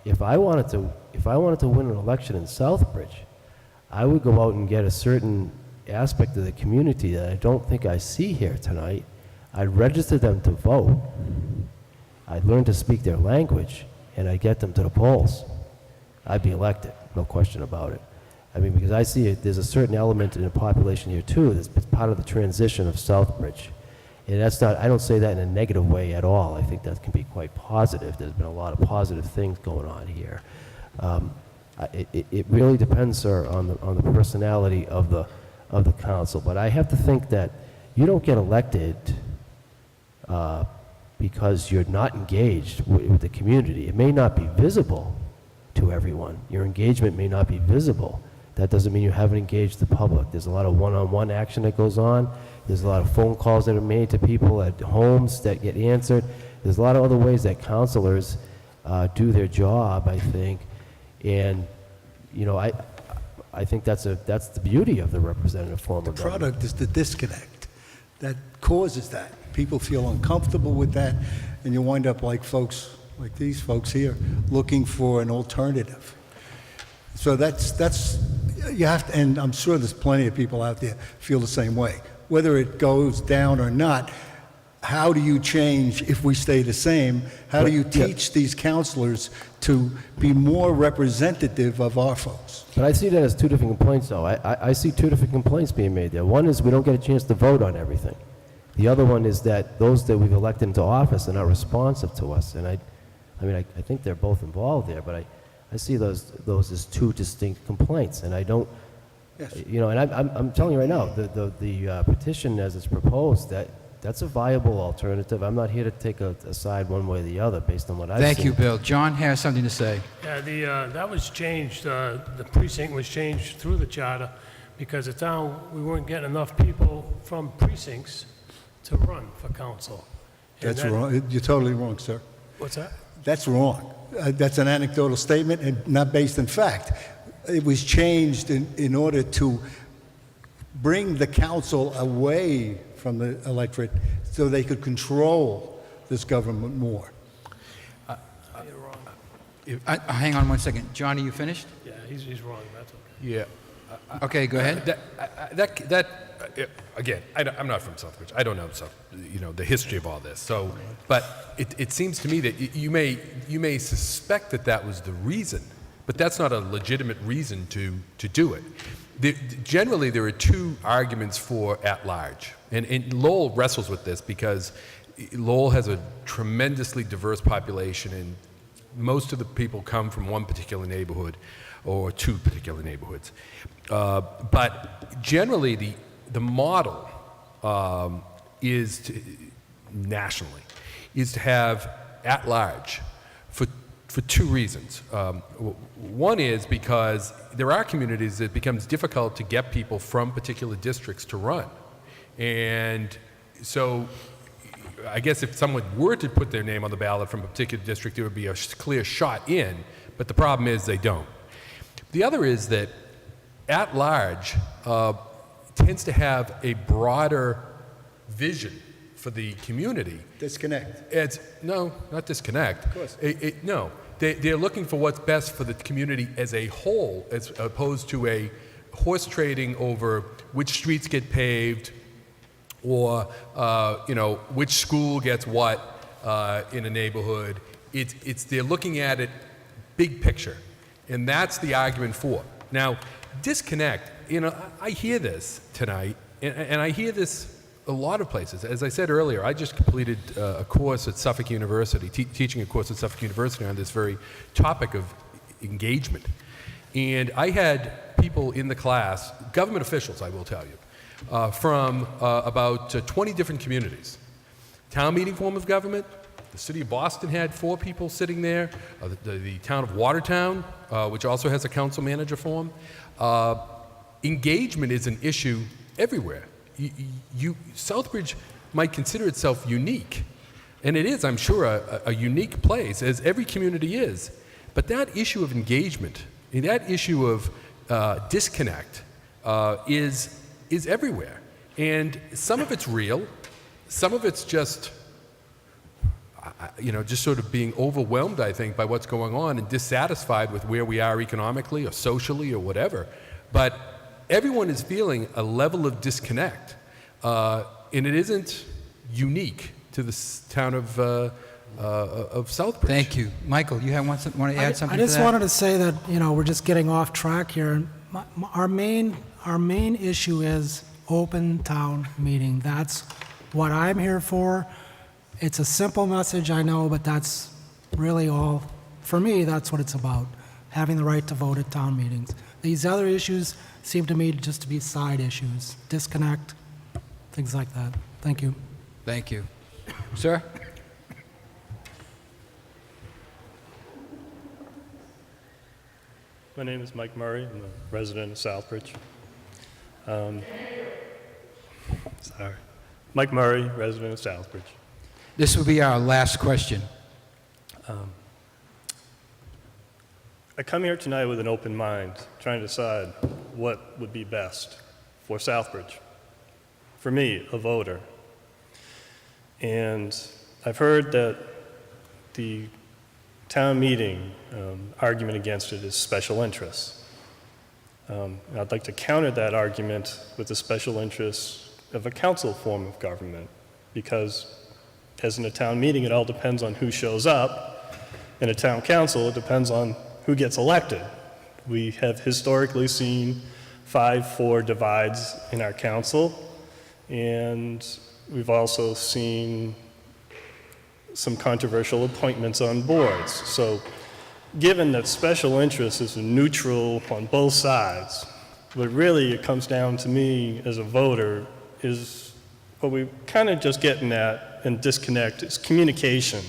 if I wanted to win an election in Southbridge, I would go out and get a certain aspect of the community that I don't think I see here tonight. I'd register them to vote. I'd learn to speak their language, and I'd get them to the polls. I'd be elected, no question about it. I mean, because I see there's a certain element in the population here too that's part of the transition of Southbridge. And that's not, I don't say that in a negative way at all. I think that can be quite positive. There's been a lot of positive things going on here. It really depends, sir, on the personality of the council. But I have to think that you don't get elected because you're not engaged with the community. It may not be visible to everyone. Your engagement may not be visible. That doesn't mean you haven't engaged the public. There's a lot of one-on-one action that goes on. There's a lot of phone calls that are made to people at homes that get answered. There's a lot of other ways that counselors do their job, I think. And, you know, I think that's the beauty of the representative form of government. The product is the disconnect that causes that. People feel uncomfortable with that, and you wind up like folks, like these folks here, looking for an alternative. So that's you have to, and I'm sure there's plenty of people out there feel the same way. Whether it goes down or not, how do you change if we stay the same? How do you teach these counselors to be more representative of our folks? But I see that as two different complaints, though. I see two different complaints being made there. One is we don't get a chance to vote on everything. The other one is that those that we've elected into office are not responsive to us. And I think they're both involved there, but I see those as two distinct complaints. And I don't, you know, and I'm telling you right now, the petition as it's proposed, that's a viable alternative. I'm not here to take a side one way or the other based on what I've seen. Thank you, Bill. John has something to say. Yeah, that was changed, the precinct was changed through the charter because the town, we weren't getting enough people from precincts to run for council. And That's wrong. You're totally wrong, sir. What's that? That's wrong. That's an anecdotal statement and not based in fact. It was changed in order to bring the council away from the electorate so they could control this government more. Hang on one second. John, are you finished? Yeah, he's wrong, that's okay. Yeah. Okay, go ahead. Again, I'm not from Southbridge. I don't know the history of all this. So, but it seems to me that you may suspect that was the reason, but that's not a legitimate reason to do it. Generally, there are two arguments for at-large, and Lowell wrestles with this because Lowell has a tremendously diverse population, and most of the people come from one particular neighborhood or two particular neighborhoods. But generally, the model nationally is to have at-large for two reasons. One is because there are communities that it becomes difficult to get people from particular districts to run. And so I guess if someone were to put their name on the ballot from a particular district, there would be a clear shot in, but the problem is they don't. The other is that at-large tends to have a broader vision for the community. Disconnect. No, not disconnect. Of course. No. They're looking for what's best for the community as a whole, as opposed to a horse trading over which streets get paved or which school gets what in a neighborhood. They're looking at it big picture, and that's the argument for. Now, disconnect. I hear this tonight, and I hear this a lot of places. As I said earlier, I just completed a course at Suffolk University, teaching a course at Suffolk University on this very topic of engagement. And I had people in the class, government officials, I will tell you, from about 20 different communities. Town meeting form of government, the city of Boston had 4 people sitting there, the town of Watertown, which also has a council manager form. Engagement is an issue everywhere. Southbridge might consider itself unique, and it is, I'm sure, a unique place, as every community is. But that issue of engagement, that issue of disconnect, is everywhere. And some of it's real, some of it's just sort of being overwhelmed, I think, by what's going on and dissatisfied with where we are economically or socially or whatever. But everyone is feeling a level of disconnect, and it isn't unique to the town of Southbridge. Thank you. Michael, you want to add something to that? I just wanted to say that, we're just getting off track here. Our main issue is open town meeting. That's what I'm here for. It's a simple message, I know, but that's really all. For me, that's what it's about, having the right to vote at town meetings. These other issues seem to me just to be side issues, disconnect, things like that. Thank you. Thank you. Sir? My name is Mike Murray. I'm a resident of Southbridge. Mike Murray, resident of Southbridge. This will be our last question. I come here tonight with an open mind, trying to decide what would be best for Southbridge. For me, a voter. And I've heard that the town meeting argument against it is special interests. I'd like to counter that argument with the special interests of a council form of government, because as in a town meeting, it all depends on who shows up. In a town council, it depends on who gets elected. We have historically seen 5-4 divides in our council, and we've also seen some controversial appointments on boards. So given that special interest is neutral on both sides, what really it comes down to me as a voter is what we're kind of just getting at and disconnect is communication.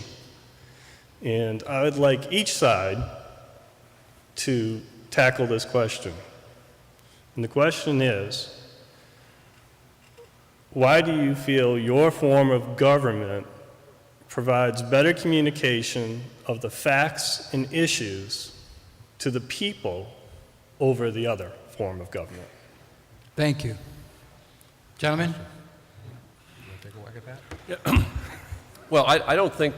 And I would like each side to tackle this question. And the question is, why do you feel your form of government provides better communication of the facts and issues to the people over the other form of government? Thank you. Gentlemen? Take a whack at that? Yeah. Well, I don't think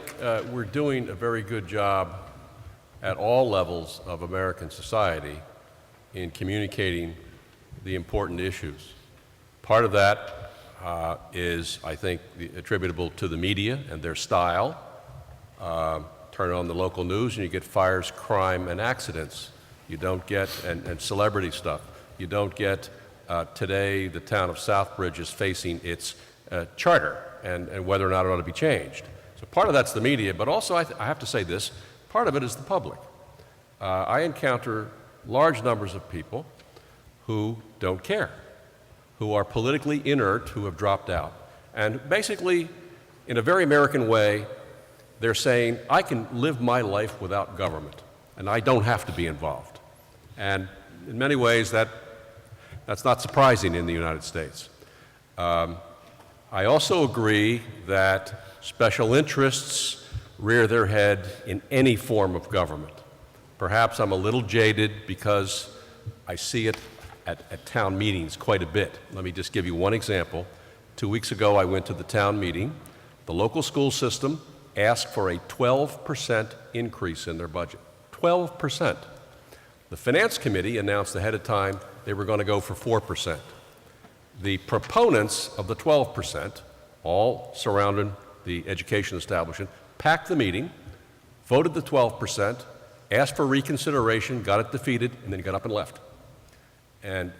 we're doing a very good job at all levels of American society in communicating the important issues. Part of that is, I think, attributable to the media and their style. Turn on the local news and you get fires, crime, and accidents. You don't get, and celebrity stuff. You don't get, today the town of Southbridge is facing its charter and whether or not it ought to be changed. So part of that's the media, but also I have to say this, part of it is the public. I encounter large numbers of people who don't care, who are politically inert, who have dropped out. And basically, in a very American way, they're saying, I can live my life without government, and I don't have to be involved. And in many ways, that's not surprising in the United States. I also agree that special interests rear their head in any form of government. Perhaps I'm a little jaded because I see it at town meetings quite a bit. Let me just give you one example. 2 weeks ago, I went to the town meeting. The local school system asked for a 12% increase in their budget. 12%. The Finance Committee announced ahead of time they were going to go for 4%. The proponents of the 12%, all surrounding the education establishment, packed the meeting, voted the 12%, asked for reconsideration, got it defeated, and then got up and left. And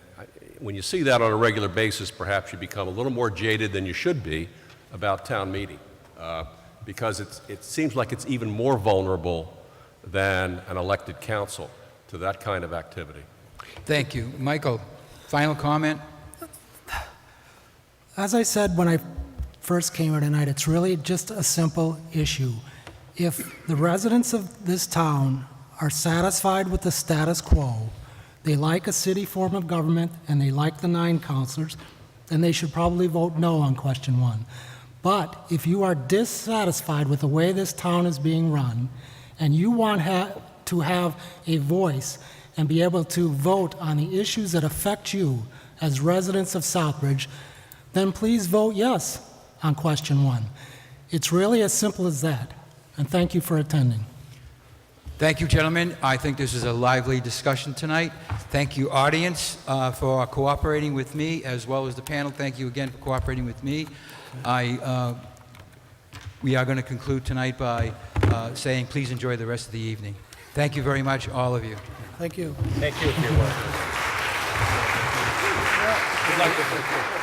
when you see that on a regular basis, perhaps you become a little more jaded than you should be about town meeting, because it seems like it's even more vulnerable than an elected council to that kind of activity. Thank you. Michael, final comment? As I said when I first came here tonight, it's really just a simple issue. If the residents of this town are satisfied with the status quo, they like a city form of government, and they like the 9 councilors, then they should probably vote no on question 1. But if you are dissatisfied with the way this town is being run, and you want to have a voice and be able to vote on the issues that affect you as residents of Southbridge, then please vote yes on question 1. It's really as simple as that. And thank you for attending. Thank you, gentlemen. I think this is a lively discussion tonight. Thank you, audience, for cooperating with me, as well as the panel. Thank you again for cooperating with me. We are going to conclude tonight by saying please enjoy the rest of the evening. Thank you very much, all of you. Thank you. Thank you for your work. Good luck with it.